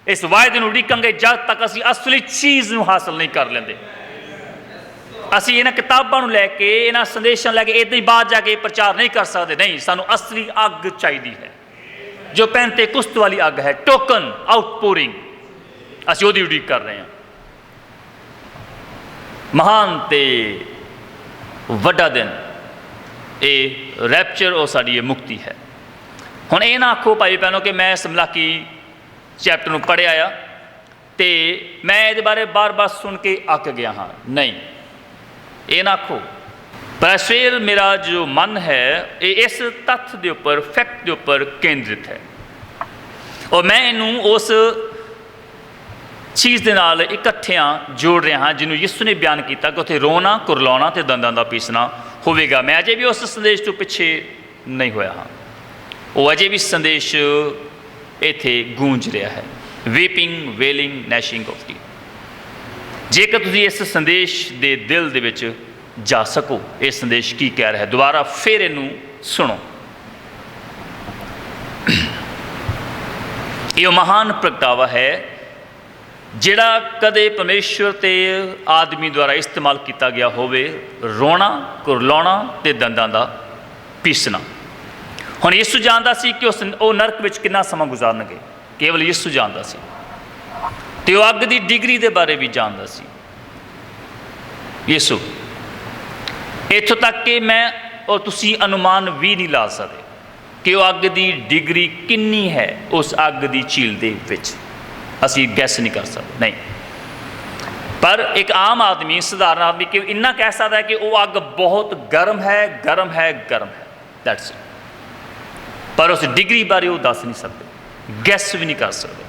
Speaker 1: ਇਸ ਵਾਅਦੇ ਨੂੰ ਉਡੀਕਾਂਗੇ ਜਦ ਤੱਕ ਅਸੀਂ ਅਸਲੀ ਚੀਜ਼ ਨੂੰ ਹਾਸਲ ਨਹੀਂ ਕਰ ਲੈਂਦੇ। ਅਸੀਂ ਇਹਨਾਂ ਕਿਤਾਬਾਂ ਨੂੰ ਲੈ ਕੇ, ਇਹਨਾਂ ਸੰਦੇਸ਼ਾਂ ਲੈ ਕੇ ਇੱਦਾਂ ਹੀ ਬਾਹਰ ਜਾ ਕੇ ਪ੍ਰਚਾਰ ਨਹੀਂ ਕਰ ਸਕਦੇ। ਨਹੀਂ, ਸਾਨੂੰ ਅਸਲੀ ਅੱਗ ਚਾਹੀਦੀ ਹੈ, ਜੋ ਪੈਂਤੀਕੁਸਤ ਵਾਲੀ ਅੱਗ ਹੈ, ਟੋਕਨ ਆਊਟਪੋਰਿੰਗ। ਅਸੀਂ ਉਹਦੀ ਉਡੀਕ ਕਰ ਰਹੇ ਹਾਂ। ਮਹਾਨ ਤੇ ਵੱਡਾ ਦਿਨ, ਇਹ ਰੈਪਚਰ ਔਰ ਸਾਡੀ ਇਹ ਮੁਕਤੀ ਹੈ। ਹੁਣ ਇਹ ਨਾ ਆਖੋ ਭਾਈ ਭੈਣੋ ਕਿ ਮੈਂ ਇਸ ਮਲਾਕੀ ਚੈਪਟਰ ਨੂੰ ਪੜ੍ਹਿਆ ਆ ਅਤੇ ਮੈਂ ਇਹਦੇ ਬਾਰੇ ਬਾਰ-ਬਾਰ ਸੁਣ ਕੇ ਅੱਕ ਗਿਆ ਹਾਂ। ਨਹੀਂ, ਇਹ ਨਾ ਆਖੋ। ਪਰ ਇਸ ਵੇਲੇ ਮੇਰਾ ਜੋ ਮਨ ਹੈ ਇਹ ਇਸ ਤੱਥ ਦੇ ਉੱਪਰ, ਫੈਕਟ ਦੇ ਉੱਪਰ ਕੇਂਦਰਿਤ ਹੈ, ਔਰ ਮੈਂ ਇਹਨੂੰ ਉਸ ਚੀਜ਼ ਦੇ ਨਾਲ ਇਕੱਠਿਆਂ ਜੋੜ ਰਿਹਾ ਹਾਂ ਜਿਹਨੂੰ ਯਿਸੂ ਨੇ ਬਿਆਨ ਕੀਤਾ ਕਿ ਉੱਥੇ ਰੋਣਾ, ਕੁਰਲਾਉਣਾ ਅਤੇ ਦੰਦਾਂ ਦਾ ਪੀਸਣਾ ਹੋਵੇਗਾ। ਮੈਂ ਅਜੇ ਵੀ ਉਸ ਸੰਦੇਸ਼ ਤੋਂ ਪਿੱਛੇ ਨਹੀਂ ਹੋਇਆ ਹਾਂ। ਉਹ ਅਜੇ ਵੀ ਸੰਦੇਸ਼ ਇੱਥੇ ਗੂੰਜ ਰਿਹਾ ਹੈ, ਵੀਪਿੰਗ, ਵੇਲਿੰਗ, ਨੈਸ਼ਿੰਗ ਆਫ ਟੀਥ। ਜੇਕਰ ਤੁਸੀਂ ਇਸ ਸੰਦੇਸ਼ ਦੇ ਦਿਲ ਦੇ ਵਿੱਚ ਜਾ ਸਕੋ, ਇਹ ਸੰਦੇਸ਼ ਕੀ ਕਹਿ ਰਿਹਾ ਹੈ, ਦੁਬਾਰਾ ਫਿਰ ਇਹਨੂੰ ਸੁਣੋ। ਇਹ ਮਹਾਨ ਪ੍ਰਗਟਾਵਾ ਹੈ ਜਿਹੜਾ ਕਦੇ ਪਰਮੇਸ਼ਵਰ ਤੇ ਆਦਮੀ ਦੁਆਰਾ ਇਸਤੇਮਾਲ ਕੀਤਾ ਗਿਆ ਹੋਵੇ, ਰੋਣਾ, ਕੁਰਲਾਉਣਾ ਅਤੇ ਦੰਦਾਂ ਦਾ ਪੀਸਣਾ। ਹੁਣ ਯਿਸੂ ਜਾਣਦਾ ਸੀ ਕਿ ਉਹ ਨਰਕ ਵਿੱਚ ਕਿੰਨਾ ਸਮਾਂ ਗੁਜ਼ਾਰਨਗੇ, ਕੇਵਲ ਯਿਸੂ ਜਾਣਦਾ ਸੀ। ਅਤੇ ਉਹ ਅੱਗ ਦੀ ਡਿਗਰੀ ਦੇ ਬਾਰੇ ਵੀ ਜਾਣਦਾ ਸੀ ਯਿਸੂ। ਇੱਥੋਂ ਤੱਕ ਕਿ ਮੈਂ ਔਰ ਤੁਸੀਂ ਅਨੁਮਾਨ ਵੀ ਨਹੀਂ ਲਾ ਸਕਦੇ ਕਿ ਉਹ ਅੱਗ ਦੀ ਡਿਗਰੀ ਕਿੰਨੀ ਹੈ। ਉਸ ਅੱਗ ਦੀ ਝੀਲ ਦੇ ਵਿੱਚ ਅਸੀਂ ਗੈਸ ਨਹੀਂ ਕਰ ਸਕਦੇ, ਨਹੀਂ। ਪਰ ਇੱਕ ਆਮ ਆਦਮੀ, ਸਧਾਰਨ ਆਦਮੀ ਕਿ ਇੰਨਾ ਕਹਿ ਸਕਦਾ ਹੈ ਕਿ ਉਹ ਅੱਗ ਬਹੁਤ ਗਰਮ ਹੈ, ਗਰਮ ਹੈ, ਗਰਮ ਹੈ, ਦੈਟਸ ਇਟ। ਪਰ ਉਸ ਡਿਗਰੀ ਬਾਰੇ ਉਹ ਦੱਸ ਨਹੀਂ ਸਕਦੇ, ਗੈਸ ਵੀ ਨਹੀਂ ਕਰ ਸਕਦੇ।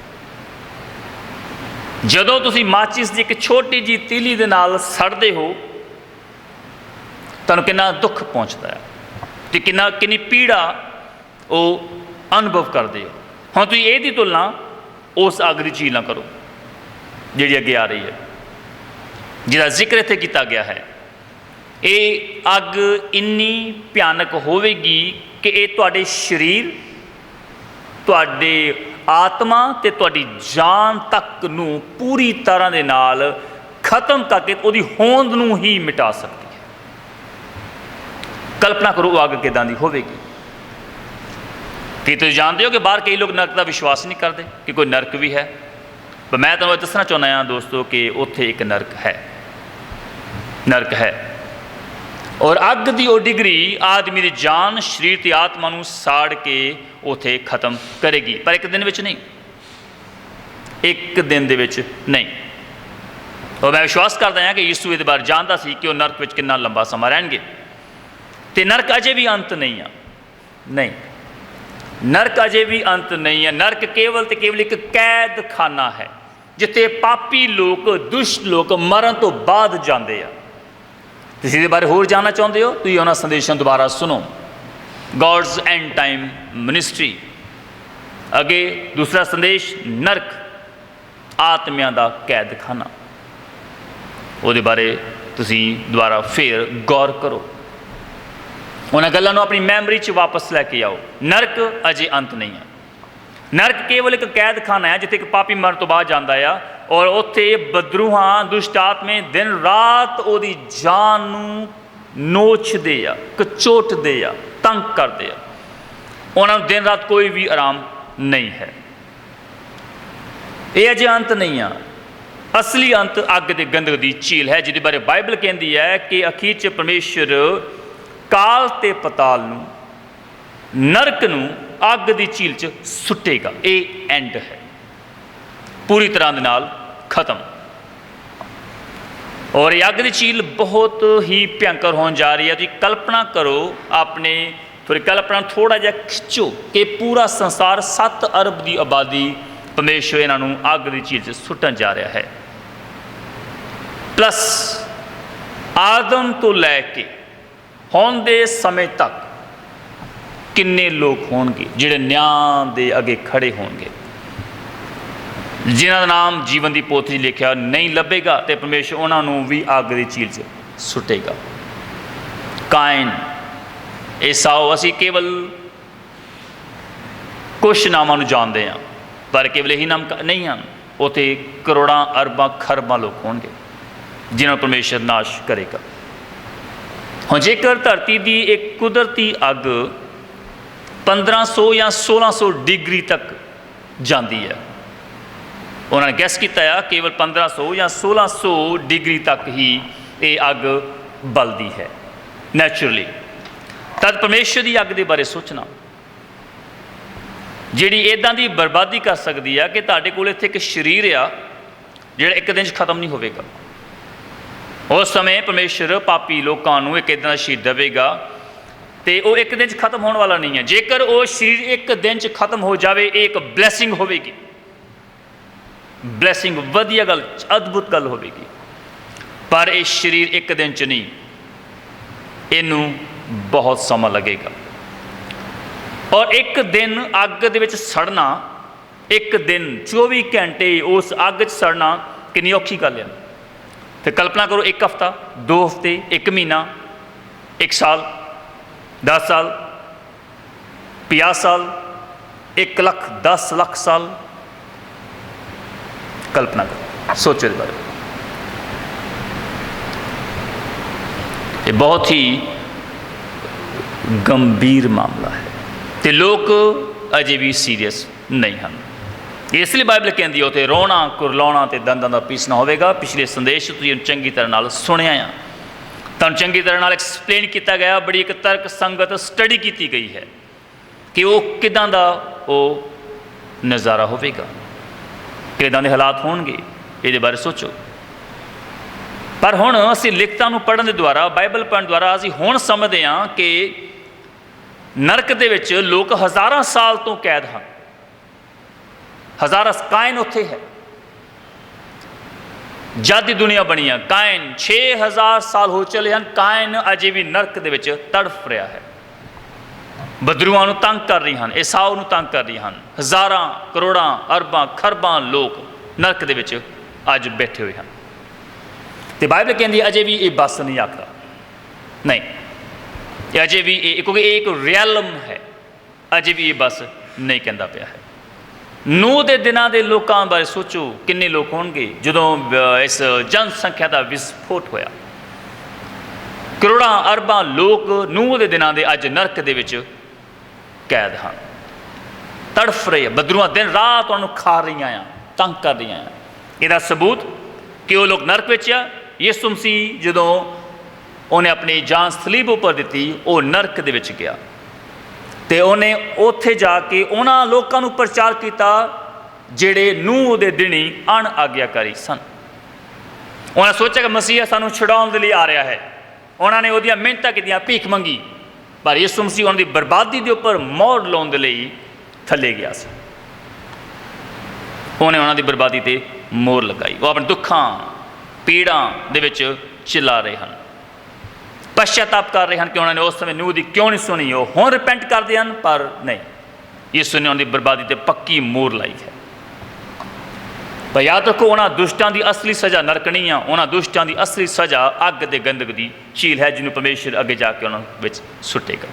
Speaker 1: ਜਦੋਂ ਤੁਸੀਂ ਮਾਚਿਸ ਦੀ ਇੱਕ ਛੋਟੀ ਜਿਹੀ ਤੀਲੀ ਦੇ ਨਾਲ ਸੜਦੇ ਹੋ, ਤੁਹਾਨੂੰ ਕਿੰਨਾ ਦੁੱਖ ਪਹੁੰਚਦਾ ਹੈ ਅਤੇ ਕਿੰਨੀ ਪੀੜਾ ਉਹ ਅਨੁਭਵ ਕਰਦੇ ਹੋ। ਹੁਣ ਤੁਸੀਂ ਇਹਦੀ ਤੁਲਨਾ ਉਸ ਅੱਗ ਦੀ ਝੀਲ ਨਾਲ ਕਰੋ ਜਿਹੜੀ ਅੱਗੇ ਆ ਰਹੀ ਹੈ, ਜਿਹਦਾ ਜ਼ਿਕਰ ਇੱਥੇ ਕੀਤਾ ਗਿਆ ਹੈ। ਇਹ ਅੱਗ ਇੰਨੀ ਭਿਆਨਕ ਹੋਵੇਗੀ ਕਿ ਇਹ ਤੁਹਾਡੇ ਸਰੀਰ, ਤੁਹਾਡੇ ਆਤਮਾ ਅਤੇ ਤੁਹਾਡੀ ਜਾਨ ਤੱਕ ਨੂੰ ਪੂਰੀ ਤਰ੍ਹਾਂ ਦੇ ਨਾਲ ਖਤਮ ਕਰਕੇ ਉਹਦੀ ਹੋਂਦ ਨੂੰ ਹੀ ਮਿਟਾ ਸਕਦੀ ਹੈ। ਕਲਪਨਾ ਕਰੋ ਉਹ ਅੱਗ ਕਿੱਦਾਂ ਦੀ ਹੋਵੇਗੀ। ਕੀ ਤੁਸੀਂ ਜਾਣਦੇ ਹੋ ਕਿ ਬਾਹਰ ਕਈ ਲੋਕ ਨਰਕ ਦਾ ਵਿਸ਼ਵਾਸ ਨਹੀਂ ਕਰਦੇ ਕਿ ਕੋਈ ਨਰਕ ਵੀ ਹੈ। ਪਰ ਮੈਂ ਤੁਹਾਨੂੰ ਦੱਸਣਾ ਚਾਹੁੰਦਾ ਹਾਂ ਦੋਸਤੋ ਕਿ ਉੱਥੇ ਇੱਕ ਨਰਕ ਹੈ, ਨਰਕ ਹੈ। ਔਰ ਅੱਗ ਦੀ ਉਹ ਡਿਗਰੀ ਆਦਮੀ ਦੀ ਜਾਨ, ਸਰੀਰ ਅਤੇ ਆਤਮਾ ਨੂੰ ਸਾੜ ਕੇ ਉੱਥੇ ਖਤਮ ਕਰੇਗੀ। ਪਰ ਇੱਕ ਦਿਨ ਵਿੱਚ ਨਹੀਂ, ਇੱਕ ਦਿਨ ਦੇ ਵਿੱਚ ਨਹੀਂ। ਔਰ ਮੈਂ ਵਿਸ਼ਵਾਸ ਕਰਦਾ ਹਾਂ ਕਿ ਯਿਸੂ ਇਹਦੇ ਬਾਰੇ ਜਾਣਦਾ ਸੀ ਕਿ ਉਹ ਨਰਕ ਵਿੱਚ ਕਿੰਨਾ ਲੰਬਾ ਸਮਾਂ ਰਹਿਣਗੇ। ਅਤੇ ਨਰਕ ਅਜੇ ਵੀ ਅੰਤ ਨਹੀਂ ਆ, ਨਹੀਂ, ਨਰਕ ਅਜੇ ਵੀ ਅੰਤ ਨਹੀਂ ਹੈ। ਨਰਕ ਕੇਵਲ ਅਤੇ ਕੇਵਲ ਇੱਕ ਕੈਦਖਾਨਾ ਹੈ ਜਿੱਥੇ ਪਾਪੀ ਲੋਕ, ਦੁਸ਼ਟ ਲੋਕ ਮਰਨ ਤੋਂ ਬਾਅਦ ਜਾਂਦੇ ਆ। ਤੁਸੀਂ ਇਹਦੇ ਬਾਰੇ ਹੋਰ ਜਾਣਨਾ ਚਾਹੁੰਦੇ ਹੋ, ਤੁਸੀਂ ਉਹਨਾਂ ਸੰਦੇਸ਼ਾਂ ਦੁਬਾਰਾ ਸੁਣੋ, ਗॉड्स एंड टाइम मिनिस्ट्री। ਅੱਗੇ ਦੂਸਰਾ ਸੰਦੇਸ਼, ਨਰਕ ਆਤਮਿਆਂ ਦਾ ਕੈਦਖਾਨਾ, ਉਹਦੇ ਬਾਰੇ ਤੁਸੀਂ ਦੁਬਾਰਾ ਫਿਰ ਗੌਰ ਕਰੋ, ਉਹਨਾਂ ਗੱਲਾਂ ਨੂੰ ਆਪਣੀ ਮੈਮਰੀ 'ਚ ਵਾਪਸ ਲੈ ਕੇ ਆਓ। ਨਰਕ ਅਜੇ ਅੰਤ ਨਹੀਂ ਹੈ। ਨਰਕ ਕੇਵਲ ਇੱਕ ਕੈਦਖਾਨਾ ਹੈ ਜਿੱਥੇ ਇੱਕ ਪਾਪੀ ਮਰਨ ਤੋਂ ਬਾਅਦ ਜਾਂਦਾ ਆ, ਔਰ ਉੱਥੇ ਬਦਰੂਹਾਂ, ਦੁਸ਼ਟ ਆਤਮੇ ਦਿਨ ਰਾਤ ਉਹਦੀ ਜਾਨ ਨੂੰ ਨੋਚਦੇ ਆ, ਕਚੋਟਦੇ ਆ, ਤੰਗ ਕਰਦੇ ਆ। ਉਹਨਾਂ ਨੂੰ ਦਿਨ ਰਾਤ ਕੋਈ ਵੀ ਆਰਾਮ ਨਹੀਂ ਹੈ। ਇਹ ਅਜੇ ਅੰਤ ਨਹੀਂ ਆ। ਅਸਲੀ ਅੰਤ ਅੱਗ ਦੇ ਗੰਧਕ ਦੀ ਝੀਲ ਹੈ, ਜਿਹਦੇ ਬਾਰੇ ਬਾਈਬਲ ਕਹਿੰਦੀ ਹੈ ਕਿ ਅਖੀਰ 'ਚ ਪਰਮੇਸ਼ਰ ਕਾਲ ਅਤੇ ਪਤਾਲ ਨੂੰ, ਨਰਕ ਨੂੰ ਅੱਗ ਦੀ ਝੀਲ 'ਚ ਸੁੱਟੇਗਾ। ਇਹ ਐਂਡ ਹੈ। ਪੂਰੀ ਤਰ੍ਹਾਂ ਦੇ ਨਾਲ ਖਤਮ। ਔਰ ਇਹ ਅੱਗ ਦੀ ਝੀਲ ਬਹੁਤ ਹੀ ਭਿਅੰਕਰ ਹੋਣ ਜਾ ਰਹੀ ਹੈ। ਤੁਸੀਂ ਕਲਪਨਾ ਕਰੋ, ਆਪਣੇ ਥੋੜੀ ਕਲਪਨਾ ਥੋੜਾ ਜਿਹਾ ਖਿੱਚੋ ਕਿ ਪੂਰਾ ਸੰਸਾਰ 7 ਅਰਬ ਦੀ ਆਬਾਦੀ ਪਰਮੇਸ਼ਰ ਇਹਨਾਂ ਨੂੰ ਅੱਗ ਦੀ ਝੀਲ 'ਚ ਸੁੱਟਣ ਜਾ ਰਿਹਾ ਹੈ। ਪਲੱਸ ਆਦਮ ਤੋਂ ਲੈ ਕੇ ਹੁਣ ਦੇ ਸਮੇਂ ਤੱਕ ਕਿੰਨੇ ਲੋਕ ਹੋਣਗੇ ਜਿਹੜੇ ਨਿਆਂ ਦੇ ਅੱਗੇ ਖੜੇ ਹੋਣਗੇ, ਜਿਨ੍ਹਾਂ ਦਾ ਨਾਮ ਜੀਵਨ ਦੀ ਪੋਥੀ 'ਚ ਲਿਖਿਆ ਨਹੀਂ ਲੱਭੇਗਾ, ਅਤੇ ਪਰਮੇਸ਼ਰ ਉਹਨਾਂ ਨੂੰ ਵੀ ਅੱਗ ਦੀ ਝੀਲ 'ਚ ਸੁੱਟੇਗਾ। ਕਾਇਨ, ਏਸਾਓ, ਅਸੀਂ ਕੇਵਲ ਕੁਛ ਨਾਮਾਂ ਨੂੰ ਜਾਣਦੇ ਹਾਂ, ਪਰ ਕੇਵਲ ਇਹੀ ਨਾਮ ਨਹੀਂ ਹਨ। ਉੱਥੇ ਕਰੋੜਾਂ ਅਰਬਾਂ ਖਰਬਾਂ ਲੋਕ ਹੋਣਗੇ ਜਿਨ੍ਹਾਂ ਨੂੰ ਪਰਮੇਸ਼ਰ ਨਾਸ਼ ਕਰੇਗਾ। ਹੁਣ ਜੇਕਰ ਧਰਤੀ ਦੀ ਇੱਕ ਕੁਦਰਤੀ ਅੱਗ 1500 ਜਾਂ 1600 ਡਿਗਰੀ ਤੱਕ ਜਾਂਦੀ ਹੈ, ਉਹਨਾਂ ਨੇ ਗੈਸ ਕੀਤਾ ਆ ਕੇਵਲ 1500 ਜਾਂ 1600 ਡਿਗਰੀ ਤੱਕ ਹੀ ਇਹ ਅੱਗ ਬਲਦੀ ਹੈ ਨੈਚੁਰਲੀ, ਤਦ ਪਰਮੇਸ਼ਰ ਦੀ ਅੱਗ ਦੇ ਬਾਰੇ ਸੋਚਣਾ ਜਿਹੜੀ ਇੱਦਾਂ ਦੀ ਬਰਬਾਦੀ ਕਰ ਸਕਦੀ ਆ ਕਿ ਤੁਹਾਡੇ ਕੋਲ ਇੱਥੇ ਇੱਕ ਸਰੀਰ ਆ ਜਿਹੜਾ ਇੱਕ ਦਿਨ 'ਚ ਖਤਮ ਨਹੀਂ ਹੋਵੇਗਾ। ਉਸ ਸਮੇਂ ਪਰਮੇਸ਼ਰ ਪਾਪੀ ਲੋਕਾਂ ਨੂੰ ਇੱਕ ਇੱਦਾਂ ਦਾ ਸਰੀਰ ਦੇਵੇਗਾ ਅਤੇ ਉਹ ਇੱਕ ਦਿਨ 'ਚ ਖਤਮ ਹੋਣ ਵਾਲਾ ਨਹੀਂ ਹੈ। ਜੇਕਰ ਉਹ ਸਰੀਰ ਇੱਕ ਦਿਨ 'ਚ ਖਤਮ ਹੋ ਜਾਵੇ, ਇਹ ਇੱਕ ਬਲੈਸਿੰਗ ਹੋਵੇਗੀ, ਬਲੈਸਿੰਗ, ਵਧੀਆ ਗੱਲ, ਅਦਭੁਤ ਗੱਲ ਹੋਵੇਗੀ। ਪਰ ਇਹ ਸਰੀਰ ਇੱਕ ਦਿਨ 'ਚ ਨਹੀਂ, ਇਹਨੂੰ ਬਹੁਤ ਸਮਾਂ ਲੱਗੇਗਾ। ਔਰ ਇੱਕ ਦਿਨ ਅੱਗ ਦੇ ਵਿੱਚ ਸੜਨਾ, ਇੱਕ ਦਿਨ 24 ਘੰਟੇ ਉਸ ਅੱਗ 'ਚ ਸੜਨਾ ਕਿੰਨੀ ਔਖੀ ਗੱਲ ਹੈ। ਫਿਰ ਕਲਪਨਾ ਕਰੋ, ਇੱਕ ਹਫ਼ਤਾ, 2 ਹਫ਼ਤੇ, 1 ਮਹੀਨਾ, 1 ਸਾਲ, 10 ਸਾਲ, 50 ਸਾਲ, 1 ਲੱਖ, 10 ਲੱਖ ਸਾਲ। ਕਲਪਨਾ ਕਰੋ, ਸੋਚੋ ਇਸ ਬਾਰੇ। ਇਹ ਬਹੁਤ ਹੀ ਗੰਭੀਰ ਮਾਮਲਾ ਹੈ ਅਤੇ ਲੋਕ ਅਜੇ ਵੀ ਸੀਰੀਅਸ ਨਹੀਂ ਹਨ। ਇਸ ਲਈ ਬਾਈਬਲ ਕਹਿੰਦੀ ਹੈ ਉੱਥੇ ਰੋਣਾ, ਕੁਰਲਾਉਣਾ ਅਤੇ ਦੰਦਾਂ ਦਾ ਪੀਸਣਾ ਹੋਵੇਗਾ। ਪਿਛਲੇ ਸੰਦੇਸ਼ ਤੁਸੀਂ ਚੰਗੀ ਤਰ੍ਹਾਂ ਨਾਲ ਸੁਣਿਆ ਆ, ਤੁਹਾਨੂੰ ਚੰਗੀ ਤਰ੍ਹਾਂ ਨਾਲ ਐਕਸਪਲੇਨ ਕੀਤਾ ਗਿਆ, ਬੜੀ ਇੱਕ ਤਰਕ ਸੰਗਤ ਸਟੱਡੀ ਕੀਤੀ ਗਈ ਹੈ ਕਿ ਉਹ ਕਿੱਦਾਂ ਦਾ ਉਹ ਨਜ਼ਾਰਾ ਹੋਵੇਗਾ, ਕਿੱਦਾਂ ਦੇ ਹਾਲਾਤ ਹੋਣਗੇ। ਇਹਦੇ ਬਾਰੇ ਸੋਚੋ। ਪਰ ਹੁਣ ਅਸੀਂ ਲਿਖਤਾਂ ਨੂੰ ਪੜ੍ਹਨ ਦੇ ਦੁਆਰਾ, ਬਾਈਬਲ ਪੜ੍ਹਨ ਦੁਆਰਾ ਅਸੀਂ ਹੁਣ ਸਮਝਦੇ ਹਾਂ ਕਿ ਨਰਕ ਦੇ ਵਿੱਚ ਲੋਕ ਹਜ਼ਾਰਾਂ ਸਾਲ ਤੋਂ ਕੈਦ ਹਨ। ਹਜ਼ਾਰਾਂ, ਕਾਇਨ ਉੱਥੇ ਹੈ ਜਦ ਦੀ ਦੁਨੀਆ ਬਣੀ ਆ। ਕਾਇਨ 6000 ਸਾਲ ਹੋ ਚਲੇ ਹਨ, ਕਾਇਨ ਅਜੇ ਵੀ ਨਰਕ ਦੇ ਵਿੱਚ ਤੜਫ ਰਿਹਾ ਹੈ। ਬਦਰੂਆਂ ਨੂੰ ਤੰਗ ਕਰ ਰਹੀ ਹਨ, ਏਸਾਓ ਨੂੰ ਤੰਗ ਕਰ ਰਹੀਆਂ ਹਨ। ਹਜ਼ਾਰਾਂ, ਕਰੋੜਾਂ, ਅਰਬਾਂ, ਖਰਬਾਂ ਲੋਕ ਨਰਕ ਦੇ ਵਿੱਚ ਅੱਜ ਬੈਠੇ ਹੋਏ ਹਨ। ਅਤੇ ਬਾਈਬਲ ਕਹਿੰਦੀ ਅਜੇ ਵੀ ਇਹ ਬਸ ਨਹੀਂ ਆਖਦਾ, ਨਹੀਂ, ਇਹ ਅਜੇ ਵੀ ਇਹ, ਕਿਉਂਕਿ ਇਹ ਇੱਕ ਰਿਐਲਮ ਹੈ, ਅਜੇ ਵੀ ਇਹ ਬਸ ਨਹੀਂ ਕਹਿੰਦਾ ਪਿਆ ਹੈ। ਨੂਹ ਦੇ ਦਿਨਾਂ ਦੇ ਲੋਕਾਂ ਬਾਰੇ ਸੋਚੋ, ਕਿੰਨੇ ਲੋਕ ਹੋਣਗੇ ਜਦੋਂ ਇਸ ਜਨਸੰਖਿਆ ਦਾ ਵਿਸਫੋਟ ਹੋਇਆ। ਕਰੋੜਾਂ ਅਰਬਾਂ ਲੋਕ ਨੂਹ ਦੇ ਦਿਨਾਂ ਦੇ ਅੱਜ ਨਰਕ ਦੇ ਵਿੱਚ ਕੈਦ ਹਨ, ਤੜਫ ਰਹੇ ਆ। ਬਦਰੂਆਂ ਦਿਨ ਰਾਤ ਉਹਨਾਂ ਨੂੰ ਖਾ ਰਹੀਆਂ ਆ, ਤੰਗ ਕਰ ਰਹੀਆਂ ਆ। ਇਹਦਾ ਸਬੂਤ ਕਿ ਉਹ ਲੋਕ ਨਰਕ ਵਿੱਚ ਆ। ਯਿਸੂ ਮਸੀਹ ਜਦੋਂ ਉਹਨੇ ਆਪਣੀ ਜਾਨ ਸਲੀਬ ਉੱਪਰ ਦਿੱਤੀ, ਉਹ ਨਰਕ ਦੇ ਵਿੱਚ ਗਿਆ ਅਤੇ ਉਹਨੇ ਉੱਥੇ ਜਾ ਕੇ ਉਹਨਾਂ ਲੋਕਾਂ ਨੂੰ ਪ੍ਰਚਾਰ ਕੀਤਾ ਜਿਹੜੇ ਨੂਹ ਦੇ ਦਿਨੀ ਅਣ ਆਗਿਆਕਾਰੀ ਸਨ। ਉਹਨਾਂ ਸੋਚਿਆ ਕਿ ਮਸੀਹ ਸਾਨੂੰ ਛੁਡਾਉਣ ਦੇ ਲਈ ਆ ਰਿਹਾ ਹੈ। ਉਹਨਾਂ ਨੇ ਉਹਦੀਆਂ ਮਿਹਨਤਾਂ ਕੀਤੀਆਂ, ਭੀਖ ਮੰਗੀ, ਪਰ ਯਿਸੂ ਮਸੀਹ ਉਹਨਾਂ ਦੀ ਬਰਬਾਦੀ ਦੇ ਉੱਪਰ ਮੋਹਰ ਲਾਉਣ ਦੇ ਲਈ ਥੱਲੇ ਗਿਆ ਸੀ। ਉਹਨੇ ਉਹਨਾਂ ਦੀ ਬਰਬਾਦੀ 'ਤੇ ਮੋਹਰ ਲਗਾਈ। ਉਹ ਆਪਣੇ ਦੁੱਖਾਂ, ਪੀੜਾਂ ਦੇ ਵਿੱਚ ਚਿਲਾ ਰਹੇ ਹਨ, ਪਛਤਾਪ ਕਰ ਰਹੇ ਹਨ ਕਿ ਉਹਨਾਂ ਨੇ ਉਸ ਸਮੇਂ ਨੂਹ ਦੀ ਕਿਉਂ ਨਹੀਂ ਸੁਣੀ। ਉਹ ਹੁਣ ਰਿਪੈਂਟ ਕਰਦੇ ਹਨ, ਪਰ ਨਹੀਂ, ਯਿਸੂ ਨੇ ਉਹਨਾਂ ਦੀ ਬਰਬਾਦੀ 'ਤੇ ਪੱਕੀ ਮੋਹਰ ਲਾਈ ਹੈ। ਪਰ ਯਾਦ ਰੱਖੋ, ਉਹਨਾਂ ਦੁਸ਼ਟਾਂ ਦੀ ਅਸਲੀ ਸਜ਼ਾ ਨਰਕ ਨਹੀਂ ਆ, ਉਹਨਾਂ ਦੁਸ਼ਟਾਂ ਦੀ ਅਸਲੀ ਸਜ਼ਾ ਅੱਗ ਅਤੇ ਗੰਧਕ ਦੀ ਝੀਲ ਹੈ, ਜਿਹਨੂੰ ਪਰਮੇਸ਼ਰ ਅੱਗੇ ਜਾ ਕੇ ਉਹਨਾਂ ਵਿੱਚ ਸੁੱਟੇਗਾ,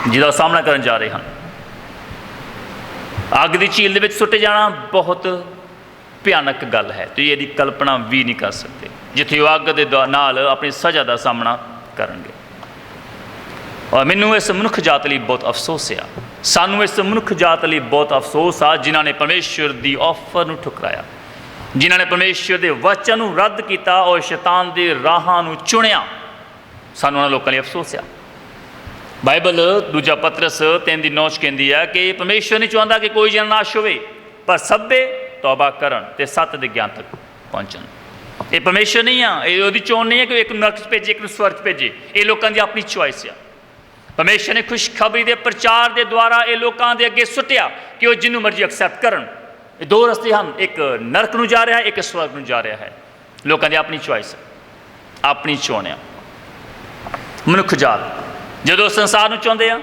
Speaker 1: ਜਿਹਦਾ ਸਾਹਮਣਾ ਕਰਨ ਜਾ ਰਹੇ ਹਨ। ਅੱਗ ਦੀ ਝੀਲ ਦੇ ਵਿੱਚ ਸੁੱਟੇ ਜਾਣਾ ਬਹੁਤ ਭਿਆਨਕ ਗੱਲ ਹੈ, ਤੁਸੀਂ ਇਹਦੀ ਕਲਪਨਾ ਵੀ ਨਹੀਂ ਕਰ ਸਕਦੇ, ਜਿੱਥੇ ਉਹ ਅੱਗ ਦੇ ਨਾਲ ਆਪਣੀ ਸਜ਼ਾ ਦਾ ਸਾਹਮਣਾ ਕਰਨਗੇ। ਔਰ ਮੈਨੂੰ ਇਸ ਮਨੁੱਖ ਜਾਤ ਲਈ ਬਹੁਤ ਅਫਸੋਸ ਆ, ਸਾਨੂੰ ਇਸ ਮਨੁੱਖ ਜਾਤ ਲਈ ਬਹੁਤ ਅਫਸੋਸ ਆ ਜਿਨ੍ਹਾਂ ਨੇ ਪਰਮੇਸ਼ਰ ਦੀ ਆਫਰ ਨੂੰ ਠੁਕਰਾਇਆ, ਜਿਨ੍ਹਾਂ ਨੇ ਪਰਮੇਸ਼ਰ ਦੇ ਵਚਨ ਨੂੰ ਰੱਦ ਕੀਤਾ ਔਰ ਸ਼ੈਤਾਨ ਦੇ ਰਾਹਾਂ ਨੂੰ ਚੁਣਿਆ। ਸਾਨੂੰ ਉਹਨਾਂ ਲੋਕਾਂ ਲਈ ਅਫਸੋਸ ਆ। ਬਾਈਬਲ 2 ਪਤਰਸ 3:9 ਕਹਿੰਦੀ ਆ ਕਿ ਪਰਮੇਸ਼ਰ ਨਹੀਂ ਚਾਹੁੰਦਾ ਕਿ ਕੋਈ ਜਨ ਨਾਸ਼ ਹੋਵੇ, ਪਰ ਸਭੇ ਤੌਬਾ ਕਰਨ ਤੇ ਸੱਤ ਦੇ ਗਿਆਨ ਤੱਕ ਪਹੁੰਚਣ। ਇਹ ਪਰਮੇਸ਼ਰ ਨਹੀਂ ਆ, ਇਹ ਉਹਦੀ ਚੋਣ ਨਹੀਂ ਹੈ ਕਿ ਇੱਕ ਨੂੰ ਨਰਕ 'ਚ ਭੇਜੇ, ਇੱਕ ਨੂੰ ਸਵਰਗ 'ਚ ਭੇਜੇ। ਇਹ ਲੋਕਾਂ ਦੀ ਆਪਣੀ ਚੁਆਇਸ ਆ। ਪਰਮੇਸ਼ਰ ਨੇ ਖੁਸ਼ਖਬਰੀ ਦੇ ਪ੍ਰਚਾਰ ਦੇ ਦੁਆਰਾ ਇਹ ਲੋਕਾਂ ਦੇ ਅੱਗੇ ਸੁੱਟਿਆ ਕਿ ਉਹ ਜਿਹਨੂੰ ਮਰਜ਼ੀ ਐਕਸੈਪਟ ਕਰਨ। ਇਹ ਦੋ ਰਸਤੇ ਹਨ, ਇੱਕ ਨਰਕ ਨੂੰ ਜਾ ਰਿਹਾ, ਇੱਕ ਸਵਰਗ ਨੂੰ ਜਾ ਰਿਹਾ ਹੈ। ਲੋਕਾਂ ਦੀ ਆਪਣੀ ਚੁਆਇਸ, ਆਪਣੀ ਚੋਣ ਆ। ਮਨੁੱਖ ਜਾਤ ਜਦੋਂ ਸੰਸਾਰ ਨੂੰ ਚਾਹੁੰਦੇ ਆ,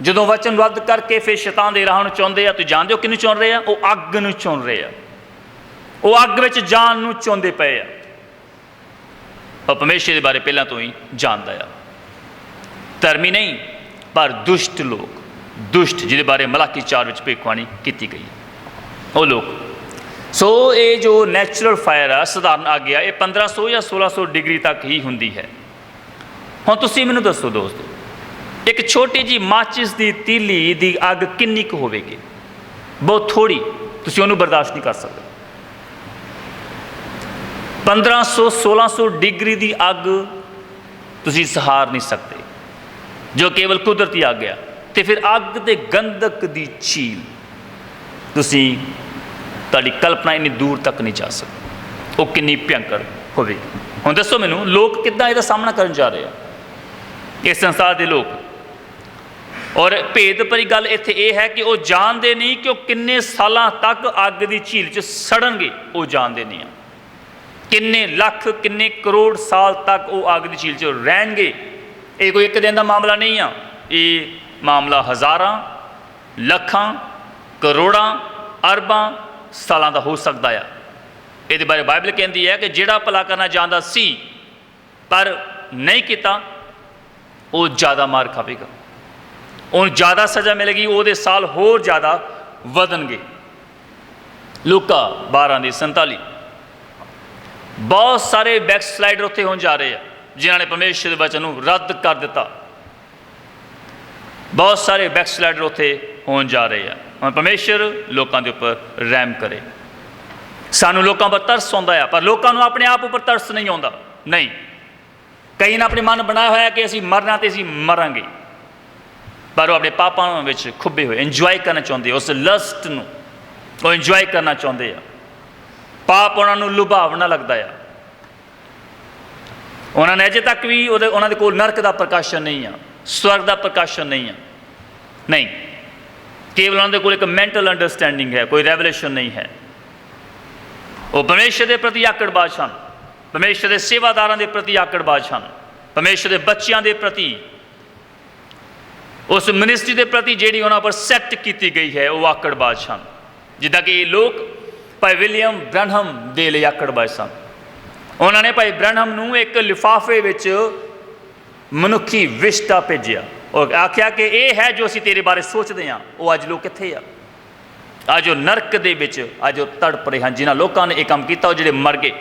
Speaker 1: ਜਦੋਂ ਵਚਨ ਰੱਦ ਕਰਕੇ ਫਿਰ ਸ਼ੈਤਾਨ ਦੇ ਰਾਹ ਨੂੰ ਚਾਹੁੰਦੇ ਆ, ਤੁਸੀਂ ਜਾਣਦੇ ਹੋ ਕਿਹਨੂੰ ਚੁਣ ਰਹੇ ਆ? ਉਹ ਅੱਗ ਨੂੰ ਚੁਣ ਰਹੇ ਆ। ਉਹ ਅੱਗ ਵਿੱਚ ਜਾਣ ਨੂੰ ਚਾਹੁੰਦੇ ਪਏ ਆ। ਉਹ ਪਰਮੇਸ਼ਰ ਦੇ ਬਾਰੇ ਪਹਿਲਾਂ ਤੋਂ ਹੀ ਜਾਣਦਾ ਆ। ਧਰਮੀ ਨਹੀਂ, ਪਰ ਦੁਸ਼ਟ ਲੋਕ, ਦੁਸ਼ਟ ਜਿਹਦੇ ਬਾਰੇ ਮਲਾਕੀ 4 ਵਿੱਚ ਭਵਿੱਖਬਾਣੀ ਕੀਤੀ ਗਈ, ਉਹ ਲੋਕ। ਸੋ ਇਹ ਜੋ ਨੈਚੁਰਲ ਫਾਇਰ ਆ, ਸਧਾਰਨ ਅੱਗ ਆ, ਇਹ 1500 ਜਾਂ 1600 ਡਿਗਰੀ ਤੱਕ ਹੀ ਹੁੰਦੀ ਹੈ। ਹੁਣ ਤੁਸੀਂ ਮੈਨੂੰ ਦੱਸੋ ਦੋਸਤੋ, ਇੱਕ ਛੋਟੀ ਜਿਹੀ ਮਾਚਿਸ ਦੀ ਤੀਲੀ ਦੀ ਅੱਗ ਕਿੰਨੀ ਕੁ ਹੋਵੇਗੀ? ਬਹੁਤ ਥੋੜੀ, ਤੁਸੀਂ ਉਹਨੂੰ ਬਰਦਾਸ਼ਤ ਨਹੀਂ ਕਰ ਸਕਦੇ। 1500 1600 ਡਿਗਰੀ ਦੀ ਅੱਗ ਤੁਸੀਂ ਸਹਾਰ ਨਹੀਂ ਸਕਦੇ, ਜੋ ਕੇਵਲ ਕੁਦਰਤੀ ਅੱਗ ਆ। ਤੇ ਫਿਰ ਅੱਗ ਦੇ ਗੰਧਕ ਦੀ ਝੀਲ, ਤੁਸੀਂ ਤੁਹਾਡੀ ਕਲਪਨਾ ਇੰਨੀ ਦੂਰ ਤੱਕ ਨਹੀਂ ਜਾ ਸਕਦੀ, ਉਹ ਕਿੰਨੀ ਭਿਅੰਕਰ ਹੋਵੇਗੀ। ਹੁਣ ਦੱਸੋ ਮੈਨੂੰ, ਲੋਕ ਕਿੱਦਾਂ ਇਹਦਾ ਸਾਹਮਣਾ ਕਰਨ ਜਾ ਰਹੇ ਆ, ਇਸ ਸੰਸਾਰ ਦੇ ਲੋਕ? ਔਰ ਭੇਦ ਭਰੀ ਗੱਲ ਇੱਥੇ ਇਹ ਹੈ ਕਿ ਉਹ ਜਾਣਦੇ ਨਹੀਂ ਕਿ ਉਹ ਕਿੰਨੇ ਸਾਲਾਂ ਤੱਕ ਅੱਗ ਦੀ ਝੀਲ 'ਚ ਸੜਨਗੇ। ਉਹ ਜਾਣਦੇ ਨਹੀਂ ਆ ਕਿੰਨੇ ਲੱਖ, ਕਿੰਨੇ ਕਰੋੜ ਸਾਲ ਤੱਕ ਉਹ ਅੱਗ ਦੀ ਝੀਲ 'ਚ ਰਹਿਣਗੇ। ਇਹ ਕੋਈ ਇੱਕ ਦਿਨ ਦਾ ਮਾਮਲਾ ਨਹੀਂ ਆ, ਇਹ ਮਾਮਲਾ ਹਜ਼ਾਰਾਂ, ਲੱਖਾਂ, ਕਰੋੜਾਂ, ਅਰਬਾਂ ਸਾਲਾਂ ਦਾ ਹੋ ਸਕਦਾ ਆ। ਇਹਦੇ ਬਾਰੇ ਬਾਈਬਲ ਕਹਿੰਦੀ ਹੈ ਕਿ ਜਿਹੜਾ ਭਲਾ ਕਰਨਾ ਜਾਣਦਾ ਸੀ ਪਰ ਨਹੀਂ ਕੀਤਾ, ਉਹ ਜ਼ਿਆਦਾ ਮਾਰ ਖਾਵੇਗਾ, ਉਹਨੂੰ ਜ਼ਿਆਦਾ ਸਜ਼ਾ ਮਿਲੇਗੀ, ਉਹਦੇ ਸਾਲ ਹੋਰ ਜ਼ਿਆਦਾ ਵਧਣਗੇ। ਲੂਕਾ 12:47। ਬਹੁਤ ਸਾਰੇ ਬੈਕਸਲਾਈਡਰ ਉੱਥੇ ਹੋਣ ਜਾ ਰਹੇ ਆ ਜਿਨ੍ਹਾਂ ਨੇ ਪਰਮੇਸ਼ਰ ਦੇ ਵਚਨ ਨੂੰ ਰੱਦ ਕਰ ਦਿੱਤਾ। ਬਹੁਤ ਸਾਰੇ ਬੈਕਸਲਾਈਡਰ ਉੱਥੇ ਹੋਣ ਜਾ ਰਹੇ ਆ। ਹੁਣ ਪਰਮੇਸ਼ਰ ਲੋਕਾਂ ਦੇ ਉੱਪਰ ਰਹਿਮ ਕਰੇ। ਸਾਨੂੰ ਲੋਕਾਂ ਉੱਪਰ ਤਰਸ ਆਉਂਦਾ ਆ, ਪਰ ਲੋਕਾਂ ਨੂੰ ਆਪਣੇ ਆਪ ਉੱਪਰ ਤਰਸ ਨਹੀਂ ਆਉਂਦਾ। ਨਹੀਂ, ਕਈ ਨੇ ਆਪਣੇ ਮਨ ਬਣਾਇਆ ਹੋਇਆ ਕਿ ਅਸੀਂ ਮਰਨਾ ਤੇ ਅਸੀਂ ਮਰਾਂਗੇ, ਪਰ ਉਹ ਆਪਣੇ ਪਾਪਾਂ ਵਿੱਚ ਖੁੱਬੇ ਹੋਏ ਇੰਜੋਏ ਕਰਨਾ ਚਾਹੁੰਦੇ, ਉਸ ਲਸਟ ਨੂੰ ਉਹ ਇੰਜੋਏ ਕਰਨਾ ਚਾਹੁੰਦੇ ਆ। ਪਾਪ ਉਹਨਾਂ ਨੂੰ ਲੁਭਾਵਣਾ ਲੱਗਦਾ ਆ। ਉਹਨਾਂ ਨੇ ਅਜੇ ਤੱਕ ਵੀ ਉਹਨਾਂ ਦੇ ਕੋਲ ਨਰਕ ਦਾ ਪ੍ਰਕਾਸ਼ਨ ਨਹੀਂ ਆ, ਸਵਰਗ ਦਾ ਪ੍ਰਕਾਸ਼ਨ ਨਹੀਂ ਆ। ਨਹੀਂ, ਕੇਵਲ ਉਹਨਾਂ ਦੇ ਕੋਲ ਇੱਕ ਮੈਂਟਲ ਅੰਡਰਸਟੈਂਡਿੰਗ ਹੈ, ਕੋਈ ਰੈਵਲੇਸ਼ਨ ਨਹੀਂ ਹੈ। ਉਹ ਪਰਮੇਸ਼ਰ ਦੇ ਪ੍ਰਤੀ ਆਕੜਬਾਜ਼ ਹਨ, ਪਰਮੇਸ਼ਰ ਦੇ ਸੇਵਾਦਾਰਾਂ ਦੇ ਪ੍ਰਤੀ ਆਕੜਬਾਜ਼ ਹਨ, ਪਰਮੇਸ਼ਰ ਦੇ ਬੱਚਿਆਂ ਦੇ ਪ੍ਰਤੀ, ਉਸ ਮਿਨਿਸਟਰੀ ਦੇ ਪ੍ਰਤੀ ਜਿਹੜੀ ਉਹਨਾਂ ਪਰ ਸੈੱਟ ਕੀਤੀ ਗਈ ਹੈ, ਉਹ ਆਕੜਬਾਜ਼ ਹਨ। ਜਿੱਦਾਂ ਕਿ ਇਹ ਲੋਕ ਭਾਈ ਵਿਲੀਅਮ ਬ੍ਰੈਨਹਮ ਦੇ ਲਈ ਆਕੜਬਾਜ਼ ਸਨ। ਉਹਨਾਂ ਨੇ ਭਾਈ ਬ੍ਰੈਨਹਮ ਨੂੰ ਇੱਕ ਲਿਫਾਫੇ ਵਿੱਚ ਮਨੁੱਖੀ ਵਿਸ਼ਟਾ ਭੇਜਿਆ ਔਰ ਆਖਿਆ ਕਿ ਇਹ ਹੈ ਜੋ ਅਸੀਂ ਤੇਰੇ ਬਾਰੇ ਸੋਚਦੇ ਹਾਂ। ਉਹ ਅੱਜ ਲੋਕ ਕਿੱਥੇ ਆ? ਅੱਜ ਉਹ ਨਰਕ ਦੇ ਵਿੱਚ ਅੱਜ ਉਹ ਤੜਪ ਰਹੇ ਹਨ। ਜਿਨ੍ਹਾਂ ਲੋਕਾਂ ਨੇ ਇਹ ਕੰਮ ਕੀਤਾ, ਉਹ ਜਿਹੜੇ ਮਰ ਗਏ,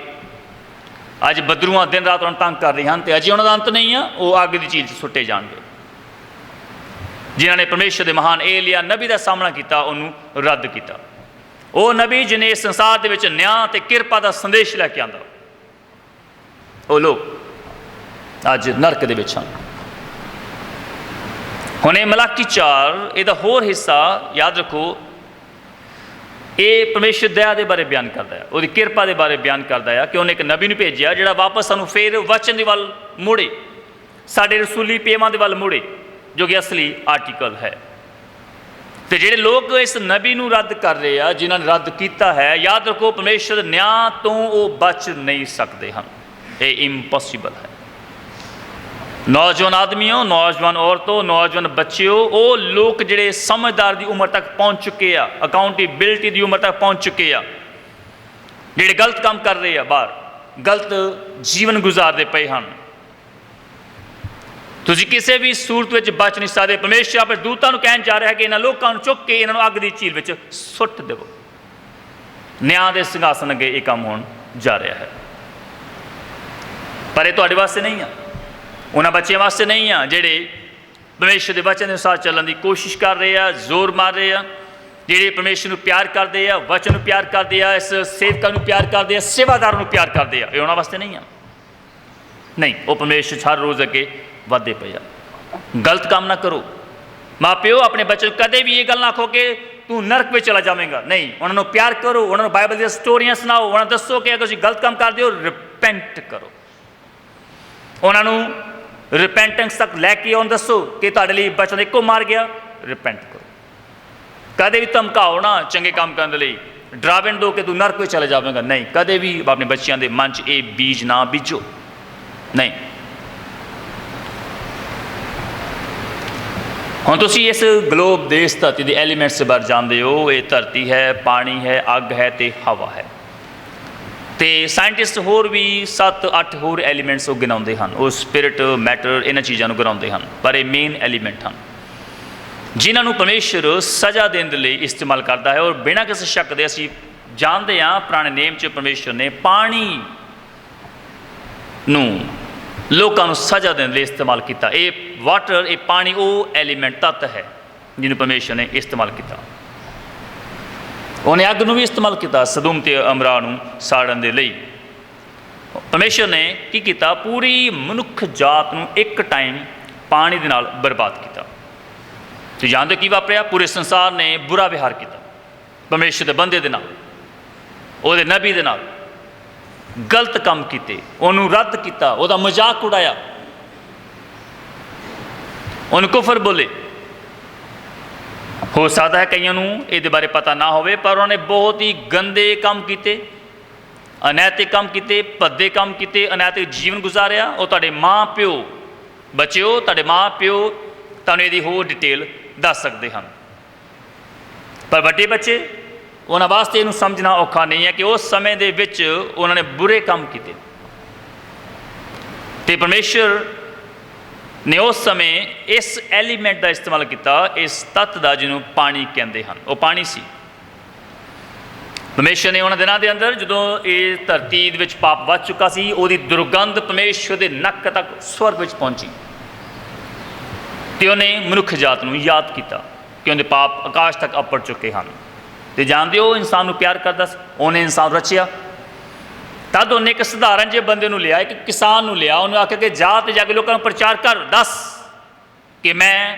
Speaker 1: ਅੱਜ ਬਦਰੂਆਂ ਦਿਨ ਰਾਤ ਉਹਨਾਂ ਤੰਗ ਕਰ ਰਹੇ ਹਨ, ਤੇ ਅਜੇ ਉਹਨਾਂ ਦਾ ਅੰਤ ਨਹੀਂ ਆ। ਉਹ ਅੱਗ ਦੀ ਝੀਲ 'ਚ ਸੁੱਟੇ ਜਾਣਗੇ। ਜਿਨ੍ਹਾਂ ਨੇ ਪਰਮੇਸ਼ਰ ਦੇ ਮਹਾਨ ਏਲੀਆ ਨਬੀ ਦਾ ਸਾਹਮਣਾ ਕੀਤਾ, ਉਹਨੂੰ ਰੱਦ ਕੀਤਾ। ਉਹ ਨਬੀ ਜਿਹਨੇ ਇਸ ਸੰਸਾਰ ਦੇ ਵਿੱਚ ਨਿਆਂ ਤੇ ਕਿਰਪਾ ਦਾ ਸੰਦੇਸ਼ ਲੈ ਕੇ ਆਂਦਾ, ਉਹ ਲੋਕ ਅੱਜ ਨਰਕ ਦੇ ਵਿੱਚ ਹਨ। ਹੁਣ ਇਹ ਮਲਾਕੀ 4 ਇਹਦਾ ਹੋਰ ਹਿੱਸਾ ਯਾਦ ਰੱਖੋ, ਇਹ ਪਰਮੇਸ਼ਰ ਦਇਆ ਦੇ ਬਾਰੇ ਬਿਆਨ ਕਰਦਾ ਹੈ, ਉਹਦੀ ਕਿਰਪਾ ਦੇ ਬਾਰੇ ਬਿਆਨ ਕਰਦਾ ਹੈ ਕਿ ਉਹਨੇ ਇੱਕ ਨਬੀ ਨੂੰ ਭੇਜਿਆ ਜਿਹੜਾ ਵਾਪਸ ਸਾਨੂੰ ਫਿਰ ਵਚਨ ਦੇ ਵੱਲ ਮੋੜੇ, ਸਾਡੇ ਰਸੂਲੀ ਪੇਮਾਂ ਦੇ ਵੱਲ ਮੋੜੇ, ਜੋ ਕਿ ਅਸਲੀ ਆਰਟੀਕਲ ਹੈ। ਤੇ ਜਿਹੜੇ ਲੋਕ ਇਸ ਨਬੀ ਨੂੰ ਰੱਦ ਕਰ ਰਹੇ ਆ, ਜਿਨ੍ਹਾਂ ਨੇ ਰੱਦ ਕੀਤਾ ਹੈ, ਯਾਦ ਰੱਖੋ ਪਰਮੇਸ਼ਰ ਨਿਆਂ ਤੋਂ ਉਹ ਬਚ ਨਹੀਂ ਸਕਦੇ ਹਨ। ਇਹ ਇੰਪੋਸੀਬਲ ਹੈ। ਨੌਜਵਾਨ ਆਦਮੀਓ, ਨੌਜਵਾਨ ਔਰਤੋਂ, ਨੌਜਵਾਨ ਬੱਚਿਓ, ਉਹ ਲੋਕ ਜਿਹੜੇ ਸਮਝਦਾਰ ਦੀ ਉਮਰ ਤੱਕ ਪਹੁੰਚ ਚੁੱਕੇ ਆ, ਅਕਾਊਂਟੇਬਿਲਟੀ ਦੀ ਉਮਰ ਤੱਕ ਪਹੁੰਚ ਚੁੱਕੇ ਆ, ਜਿਹੜੇ ਗਲਤ ਕੰਮ ਕਰ ਰਹੇ ਆ, ਬਾਹਰ ਗਲਤ ਜੀਵਨ ਗੁਜ਼ਾਰਦੇ ਪਏ ਹਨ, ਤੁਸੀਂ ਕਿਸੇ ਵੀ ਸੂਰਤ ਵਿੱਚ ਬਚ ਨਹੀਂ ਸਕਦੇ। ਪਰਮੇਸ਼ਰ ਆਪਣੇ ਦੂਤਾਂ ਨੂੰ ਕਹਿਣ ਜਾ ਰਿਹਾ ਹੈ ਕਿ ਇਹਨਾਂ ਲੋਕਾਂ ਨੂੰ ਚੁੱਕ ਕੇ ਇਹਨਾਂ ਨੂੰ ਅੱਗ ਦੀ ਝੀਲ ਵਿੱਚ ਸੁੱਟ ਦੇਵੋ। ਨਿਆਂ ਦੇ ਸਿੰਘਾਸਨ ਅੱਗੇ ਇਹ ਕੰਮ ਹੋਣ ਜਾ ਰਿਹਾ ਹੈ। ਪਰ ਇਹ ਤੁਹਾਡੇ ਵਾਸਤੇ ਨਹੀਂ ਆ, ਉਹਨਾਂ ਬੱਚਿਆਂ ਵਾਸਤੇ ਨਹੀਂ ਆ ਜਿਹੜੇ ਪਰਮੇਸ਼ਰ ਦੇ ਵਚਨ ਦੇ ਅਨੁਸਾਰ ਚੱਲਣ ਦੀ ਕੋਸ਼ਿਸ਼ ਕਰ ਰਹੇ ਆ, ਜ਼ੋਰ ਮਾਰ ਰਹੇ ਆ, ਜਿਹੜੇ ਪਰਮੇਸ਼ਰ ਨੂੰ ਪਿਆਰ ਕਰਦੇ ਆ, ਵਚਨ ਨੂੰ ਪਿਆਰ ਕਰਦੇ ਆ, ਇਸ ਸੇਵਕਾਂ ਨੂੰ ਪਿਆਰ ਕਰਦੇ ਆ, ਸੇਵਾਦਾਰਾਂ ਨੂੰ ਪਿਆਰ ਕਰਦੇ ਆ। ਇਹ ਉਹਨਾਂ ਵਾਸਤੇ ਨਹੀਂ ਆ। ਨਹੀਂ, ਉਹ ਪਰਮੇਸ਼ਰ ਹਰ ਰੋਜ਼ ਅੱਗੇ ਵੱਧਦੇ ਪਏ ਆ। ਗਲਤ ਕੰਮ ਨਾ ਕਰੋ। ਮਾਂ ਪਿਓ ਆਪਣੇ ਬੱਚੇ ਨੂੰ ਕਦੇ ਵੀ ਇਹ ਗੱਲ ਨਾ ਆਖੋ ਕਿ ਤੂੰ ਨਰਕ ਵਿੱਚ ਚਲਾ ਜਾਵੇਂਗਾ। ਨਹੀਂ, ਉਹਨਾਂ ਨੂੰ ਪਿਆਰ ਕਰੋ, ਉਹਨਾਂ ਨੂੰ ਬਾਈਬਲ ਦੀਆਂ ਸਟੋਰੀਆਂ ਸੁਣਾਓ, ਉਹਨਾਂ ਨੂੰ ਦੱਸੋ ਕਿ ਅਗਰ ਤੁਸੀਂ ਗਲਤ ਕੰਮ ਕਰਦੇ ਹੋ ਰਿਪੈਂਟ ਕਰੋ। ਉਹਨਾਂ ਨੂੰ ਰਿਪੈਂਟੈਂਸ ਤੱਕ ਲੈ ਕੇ ਆਉਣ, ਦੱਸੋ ਕਿ ਤੁਹਾਡੇ ਲਈ ਬਚਨ ਇੱਕੋ ਮਾਰ ਗਿਆ, ਰਿਪੈਂਟ ਕਰੋ। ਕਦੇ ਵੀ ਧਮਕਾਓ ਨਾ ਚੰਗੇ ਕੰਮ ਕਰਨ ਦੇ ਲਈ, ਡਰਾਵੇ ਦਿਓ ਕਿ ਤੂੰ ਨਰਕ ਵਿੱਚ ਚਲਾ ਜਾਵੇਂਗਾ। ਨਹੀਂ, ਕਦੇ ਵੀ ਆਪਣੇ ਬੱਚਿਆਂ ਦੇ ਮਨ 'ਚ ਇਹ ਬੀਜ ਨਾ ਬੀਜੋ। ਨਹੀਂ। ਹੁਣ ਤੁਸੀਂ ਇਸ ਗਲੋਬ ਦੇ, ਇਸ ਧਰਤੀ ਦੇ ਐਲੀਮੈਂਟਸ ਬਾਰੇ ਜਾਣਦੇ ਹੋ। ਇਹ ਧਰਤੀ ਹੈ, ਪਾਣੀ ਹੈ, ਅੱਗ ਹੈ ਅਤੇ ਹਵਾ ਹੈ। ਅਤੇ ਸਾਇੰਟਿਸਟ ਹੋਰ ਵੀ 7-8 ਹੋਰ ਐਲੀਮੈਂਟਸ ਉਹ ਗਿਣਾਉਂਦੇ ਹਨ। ਉਹ ਸਪਿਰਿਟ, ਮੈਟਰ, ਇਹਨਾਂ ਚੀਜ਼ਾਂ ਨੂੰ ਗਿਣਾਉਂਦੇ ਹਨ, ਪਰ ਇਹ ਮੇਨ ਐਲੀਮੈਂਟ ਹਨ ਜਿਨ੍ਹਾਂ ਨੂੰ ਪਰਮੇਸ਼ਰ ਸਜ਼ਾ ਦੇਣ ਦੇ ਲਈ ਇਸਤੇਮਾਲ ਕਰਦਾ ਹੈ। ਔਰ ਬਿਨਾਂ ਕਿਸੇ ਸ਼ੱਕ ਦੇ ਅਸੀਂ ਜਾਣਦੇ ਹਾਂ ਪੁਰਾਣੇ ਨੇਮ 'ਚ ਪਰਮੇਸ਼ਰ ਨੇ ਪਾਣੀ ਨੂੰ ਲੋਕਾਂ ਨੂੰ ਸਜ਼ਾ ਦੇਣ ਲਈ ਇਸਤੇਮਾਲ ਕੀਤਾ। ਇਹ ਵਾਟਰ, ਇਹ ਪਾਣੀ ਉਹ ਐਲੀਮੈਂਟ ਤੱਤ ਹੈ ਜਿਹਨੂੰ ਪਰਮੇਸ਼ਰ ਨੇ ਇਸਤੇਮਾਲ ਕੀਤਾ। ਉਹਨੇ ਅੱਗ ਨੂੰ ਵੀ ਇਸਤੇਮਾਲ ਕੀਤਾ ਸਦੋਮ ਅਤੇ ਅਮਰਾ ਨੂੰ ਸਾੜਨ ਦੇ ਲਈ। ਪਰਮੇਸ਼ਰ ਨੇ ਕੀ ਕੀਤਾ? ਪੂਰੀ ਮਨੁੱਖ ਜਾਤ ਨੂੰ ਇੱਕ ਟਾਈਮ ਪਾਣੀ ਦੇ ਨਾਲ ਬਰਬਾਦ ਕੀਤਾ। ਤੁਸੀਂ ਜਾਣਦੇ ਕੀ ਵਾਪਰਿਆ? ਪੂਰੇ ਸੰਸਾਰ ਨੇ ਬੁਰਾ ਵਿਹਾਰ ਕੀਤਾ ਪਰਮੇਸ਼ਰ ਦੇ ਬੰਦੇ ਦੇ ਨਾਲ, ਉਹਦੇ ਨਬੀ ਦੇ ਨਾਲ। ਗਲਤ ਕੰਮ ਕੀਤੇ, ਉਹਨੂੰ ਰੱਦ ਕੀਤਾ, ਉਹਦਾ ਮਜ਼ਾਕ ਉਡਾਇਆ, ਉਹਨੂੰ ਕੁਫਰ ਬੋਲੇ। ਹੋ ਸਕਦਾ ਹੈ ਕਈਆਂ ਨੂੰ ਇਹਦੇ ਬਾਰੇ ਪਤਾ ਨਾ ਹੋਵੇ, ਪਰ ਉਹਨਾਂ ਨੇ ਬਹੁਤ ਹੀ ਗੰਦੇ ਕੰਮ ਕੀਤੇ, ਅਨੈਤਿਕ ਕੰਮ ਕੀਤੇ, ਭੱਦੇ ਕੰਮ ਕੀਤੇ, ਅਨੈਤਿਕ ਜੀਵਨ ਗੁਜ਼ਾਰਿਆ। ਉਹ ਤੁਹਾਡੇ ਮਾਂ ਪਿਓ, ਬੱਚਿਓ, ਤੁਹਾਡੇ ਮਾਂ ਪਿਓ ਤੁਹਾਨੂੰ ਇਹਦੀ ਹੋਰ ਡਿਟੇਲ ਦੱਸ ਸਕਦੇ ਹਨ। ਪਰ ਵੱਡੇ ਬੱਚੇ, ਉਹਨਾਂ ਵਾਸਤੇ ਇਹਨੂੰ ਸਮਝਣਾ ਔਖਾ ਨਹੀਂ ਹੈ ਕਿ ਉਸ ਸਮੇਂ ਦੇ ਵਿੱਚ ਉਹਨਾਂ ਨੇ ਬੁਰੇ ਕੰਮ ਕੀਤੇ ਅਤੇ ਪਰਮੇਸ਼ਰ ਨੇ ਉਸ ਸਮੇਂ ਇਸ ਐਲੀਮੈਂਟ ਦਾ ਇਸਤੇਮਾਲ ਕੀਤਾ, ਇਸ ਤੱਤ ਦਾ, ਜਿਹਨੂੰ ਪਾਣੀ ਕਹਿੰਦੇ ਹਨ। ਉਹ ਪਾਣੀ ਸੀ। ਪਰਮੇਸ਼ਰ ਨੇ ਉਹਨਾਂ ਦਿਨਾਂ ਦੇ ਅੰਦਰ, ਜਦੋਂ ਇਹ ਧਰਤੀ ਦੇ ਵਿੱਚ ਪਾਪ ਵੱਧ ਚੁੱਕਾ ਸੀ, ਉਹਦੀ ਦੁਰਗੰਧ ਪਰਮੇਸ਼ਰ ਦੇ ਨੱਕ ਤੱਕ ਸਵਰਗ ਵਿੱਚ ਪਹੁੰਚੀ ਅਤੇ ਉਹਨੇ ਮਨੁੱਖ ਜਾਤ ਨੂੰ ਯਾਦ ਕੀਤਾ ਕਿ ਉਹਦੇ ਪਾਪ ਆਕਾਸ਼ ਤੱਕ ਅੱਪੜ ਚੁੱਕੇ ਹਨ। ਅਤੇ ਜਾਣਦੇ ਹੋ, ਇਨਸਾਨ ਨੂੰ ਪਿਆਰ ਕਰਦਾ ਸੀ, ਉਹਨੇ ਇਨਸਾਨ ਰਚਿਆ। ਤਦ ਉਹਨੇ ਇੱਕ ਸਧਾਰਨ ਜਿਹੇ ਬੰਦੇ ਨੂੰ ਲਿਆ, ਇੱਕ ਕਿਸਾਨ ਨੂੰ ਲਿਆ। ਉਹਨੂੰ ਆਖਿਆ ਕਿ ਜਾ ਤੇ ਜਾ ਕੇ ਲੋਕਾਂ ਨੂੰ ਪ੍ਰਚਾਰ ਕਰ, ਦੱਸ ਕਿ ਮੈਂ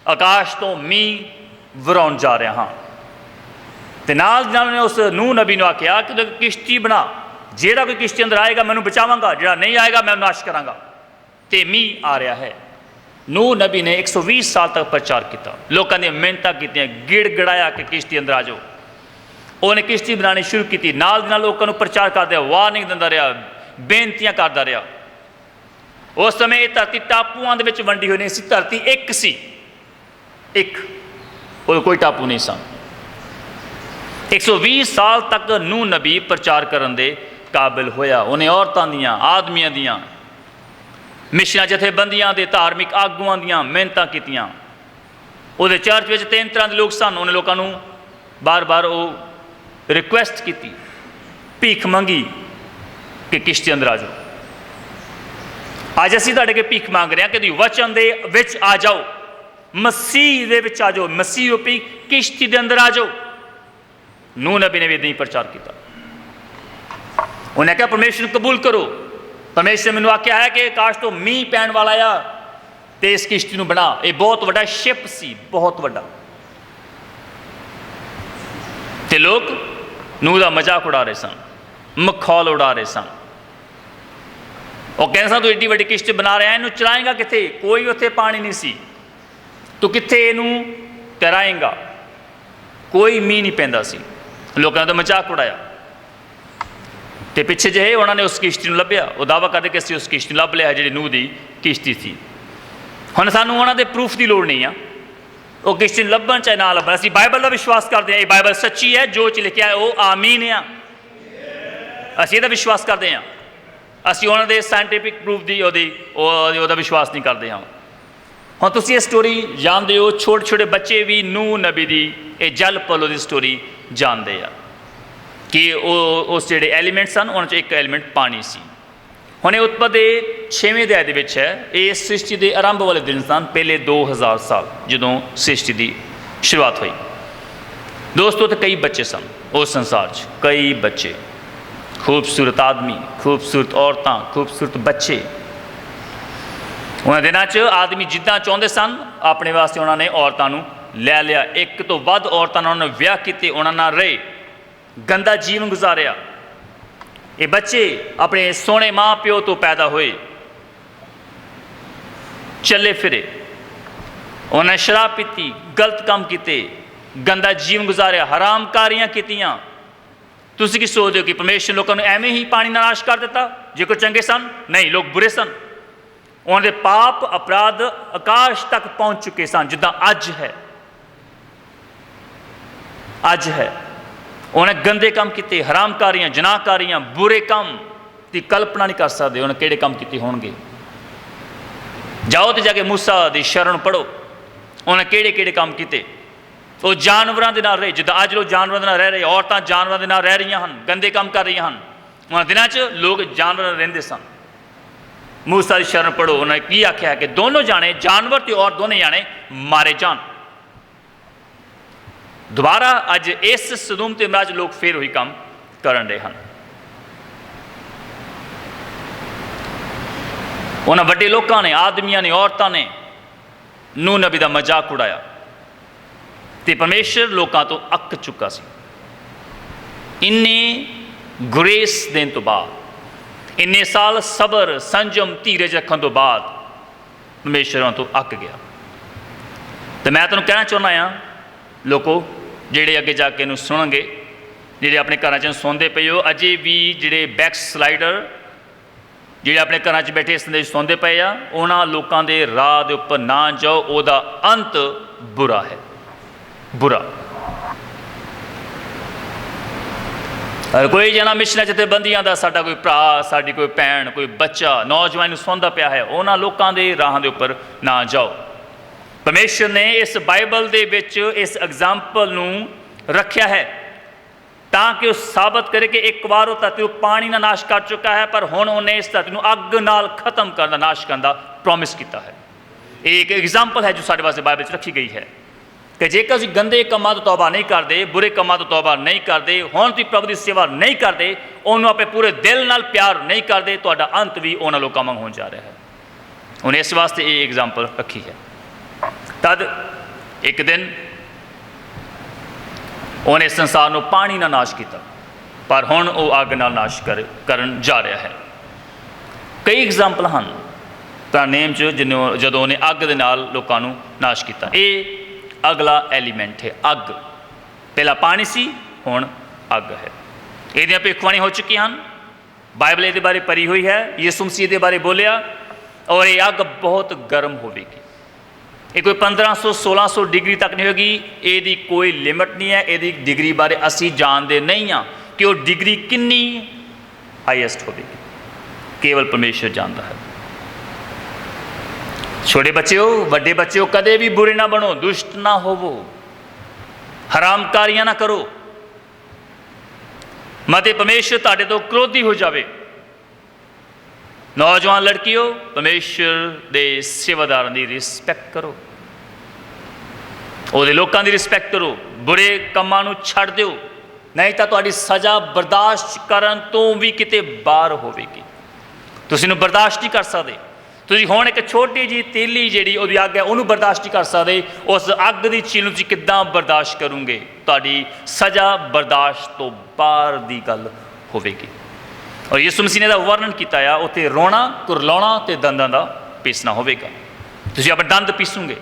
Speaker 1: ਆਕਾਸ਼ ਤੋਂ ਮੀਂਹ ਵਰਾਉਣ ਜਾ ਰਿਹਾ ਹਾਂ। ਅਤੇ ਨਾਲ ਦੀ ਨਾਲ ਉਹਨੇ ਉਸ ਨੂਹ ਨਬੀ ਨੂੰ ਆਖਿਆ ਕਿ ਕਿਸ਼ਤੀ ਬਣਾ, ਜਿਹੜਾ ਕੋਈ ਕਿਸ਼ਤੀ ਅੰਦਰ ਆਏਗਾ ਮੈਨੂੰ ਬਚਾਵਾਂਗਾ, ਜਿਹੜਾ ਨਹੀਂ ਆਏਗਾ ਮੈਂ ਨਾਸ਼ ਕਰਾਂਗਾ। ਅਤੇ ਮੀਂਹ ਆ ਰਿਹਾ ਹੈ। ਨੂਹ ਨਬੀ ਨੇ 120 ਸਾਲ ਤੱਕ ਪ੍ਰਚਾਰ ਕੀਤਾ, ਲੋਕਾਂ ਦੀਆਂ ਮਿਹਨਤਾਂ ਕੀਤੀਆਂ, ਗਿੜਗੜਾਇਆ ਕਿ ਕਿਸ਼ਤੀ ਅੰਦਰ ਆ ਜਾਓ। ਉਹਨੇ ਕਿਸ਼ਤੀ ਬਣਾਉਣੀ ਸ਼ੁਰੂ ਕੀਤੀ, ਨਾਲ ਦੀ ਨਾਲ ਲੋਕਾਂ ਨੂੰ ਪ੍ਰਚਾਰ ਕਰਦਾ ਰਿਹਾ, ਵਾਰਨਿੰਗ ਦਿੰਦਾ ਰਿਹਾ, ਬੇਨਤੀਆਂ ਕਰਦਾ ਰਿਹਾ। ਉਸ ਸਮੇਂ ਇਹ ਧਰਤੀ ਟਾਪੂਆਂ ਦੇ ਵਿੱਚ ਵੰਡੀ ਹੋਈ ਨਹੀਂ ਸੀ, ਧਰਤੀ ਇੱਕ ਸੀ, ਇੱਕ, ਉਹ ਕੋਈ ਟਾਪੂ ਨਹੀਂ ਸਨ। 120 ਸਾਲ ਤੱਕ ਨੂਹ ਨਬੀ ਪ੍ਰਚਾਰ ਕਰਨ ਦੇ ਕਾਬਿਲ ਹੋਇਆ। ਉਹਨੇ ਔਰਤਾਂ ਦੀਆਂ, ਆਦਮੀਆਂ ਦੀਆਂ, ਮਿਸ਼ਨਾਂ ਜਥੇਬੰਦੀਆਂ ਦੇ, ਧਾਰਮਿਕ ਆਗੂਆਂ ਦੀਆਂ ਮਿਹਨਤਾਂ ਕੀਤੀਆਂ। ਉਹਦੇ ਚਰਚ ਵਿੱਚ 3 ਤਰ੍ਹਾਂ ਦੇ ਲੋਕ ਸਨ। ਉਹਨੇ ਲੋਕਾਂ ਨੂੰ ਬਾਰ-ਬਾਰ ਉਹ ਰਿਕੁਐਸਟ ਕੀਤੀ, ਭੀਖ ਮੰਗੀ ਕਿ ਕਿਸ਼ਤੀ ਅੰਦਰ ਆ ਜਾਓ। ਅੱਜ ਅਸੀਂ ਤੁਹਾਡੇ ਅੱਗੇ ਭੀਖ ਮੰਗ ਰਹੇ ਹਾਂ ਕਿ ਤੁਸੀਂ ਵਚਨ ਦੇ ਵਿੱਚ ਆ ਜਾਓ, ਮਸੀਹ ਦੇ ਵਿੱਚ ਆ ਜਾਓ, ਮਸੀਹ ਰੂਪੀ ਕਿਸ਼ਤੀ ਦੇ ਅੰਦਰ ਆ ਜਾਓ। ਨੂਹ ਨਬੀ ਨੇ ਵੀ ਇੱਦਾਂ ਹੀ ਪ੍ਰਚਾਰ ਕੀਤਾ। ਉਹਨੇ ਕਿਹਾ ਪਰਮੇਸ਼ਰ ਨੂੰ ਕਬੂਲ ਕਰੋ। ਪਰਮੇਸ਼ਰ ਮੈਨੂੰ ਆਖਿਆ ਹੈ ਕਿ ਆਕਾਸ਼ ਤੋਂ ਮੀਂਹ ਪੈਣ ਵਾਲਾ ਆ ਅਤੇ ਇਸ ਕਿਸ਼ਤੀ ਨੂੰ ਬਣਾ। ਇਹ ਬਹੁਤ ਵੱਡਾ ਸ਼ਿਪ ਸੀ, ਬਹੁਤ ਵੱਡਾ। ਅਤੇ ਲੋਕ ਨੂਹ ਦਾ ਮਜ਼ਾਕ ਉਡਾ ਰਹੇ ਸਨ, ਮਖੌਲ ਉਡਾ ਰਹੇ ਸਨ। ਉਹ ਕਹਿੰਦੇ ਸਨ ਤੂੰ ਏਡੀ ਵੱਡੀ ਕਿਸ਼ਤੀ ਬਣਾ ਰਿਹਾ, ਇਹਨੂੰ ਚਲਾਏਂਗਾ ਕਿੱਥੇ? ਕੋਈ ਉੱਥੇ ਪਾਣੀ ਨਹੀਂ ਸੀ, ਤੂੰ ਕਿੱਥੇ ਇਹਨੂੰ ਤੈਰਾਏਂਗਾ? ਕੋਈ ਮੀਂਹ ਨਹੀਂ ਪੈਂਦਾ ਸੀ। ਲੋਕਾਂ ਨੇ ਤਾਂ ਮਜ਼ਾਕ ਉਡਾਇਆ। ਅਤੇ ਪਿੱਛੇ ਜਿਹੇ ਉਹਨਾਂ ਨੇ ਉਸ ਕਿਸ਼ਤੀ ਨੂੰ ਲੱਭਿਆ। ਉਹ ਦਾਅਵਾ ਕਰਦੇ ਕਿ ਅਸੀਂ ਉਸ ਕਿਸ਼ਤੀ ਨੂੰ ਲੱਭ ਲਿਆ ਜਿਹੜੀ ਨੂਹ ਦੀ ਕਿਸ਼ਤੀ ਸੀ। ਹੁਣ ਸਾਨੂੰ ਉਹਨਾਂ ਦੇ ਪ੍ਰੂਫ ਦੀ ਲੋੜ ਨਹੀਂ ਆ, ਉਹ ਕਿਸ਼ਤੀ ਨੂੰ ਲੱਭਣ ਚਾਹੇ ਨਾ ਲੱਭਣ। ਅਸੀਂ ਬਾਈਬਲ ਦਾ ਵਿਸ਼ਵਾਸ ਕਰਦੇ ਹਾਂ, ਇਹ ਬਾਈਬਲ ਸੱਚੀ ਹੈ, ਜੋ ਚ ਲਿਖਿਆ ਹੈ ਉਹ ਆਮੀਨ ਆ। ਅਸੀਂ ਇਹਦਾ ਵਿਸ਼ਵਾਸ ਕਰਦੇ ਹਾਂ। ਅਸੀਂ ਉਹਨਾਂ ਦੇ ਸਾਇੰਟੀਫਿਕ ਪ੍ਰੂਫ ਦੀ ਉਹਦਾ ਵਿਸ਼ਵਾਸ ਨਹੀਂ ਕਰਦੇ ਹਾਂ। ਹੁਣ ਤੁਸੀਂ ਇਹ ਸਟੋਰੀ ਜਾਣਦੇ ਹੋ, ਛੋਟੇ ਛੋਟੇ ਬੱਚੇ ਵੀ ਨੂਹ ਨਬੀ ਦੀ ਇਹ ਜਲ ਪਲੋ ਦੀ ਸਟੋਰੀ ਜਾਣਦੇ ਆ ਕਿ ਉਸ ਜਿਹੜੇ ਐਲੀਮੈਂਟ ਸਨ ਉਹਨਾਂ 'ਚੋਂ ਇੱਕ ਐਲੀਮੈਂਟ ਪਾਣੀ ਸੀ। ਹੁਣ ਇਹ ਉਤਪਤ ਦੇ 6ਵੇਂ ਅਧਿਆਇ ਦੇ ਵਿੱਚ ਹੈ। ਇਹ ਸ੍ਰਿਸ਼ਟੀ ਦੇ ਆਰੰਭ ਵਾਲੇ ਦਿਨ ਸਨ, ਪਹਿਲੇ 2000 ਸਾਲ ਜਦੋਂ ਸ੍ਰਿਸ਼ਟੀ ਦੀ ਸ਼ੁਰੂਆਤ ਹੋਈ। ਦੋਸਤੋ, ਉੱਥੇ ਕਈ ਬੱਚੇ ਸਨ ਉਸ ਸੰਸਾਰ 'ਚ, ਕਈ ਬੱਚੇ, ਖੂਬਸੂਰਤ ਆਦਮੀ, ਖੂਬਸੂਰਤ ਔਰਤਾਂ, ਖੂਬਸੂਰਤ ਬੱਚੇ। ਉਹਨਾਂ ਦਿਨਾਂ 'ਚ ਆਦਮੀ ਜਿੱਦਾਂ ਚਾਹੁੰਦੇ ਸਨ ਆਪਣੇ ਵਾਸਤੇ ਉਹਨਾਂ ਨੇ ਔਰਤਾਂ ਨੂੰ ਲੈ ਲਿਆ, ਇੱਕ ਤੋਂ ਵੱਧ ਔਰਤਾਂ ਨਾਲ ਉਹਨਾਂ ਨੇ ਵਿਆਹ ਕੀਤੇ, ਉਹਨਾਂ ਨਾਲ ਰਹੇ, ਗੰਦਾ ਜੀਵਨ ਗੁਜ਼ਾਰਿਆ। ਇਹ ਬੱਚੇ ਆਪਣੇ ਸੋਹਣੇ ਮਾਂ ਪਿਓ ਤੋਂ ਪੈਦਾ ਹੋਏ, ਚੱਲੇ ਫਿਰੇ, ਉਹਨਾਂ ਨੇ ਸ਼ਰਾਬ ਪੀਤੀ, ਗਲਤ ਕੰਮ ਕੀਤੇ, ਗੰਦਾ ਜੀਵਨ ਗੁਜ਼ਾਰਿਆ, ਹਰਾਮਕਾਰੀਆਂ ਕੀਤੀਆਂ। ਤੁਸੀਂ ਕੀ ਸੋਚਦੇ ਹੋ ਕਿ ਪਰਮੇਸ਼ਰ ਲੋਕਾਂ ਨੂੰ ਐਵੇਂ ਹੀ ਪਾਣੀ ਨਾਲ ਨਾਸ਼ ਕਰ ਦਿੱਤਾ? ਜੇ ਕੋਈ ਚੰਗੇ ਸਨ? ਨਹੀਂ, ਲੋਕ ਬੁਰੇ ਸਨ। ਉਹਨਾਂ ਦੇ ਪਾਪ ਅਪਰਾਧ ਆਕਾਸ਼ ਤੱਕ ਪਹੁੰਚ ਚੁੱਕੇ ਸਨ, ਜਿੱਦਾਂ ਅੱਜ ਹੈ। ਅੱਜ ਹੈ, ਉਹਨੇ ਗੰਦੇ ਕੰਮ ਕੀਤੇ, ਹਰਾਮਕਾਰੀਆਂ, ਜਨਾਹਕਾਰੀਆਂ, ਬੁਰੇ ਕੰਮ ਦੀ ਕਲਪਨਾ ਨਹੀਂ ਕਰ ਸਕਦੇ ਉਹਨੇ ਕਿਹੜੇ ਕੰਮ ਕੀਤੇ ਹੋਣਗੇ। ਜਾਓ ਤੇ ਜਾ ਕੇ ਮੂਸਾ ਦੀ ਸ਼ਰਨ ਪੜ੍ਹੋ, ਉਹਨੇ ਕਿਹੜੇ ਕਿਹੜੇ ਕੰਮ ਕੀਤੇ। ਉਹ ਜਾਨਵਰਾਂ ਦੇ ਨਾਲ ਰਹੇ, ਜਿੱਦਾਂ ਅੱਜ ਲੋਕ ਜਾਨਵਰਾਂ ਦੇ ਨਾਲ ਰਹਿ ਰਹੇ, ਔਰਤਾਂ ਜਾਨਵਰਾਂ ਦੇ ਨਾਲ ਰਹਿ ਰਹੀਆਂ ਹਨ, ਗੰਦੇ ਕੰਮ ਕਰ ਰਹੀਆਂ ਹਨ। ਉਹਨਾਂ ਦਿਨਾਂ 'ਚ ਲੋਕ ਜਾਨਵਰਾਂ ਨਾਲ ਰਹਿੰਦੇ ਸਨ। ਮੂਸਾ ਦੀ ਸ਼ਰਨ ਪੜ੍ਹੋ, ਉਹਨਾਂ ਨੇ ਕੀ ਆਖਿਆ ਕਿ ਦੋਨੋਂ ਜਾਣੇ, ਜਾਨਵਰ ਤੇ ਔਰਤ ਦੋਨੇ ਜਾਣੇ ਮਾਰੇ ਜਾਣ। ਦੁਬਾਰਾ ਅੱਜ ਇਸ ਸਦੂਮ ਤੇ ਇਮਰਾ 'ਚ ਲੋਕ ਫਿਰ ਉਹੀ ਕੰਮ ਕਰਨ ਰਹੇ ਹਨ। ਉਹਨਾਂ ਵੱਡੇ ਲੋਕਾਂ ਨੇ, ਆਦਮੀਆਂ ਨੇ, ਔਰਤਾਂ ਨੇ ਨੂਹ ਨਬੀ ਦਾ ਮਜ਼ਾਕ ਉਡਾਇਆ ਤੇ ਪਰਮੇਸ਼ਰ ਲੋਕਾਂ ਤੋਂ ਅੱਕ ਚੁੱਕਾ ਸੀ। ਇੰਨੇ ਗ੍ਰੇਸ ਦੇਣ ਤੋਂ ਬਾਅਦ, ਇੰਨੇ ਸਾਲ ਸਬਰ, ਸੰਜਮ, ਧੀਰਜ ਰੱਖਣ ਤੋਂ ਬਾਅਦ ਪਰਮੇਸ਼ਰ ਉਹਨਾਂ ਤੋਂ ਅੱਕ ਗਿਆ। ਤੇ ਮੈਂ ਤੁਹਾਨੂੰ ਕਹਿਣਾ ਚਾਹੁੰਦਾ ਹਾਂ, ਲੋਕੋ ਜਿਹੜੇ ਅੱਗੇ ਜਾ ਕੇ ਇਹਨੂੰ ਸੁਣਨਗੇ, ਜਿਹੜੇ ਆਪਣੇ ਘਰਾਂ 'ਚ ਸੁਣਦੇ ਪਏ ਹੋ, ਅਜੇ ਵੀ ਜਿਹੜੇ ਬੈਕ ਸਲਾਈਡਰ, ਜਿਹੜੇ ਆਪਣੇ ਘਰਾਂ 'ਚ ਬੈਠੇ ਸੰਦੇਸ਼ ਸੁਣਦੇ ਪਏ ਆ, ਉਹਨਾਂ ਲੋਕਾਂ ਦੇ ਰਾਹ ਦੇ ਉੱਪਰ ਨਾ ਜਾਓ। ਉਹਦਾ ਅੰਤ ਬੁਰਾ ਹੈ, ਬੁਰਾ। ਕੋਈ ਜਣਾ ਮਿਸ਼ਨਾਂ ਜਥੇਬੰਦੀਆਂ ਦਾ ਸਾਡਾ ਕੋਈ ਭਰਾ, ਸਾਡੀ ਕੋਈ ਭੈਣ, ਕੋਈ ਬੱਚਾ, ਨੌਜਵਾਨ ਨੂੰ ਸੁਣਦਾ ਪਿਆ ਹੈ, ਉਹਨਾਂ ਲੋਕਾਂ ਦੇ ਰਾਹਾਂ ਦੇ ਉੱਪਰ ਨਾ ਜਾਓ। ਪਰਮੇਸ਼ਰ ਨੇ ਇਸ ਬਾਈਬਲ ਦੇ ਵਿੱਚ ਇਸ ਐਗਜ਼ਾਮਪਲ ਨੂੰ ਰੱਖਿਆ ਹੈ ਤਾਂ ਕਿ ਉਹ ਸਾਬਤ ਕਰੇ ਕਿ ਇੱਕ ਵਾਰ ਉਹ ਧਰਤੀ ਨੂੰ ਪਾਣੀ ਨਾਲ ਨਾਸ਼ ਕਰ ਚੁੱਕਾ ਹੈ, ਪਰ ਹੁਣ ਉਹਨੇ ਇਸ ਧਰਤੀ ਨੂੰ ਅੱਗ ਨਾਲ ਖਤਮ ਕਰਨ ਦਾ, ਨਾਸ਼ ਕਰਨ ਦਾ ਪ੍ਰੋਮਿਸ ਕੀਤਾ ਹੈ। ਇਹ ਇੱਕ ਐਗਜ਼ਾਮਪਲ ਹੈ ਜੋ ਸਾਡੇ ਵਾਸਤੇ ਬਾਈਬਲ 'ਚ ਰੱਖੀ ਗਈ ਹੈ ਕਿ ਜੇਕਰ ਅਸੀਂ ਗੰਦੇ ਕੰਮਾਂ ਤੋਂ ਤੌਬਾ ਨਹੀਂ ਕਰਦੇ, ਬੁਰੇ ਕੰਮਾਂ ਤੋਂ ਤੌਬਾ ਨਹੀਂ ਕਰਦੇ, ਹੁਣ ਤੁਸੀਂ ਪ੍ਰਭੂ ਦੀ ਸੇਵਾ ਨਹੀਂ ਕਰਦੇ, ਉਹਨੂੰ ਆਪਣੇ ਪੂਰੇ ਦਿਲ ਨਾਲ ਪਿਆਰ ਨਹੀਂ ਕਰਦੇ, ਤੁਹਾਡਾ ਅੰਤ ਵੀ ਉਹਨਾਂ ਲੋਕਾਂ ਵਾਂਗ ਹੋਣ ਜਾ ਰਿਹਾ ਹੈ। ਉਹਨੇ ਇਸ ਵਾਸਤੇ ਇਹ ਐਗਜ਼ਾਮਪਲ ਰੱਖੀ ਹੈ। ਤਦ ਇੱਕ ਦਿਨ ਉਹਨੇ ਸੰਸਾਰ ਨੂੰ ਪਾਣੀ ਨਾਲ ਨਾਸ਼ ਕੀਤਾ, ਪਰ ਹੁਣ ਉਹ ਅੱਗ ਨਾਲ ਨਾਸ਼ ਕਰਨ ਜਾ ਰਿਹਾ ਹੈ। ਕਈ ਐਗਜ਼ਾਮਪਲ ਹਨ ਤਾਂ ਨੇਮ 'ਚ ਜਦੋਂ ਉਹਨੇ ਅੱਗ ਦੇ ਨਾਲ ਲੋਕਾਂ ਨੂੰ ਨਾਸ਼ ਕੀਤਾ। ਇਹ ਅਗਲਾ ਐਲੀਮੈਂਟ ਹੈ, ਅੱਗ। ਪਹਿਲਾਂ ਪਾਣੀ ਸੀ, ਹੁਣ ਅੱਗ ਹੈ। ਇਹਦੀਆਂ ਭਵਿੱਖਬਾਣੀ ਹੋ ਚੁੱਕੀਆਂ ਹਨ, ਬਾਈਬਲ ਇਹਦੇ ਬਾਰੇ ਭਰੀ ਹੋਈ ਹੈ। ਯਿਸੂ ਮਸੀਹ ਦੇ ਬਾਰੇ ਬੋਲਿਆ, ਔਰ ਇਹ ਅੱਗ ਬਹੁਤ ਗਰਮ ਹੋਵੇਗੀ। ਇਹ ਕੋਈ 1500-1600 ਡਿਗਰੀ ਤੱਕ ਨਹੀਂ ਹੋਏਗੀ, ਇਹਦੀ ਕੋਈ ਲਿਮਟ ਨਹੀਂ ਹੈ। ਇਹਦੀ ਡਿਗਰੀ ਬਾਰੇ ਅਸੀਂ ਜਾਣਦੇ ਨਹੀਂ ਹਾਂ ਕਿ ਉਹ ਡਿਗਰੀ ਕਿੰਨੀ ਹਾਈਐਸਟ ਹੋਵੇਗੀ, ਕੇਵਲ ਪਰਮੇਸ਼ਰ ਜਾਣਦਾ ਹੈ। ਛੋਟੇ ਬੱਚਿਓ, ਵੱਡੇ ਬੱਚਿਓ, ਕਦੇ ਵੀ ਬੁਰੇ ਨਾ ਬਣੋ, ਦੁਸ਼ਟ ਨਾ ਹੋਵੋ, ਹਰਾਮਕਾਰੀਆਂ ਨਾ ਕਰੋ, ਮਤੇ ਪਰਮੇਸ਼ਰ ਤੁਹਾਡੇ ਤੋਂ ਕ੍ਰੋਧੀ ਹੋ ਜਾਵੇ। ਨੌਜਵਾਨ ਲੜਕੀਓ, ਪਰਮੇਸ਼ਰ ਦੇ ਸੇਵਾਦਾਰਾਂ ਦੀ ਰਿਸਪੈਕਟ ਕਰੋ, ਉਹਦੇ ਲੋਕਾਂ ਦੀ ਰਿਸਪੈਕਟ ਕਰੋ, ਬੁਰੇ ਕੰਮਾਂ ਨੂੰ ਛੱਡ ਦਿਓ, ਨਹੀਂ ਤਾਂ ਤੁਹਾਡੀ ਸਜ਼ਾ ਬਰਦਾਸ਼ਤ ਕਰਨ ਤੋਂ ਵੀ ਕਿਤੇ ਬਾਹਰ ਹੋਵੇਗੀ। ਤੁਸੀਂ ਇਹਨੂੰ ਬਰਦਾਸ਼ਤ ਨਹੀਂ ਕਰ ਸਕਦੇ। ਤੁਸੀਂ ਹੁਣ ਇੱਕ ਛੋਟੀ ਜਿਹੀ ਤੀਲੀ ਜਿਹੜੀ ਉਹਦੀ ਅੱਗ ਹੈ, ਉਹਨੂੰ ਬਰਦਾਸ਼ਤ ਨਹੀਂ ਕਰ ਸਕਦੇ, ਉਸ ਅੱਗ ਦੀ ਚੀਲ ਨੂੰ ਤੁਸੀਂ ਕਿੱਦਾਂ ਬਰਦਾਸ਼ਤ ਕਰੋਗੇ? ਤੁਹਾਡੀ ਸਜ਼ਾ ਬਰਦਾਸ਼ਤ ਤੋਂ ਬਾਹਰ ਦੀ ਗੱਲ ਹੋਵੇਗੀ। ਔਰ ਯਿਸੂ ਮਸੀਹ ਨੇ ਦਾ ਵਰਣਨ ਕੀਤਾ ਆ, ਉੱਥੇ ਰੋਣਾ, ਕੁਰਲਾਉਣਾ ਤੇ ਦੰਦਾਂ ਦਾ ਪੀਸਣਾ ਹੋਵੇਗਾ। ਤੁਸੀਂ ਆਪਣੇ ਦੰਦ ਪੀਸੋਗੇ,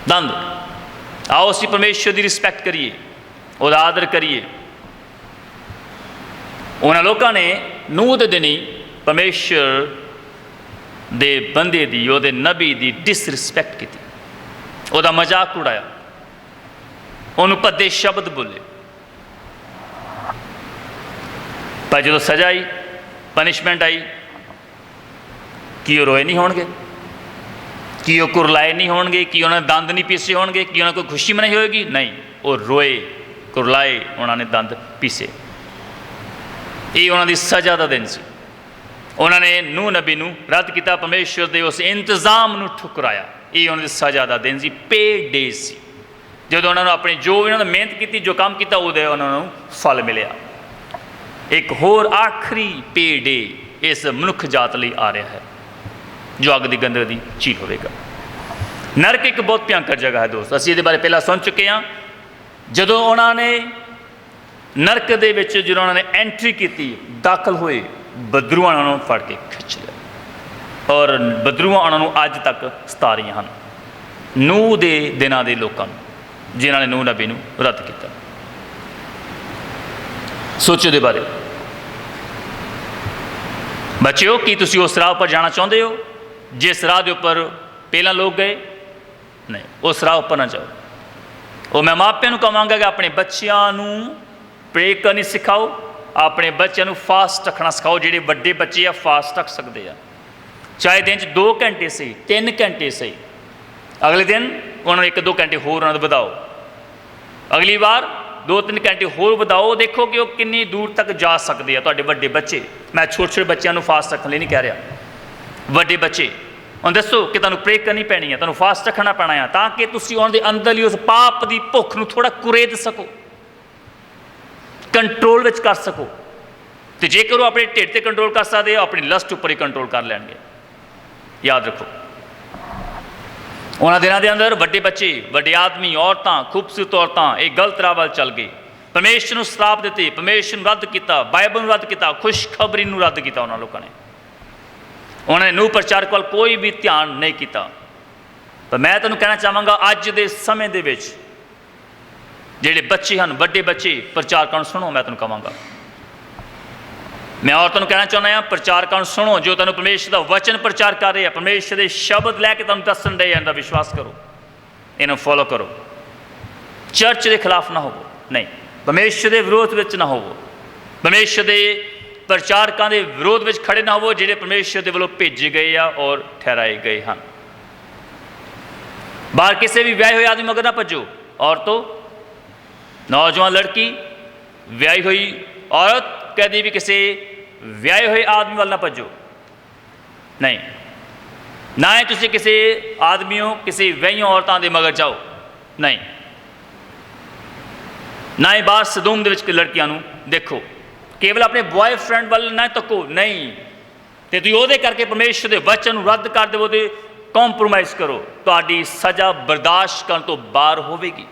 Speaker 1: ਦੰਦ। ਆਓ ਅਸੀਂ ਪਰਮੇਸ਼ਰ ਦੀ ਰਿਸਪੈਕਟ ਕਰੀਏ, ਉਹਦਾ ਆਦਰ ਕਰੀਏ। ਉਹਨਾਂ ਲੋਕਾਂ ਨੇ ਨੂਹ ਦੇ ਦਿਨੀ ਪਰਮੇਸ਼ਰ ਦੇ ਬੰਦੇ ਦੀ, ਉਹਦੇ ਨਬੀ ਦੀ ਡਿਸਰਿਸਪੈਕਟ ਕੀਤੀ, ਉਹਦਾ ਮਜ਼ਾਕ ਉਡਾਇਆ, ਉਹਨੂੰ ਭੱਦੇ ਸ਼ਬਦ ਬੋਲੇ। ਪਰ ਜਦੋਂ ਸਜ਼ਾ ਆਈ, ਪਨਿਸ਼ਮੈਂਟ ਆਈ, ਕੀ ਉਹ ਰੋਏ ਨਹੀਂ ਹੋਣਗੇ? ਕੀ ਉਹ ਕੁਰਲਾਏ ਨਹੀਂ ਹੋਣਗੇ? ਕੀ ਉਹਨਾਂ ਨੇ ਦੰਦ ਨਹੀਂ ਪੀਸੇ ਹੋਣਗੇ? ਕੀ ਉਹਨਾਂ ਕੋਈ ਖੁਸ਼ੀ ਮਨਾਈ ਹੋਏਗੀ? ਨਹੀਂ, ਉਹ ਰੋਏ, ਕੁਰਲਾਏ, ਉਹਨਾਂ ਨੇ ਦੰਦ ਪੀਸੇ। ਇਹ ਉਹਨਾਂ ਦੀ ਸਜ਼ਾ ਦਾ ਦਿਨ ਸੀ। ਉਹਨਾਂ ਨੇ ਨੂਹ ਨਬੀ ਨੂੰ ਰੱਦ ਕੀਤਾ, ਪਰਮੇਸ਼ਰ ਦੇ ਉਸ ਇੰਤਜ਼ਾਮ ਨੂੰ ਠੁਕਰਾਇਆ। ਇਹ ਉਹਨਾਂ ਦੀ ਸਜ਼ਾ ਦਾ ਦਿਨ ਸੀ, ਪੇ ਡੇ ਸੀ, ਜਦੋਂ ਉਹਨਾਂ ਨੂੰ ਆਪਣੀ ਜੋ ਇਹਨਾਂ ਨੇ ਮਿਹਨਤ ਕੀਤੀ, ਜੋ ਕੰਮ ਕੀਤਾ, ਉਹਦੇ ਉਹਨਾਂ ਨੂੰ ਫਲ ਮਿਲਿਆ। ਇੱਕ ਹੋਰ ਆਖਰੀ ਪੇ ਡੇ ਇਸ ਮਨੁੱਖ ਜਾਤ ਲਈ ਆ ਰਿਹਾ ਹੈ, ਜੋ ਅੱਗ ਦੀ ਗੰਧਕ ਦੀ ਝੀਲ ਹੋਵੇਗਾ। ਨਰਕ ਇੱਕ ਬਹੁਤ ਭਿਅੰਕਰ ਜਗ੍ਹਾ ਹੈ ਦੋਸਤ, ਅਸੀਂ ਇਹਦੇ ਬਾਰੇ ਪਹਿਲਾਂ ਸੁਣ ਚੁੱਕੇ ਹਾਂ। ਜਦੋਂ ਉਹਨਾਂ ਨੇ ਨਰਕ ਦੇ ਵਿੱਚ ਜਦੋਂ ਉਹਨਾਂ ਨੇ ਐਂਟਰੀ ਕੀਤੀ, ਦਾਖਲ ਹੋਏ, ਬਦਰੂਆਂ ਉਹਨਾਂ ਨੂੰ ਫੜ ਕੇ ਖਿੱਚ ਲਿਆ ਔਰ ਬਦਰੂਆਂ ਉਹਨਾਂ ਨੂੰ ਅੱਜ ਤੱਕ ਸਤਾ ਰਹੀਆਂ ਹਨ, ਨੂਹ ਦੇ ਦਿਨਾਂ ਦੇ ਲੋਕਾਂ ਨੂੰ, ਜਿਨ੍ਹਾਂ ਨੇ ਨੂਹ ਨਬੀ ਨੂੰ ਰੱਦ ਕੀਤਾ। ਸੋਚੋ ਦੇ ਬਾਰੇ ਬੱਚਿਓ, ਕੀ ਤੁਸੀਂ ਉਸ ਰਾਹ ਉੱਪਰ ਜਾਣਾ ਚਾਹੁੰਦੇ ਹੋ ਜਿਸ ਰਾਹ ਦੇ ਉੱਪਰ ਪਹਿਲਾਂ ਲੋਕ ਗਏ? ਨਹੀਂ, ਉਸ ਰਾਹ ਉੱਪਰ ਨਾ ਜਾਓ। ਉਹ ਮੈਂ ਮਾਪਿਆਂ ਨੂੰ ਕਹਾਂਗਾ ਕਿ ਆਪਣੇ ਬੱਚਿਆਂ ਨੂੰ ਪ੍ਰੇ ਕਰਨੀ ਸਿਖਾਓ, ਆਪਣੇ ਬੱਚਿਆਂ ਨੂੰ ਫਾਸਟ ਰੱਖਣਾ ਸਿਖਾਓ। ਜਿਹੜੇ ਵੱਡੇ ਬੱਚੇ ਆ ਫਾਸਟ ਰੱਖ ਸਕਦੇ ਆ, ਚਾਹੇ ਦਿਨ 'ਚ 2 ਘੰਟੇ ਸਹੀ, 3 ਘੰਟੇ ਸਹੀ। ਅਗਲੇ ਦਿਨ ਉਹਨਾਂ ਨੂੰ 1-2 ਘੰਟੇ ਹੋਰ ਉਹਨਾਂ ਨੂੰ ਵਧਾਓ, ਅਗਲੀ ਵਾਰ 2-3 ਘੰਟੇ ਹੋਰ ਵਧਾਓ। ਦੇਖੋ ਕਿ ਉਹ ਕਿੰਨੀ ਦੂਰ ਤੱਕ ਜਾ ਸਕਦੇ ਆ ਤੁਹਾਡੇ ਵੱਡੇ ਬੱਚੇ। ਮੈਂ ਛੋਟੇ ਬੱਚਿਆਂ ਨੂੰ ਫਾਸਟ ਰੱਖਣ ਲਈ ਨਹੀਂ ਕਹਿ ਰਿਹਾ, ਵੱਡੇ ਬੱਚੇ ਹੁਣ ਦੱਸੋ ਕਿ ਤੁਹਾਨੂੰ ਪ੍ਰੇ ਕਰਨੀ ਪੈਣੀ ਹੈ, ਤੁਹਾਨੂੰ ਫਾਸਟ ਰੱਖਣਾ ਪੈਣਾ ਆ, ਤਾਂ ਕਿ ਤੁਸੀਂ ਉਹਨਾਂ ਦੇ ਅੰਦਰਲੀ ਉਸ ਪਾਪ ਦੀ ਭੁੱਖ ਨੂੰ ਥੋੜ੍ਹਾ ਕੁਰੇਦ ਸਕੋ, ਕੰਟਰੋਲ ਵਿੱਚ ਕਰ ਸਕੋ। ਅਤੇ ਜੇਕਰ ਉਹ ਆਪਣੇ ਢਿੱਡ 'ਤੇ ਕੰਟਰੋਲ ਕਰ ਸਕਦੇ ਆ, ਆਪਣੀ ਲਸਟ ਉੱਪਰ ਹੀ ਕੰਟਰੋਲ ਕਰ ਲੈਣਗੇ। ਯਾਦ ਰੱਖੋ, ਉਹਨਾਂ ਦਿਨਾਂ ਦੇ ਅੰਦਰ ਵੱਡੇ ਬੱਚੇ, ਵੱਡੇ ਆਦਮੀ, ਔਰਤਾਂ, ਖੂਬਸੂਰਤ ਔਰਤਾਂ ਇਹ ਗਲਤ ਰਾਹ ਵੱਲ ਚੱਲ ਗਏ, ਪਰਮੇਸ਼ਰ ਨੂੰ ਸ਼ਰਾਪ ਦਿੱਤੇ, ਪਰਮੇਸ਼ਰ ਨੂੰ ਰੱਦ ਕੀਤਾ, ਬਾਈਬਲ ਨੂੰ ਰੱਦ ਕੀਤਾ, ਖੁਸ਼ਖਬਰੀ ਨੂੰ ਰੱਦ ਕੀਤਾ। ਉਹਨਾਂ ਲੋਕਾਂ ਨੇ, ਉਹਨਾਂ ਨੇ ਨੂਹ ਪ੍ਰਚਾਰਕ ਵੱਲ ਕੋਈ ਵੀ ਧਿਆਨ ਨਹੀਂ ਕੀਤਾ। ਪਰ ਮੈਂ ਤੁਹਾਨੂੰ ਕਹਿਣਾ ਚਾਹਾਂਗਾ, ਅੱਜ ਦੇ ਸਮੇਂ ਦੇ ਵਿੱਚ ਜਿਹੜੇ ਬੱਚੇ ਹਨ, ਵੱਡੇ ਬੱਚੇ, ਪ੍ਰਚਾਰਕਾਂ ਨੂੰ ਸੁਣੋ। ਮੈਂ ਤੁਹਾਨੂੰ ਕਹਾਂਗਾ, ਮੈਂ ਔਰਤਾਂ ਨੂੰ ਕਹਿਣਾ ਚਾਹੁੰਦਾ ਹਾਂ, ਪ੍ਰਚਾਰਕਾਂ ਨੂੰ ਸੁਣੋ ਜੋ ਤੁਹਾਨੂੰ ਪਰਮੇਸ਼ਰ ਦਾ ਵਚਨ ਪ੍ਰਚਾਰ ਕਰ ਰਹੇ ਆ, ਪਰਮੇਸ਼ਰ ਦੇ ਸ਼ਬਦ ਲੈ ਕੇ ਤੁਹਾਨੂੰ ਦੱਸਣ ਦੇ, ਇਹਦਾ ਵਿਸ਼ਵਾਸ ਕਰੋ, ਇਹਨੂੰ ਫੋਲੋ ਕਰੋ। ਚਰਚ ਦੇ ਖਿਲਾਫ ਨਾ ਹੋਵੋ, ਨਹੀਂ, ਪਰਮੇਸ਼ਰ ਦੇ ਵਿਰੋਧ ਵਿੱਚ ਨਾ ਹੋਵੋ, ਪਰਮੇਸ਼ਰ ਦੇ ਪ੍ਰਚਾਰਕਾਂ ਦੇ ਵਿਰੋਧ ਵਿੱਚ ਖੜੇ ਨਾ ਹੋਵੋ ਜਿਹੜੇ ਪਰਮੇਸ਼ਰ ਦੇ ਵੱਲੋਂ ਭੇਜੇ ਗਏ ਆ ਔਰ ਠਹਿਰਾਏ ਗਏ ਹਨ। ਬਾਹਰ ਕਿਸੇ ਵੀ ਵਿਆਹੇ ਹੋਏ ਆਦਮੀ ਮਗਰ ਨਾ ਭੱਜੋ। ਔਰਤੋਂ, ਨੌਜਵਾਨ ਲੜਕੀ, ਵਿਆਹੀ ਹੋਈ ਔਰਤ, ਕਦੇ ਵੀ ਕਿਸੇ ਵਿਆਹੇ ਹੋਏ ਆਦਮੀ ਵੱਲ ਨਾ ਭੱਜੋ। ਨਹੀਂ, ਨਾ ਹੀ ਤੁਸੀਂ ਕਿਸੇ ਆਦਮੀਓ, ਕਿਸੇ ਵਿਆਹੀਆਂ ਔਰਤਾਂ ਦੇ ਮਗਰ ਜਾਓ। ਨਹੀਂ, ਨਾ ਹੀ ਬਾਹਰ ਸਦੂਮ ਦੇ ਵਿੱਚ ਲੜਕੀਆਂ ਨੂੰ ਦੇਖੋ। ਕੇਵਲ ਆਪਣੇ ਬॉयਫ੍ਰੈਂਡ ਵੱਲ ਨਾ ਤੱਕੋ, ਨਹੀਂ, ਅਤੇ ਤੁਸੀਂ ਉਹਦੇ ਕਰਕੇ ਪਰਮੇਸ਼ਰ ਦੇ ਵਚਨ ਨੂੰ ਰੱਦ ਕਰ ਦੇਵੋ ਅਤੇ ਕੰਪਰੋਮਾਈਜ਼ ਕਰੋ, ਤੁਹਾਡੀ ਸਜ਼ਾ ਬਰਦਾਸ਼ਤ ਕਰਨ ਤੋਂ ਬਾਹਰ ਹੋਵੇਗੀ।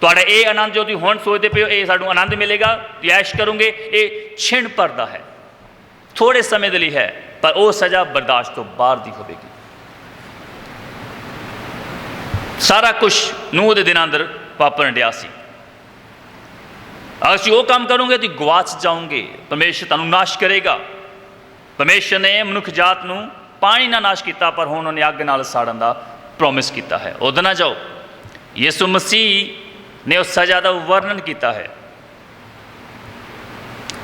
Speaker 1: ਤੁਹਾਡਾ ਇਹ ਆਨੰਦ ਜੋ ਤੁਸੀਂ ਹੁਣ ਸੋਚਦੇ ਪਏ ਹੋ, ਇਹ ਸਾਨੂੰ ਆਨੰਦ ਮਿਲੇਗਾ, ਤੁਸੀਂ ਐਸ਼ ਕਰੋਗੇ, ਇਹ ਛਿਣ ਭਰਦਾ ਹੈ, ਥੋੜ੍ਹੇ ਸਮੇਂ ਦੇ ਲਈ ਹੈ, ਪਰ ਉਹ ਸਜ਼ਾ ਬਰਦਾਸ਼ਤ ਤੋਂ ਬਾਹਰ ਦੀ ਹੋਵੇਗੀ। ਸਾਰਾ ਕੁਛ ਨੂਹ ਦੇ ਦਿਨਾਂ ਅੰਦਰ ਵਾਪਰਨ ਡਿਆ ਸੀ। ਅਗਰ ਤੁਸੀਂ ਉਹ ਕੰਮ ਕਰੋਗੇ ਤਾਂ ਗਵਾਚ ਜਾਓਗੇ, ਪਰਮੇਸ਼ਰ ਤੁਹਾਨੂੰ ਨਾਸ਼ ਕਰੇਗਾ। ਪਰਮੇਸ਼ਰ ਨੇ ਮਨੁੱਖ ਜਾਤ ਨੂੰ ਪਾਣੀ ਨਾਲ ਨਾਸ਼ ਕੀਤਾ, ਪਰ ਹੁਣ ਉਹਨੇ ਅੱਗ ਨਾਲ ਸਾੜਨ ਦਾ ਪ੍ਰੋਮਿਸ ਕੀਤਾ ਹੈ। ਉਧਰ ਨਾ ਜਾਓ। ਯਿਸੂ ਮਸੀਹ ਨੇ ਉਸ ਸਜ਼ਾ ਦਾ ਵਰਣਨ ਕੀਤਾ ਹੈ,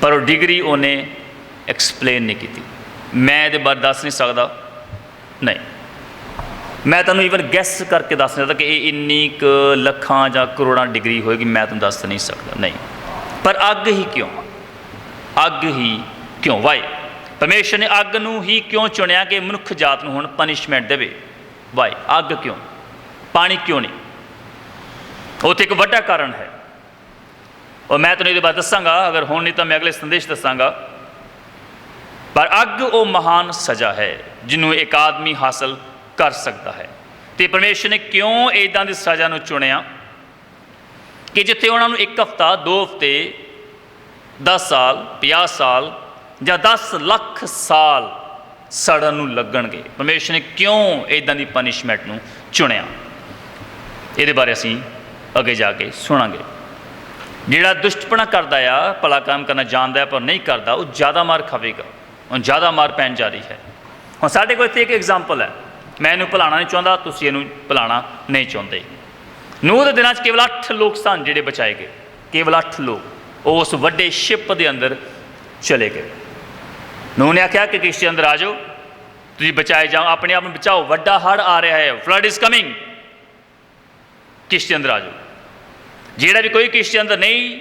Speaker 1: ਪਰ ਉਹ ਡਿਗਰੀ ਉਹਨੇ ਐਕਸਪਲੇਨ ਨਹੀਂ ਕੀਤੀ। ਮੈਂ ਇਹਦੇ ਬਾਰੇ ਦੱਸ ਨਹੀਂ ਸਕਦਾ, ਨਹੀਂ, ਮੈਂ ਤੁਹਾਨੂੰ ਈਵਨ ਗੈਸ ਕਰਕੇ ਦੱਸ ਨਹੀਂ ਸਕਦਾ ਕਿ ਇਹ ਇੰਨੀ ਕੁ ਲੱਖਾਂ ਜਾਂ ਕਰੋੜਾਂ ਡਿਗਰੀ ਹੋਏਗੀ, ਮੈਂ ਤੁਹਾਨੂੰ ਦੱਸ ਨਹੀਂ ਸਕਦਾ, ਨਹੀਂ। ਪਰ ਅੱਗ ਹੀ ਕਿਉਂ? ਅੱਗ ਹੀ ਕਿਉਂ? ਵਾਈ ਪਰਮੇਸ਼ਰ ਨੇ ਅੱਗ ਨੂੰ ਹੀ ਕਿਉਂ ਚੁਣਿਆ ਕਿ ਮਨੁੱਖ ਜਾਤ ਨੂੰ ਹੁਣ ਪਨਿਸ਼ਮੈਂਟ ਦੇਵੇ? ਵਾਈ ਅੱਗ ਕਿਉਂ? ਪਾਣੀ ਕਿਉਂ ਨਹੀਂ? ਉੱਥੇ ਇੱਕ ਵੱਡਾ ਕਾਰਨ ਹੈ, ਔਰ ਮੈਂ ਤੁਹਾਨੂੰ ਇਹਦੇ ਬਾਰੇ ਦੱਸਾਂਗਾ, ਅਗਰ ਹੁਣ ਨਹੀਂ ਤਾਂ ਮੈਂ ਅਗਲੇ ਸੰਦੇਸ਼ ਦੱਸਾਂਗਾ। ਪਰ ਅੱਗ ਉਹ ਮਹਾਨ ਸਜ਼ਾ ਹੈ ਜਿਹਨੂੰ ਇੱਕ ਆਦਮੀ ਹਾਸਲ ਕਰ ਸਕਦਾ ਹੈ। ਅਤੇ ਪਰਮੇਸ਼ਰ ਨੇ ਕਿਉਂ ਇੱਦਾਂ ਦੀ ਸਜ਼ਾ ਨੂੰ ਚੁਣਿਆ ਕਿ ਜਿੱਥੇ ਉਹਨਾਂ ਨੂੰ 1 ਹਫ਼ਤਾ, 2 ਹਫ਼ਤੇ, 10 ਸਾਲ, 50 ਸਾਲ ਜਾਂ 10 ਲੱਖ ਸਾਲ ਸੜਨ ਨੂੰ ਲੱਗਣਗੇ, ਪਰਮੇਸ਼ਰ ਨੇ ਕਿਉਂ ਇੱਦਾਂ ਦੀ ਪਨਿਸ਼ਮੈਂਟ ਨੂੰ ਚੁਣਿਆ? ਇਹਦੇ ਬਾਰੇ ਅਸੀਂ ਅੱਗੇ ਜਾ ਕੇ ਸੁਣਾਂਗੇ। ਜਿਹੜਾ ਦੁਸ਼ਟਪਣਾ ਕਰਦਾ ਆ, ਭਲਾ ਕੰਮ ਕਰਨਾ ਜਾਣਦਾ ਪਰ ਨਹੀਂ ਕਰਦਾ, ਉਹ ਜ਼ਿਆਦਾ ਮਾਰ ਖਾਵੇਗਾ। ਹੁਣ ਜ਼ਿਆਦਾ ਮਾਰ ਪੈਣ ਜਾ ਰਹੀ ਹੈ। ਹੁਣ ਸਾਡੇ ਕੋਲ ਇੱਥੇ ਇੱਕ ਐਗਜ਼ਾਮਪਲ ਹੈ। ਮੈਂ ਇਹਨੂੰ ਭੁਲਾਉਣਾ ਨਹੀਂ ਚਾਹੁੰਦਾ, ਤੁਸੀਂ ਇਹਨੂੰ ਭੁਲਾਉਣਾ ਨਹੀਂ ਚਾਹੁੰਦੇ। ਨੂਹ ਦੇ ਦਿਨਾਂ 'ਚ ਕੇਵਲ 8 ਲੋਕ ਸਨ ਜਿਹੜੇ ਬਚਾਏ ਗਏ, ਕੇਵਲ 8 ਲੋਕ। ਉਹ ਉਸ ਵੱਡੇ ਸ਼ਿਪ ਦੇ ਅੰਦਰ ਚਲੇ ਗਏ। ਨੂਹ ਨੇ ਆਖਿਆ ਕਿ ਕਿਸ਼ਤੀ ਅੰਦਰ ਆ ਜਾਓ, ਤੁਸੀਂ ਬਚਾਏ ਜਾਓ, ਆਪਣੇ ਆਪ ਨੂੰ ਬਚਾਓ, ਵੱਡਾ ਹੜ੍ਹ ਆ ਰਿਹਾ ਹੈ, ਫਲੱਡ ਇਜ਼ ਕਮਿੰਗ, ਕਿਸ਼ਤੀ ਅੰਦਰ ਆ ਜਾਓ। ਜਿਹੜਾ ਵੀ ਕੋਈ ਕਿਸ਼ਤੀ ਅੰਦਰ ਨਹੀਂ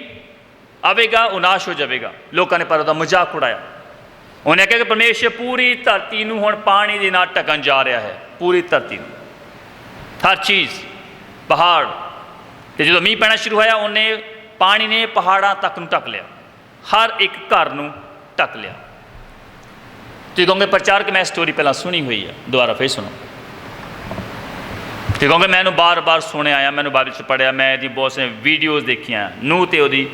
Speaker 1: ਆਵੇਗਾ ਉਹ ਨਾਸ਼ ਹੋ ਜਾਵੇਗਾ। ਲੋਕਾਂ ਨੇ ਪਰ ਉਹਦਾ ਮਜ਼ਾਕ ਉਡਾਇਆ। ਉਹਨੇ ਕਿਹਾ ਕਿ ਪਰਮੇਸ਼ਰ ਪੂਰੀ ਧਰਤੀ ਨੂੰ ਹੁਣ ਪਾਣੀ ਦੇ ਨਾਲ ਢਕਣ ਜਾ ਰਿਹਾ ਹੈ, ਪੂਰੀ ਧਰਤੀ ਨੂੰ, ਹਰ ਚੀਜ਼, ਪਹਾੜ। ਅਤੇ ਜਦੋਂ ਮੀਂਹ ਪੈਣਾ ਸ਼ੁਰੂ ਹੋਇਆ, ਉਹਨੇ ਪਾਣੀ ਨੇ ਪਹਾੜਾਂ ਤੱਕ ਨੂੰ ਢੱਕ ਲਿਆ, ਹਰ ਇੱਕ ਘਰ ਨੂੰ ਢੱਕ ਲਿਆ। ਤੁਸੀਂ ਕਹੋਗੇ ਪ੍ਰਚਾਰਕ ਮੈਂ ਸਟੋਰੀ ਪਹਿਲਾਂ ਸੁਣੀ ਹੋਈ ਹੈ, ਦੁਬਾਰਾ ਫਿਰ ਸੁਣੋ। ਤੇ ਕਿਉਂਕਿ ਮੈਨੂੰ ਬਾਰ-ਬਾਰ ਸੁਣਿਆ ਆ, ਮੈਨੂੰ ਬਾਅਦ ਵਿੱਚ ਪੜ੍ਹਿਆ, ਮੈਂ ਇਹਦੀ ਬਹੁਤ ਸਾਰੀਆਂ ਵੀਡੀਓਜ਼ ਦੇਖੀਆਂ ਨੂਹ ਤੇ ਉਹਦੀ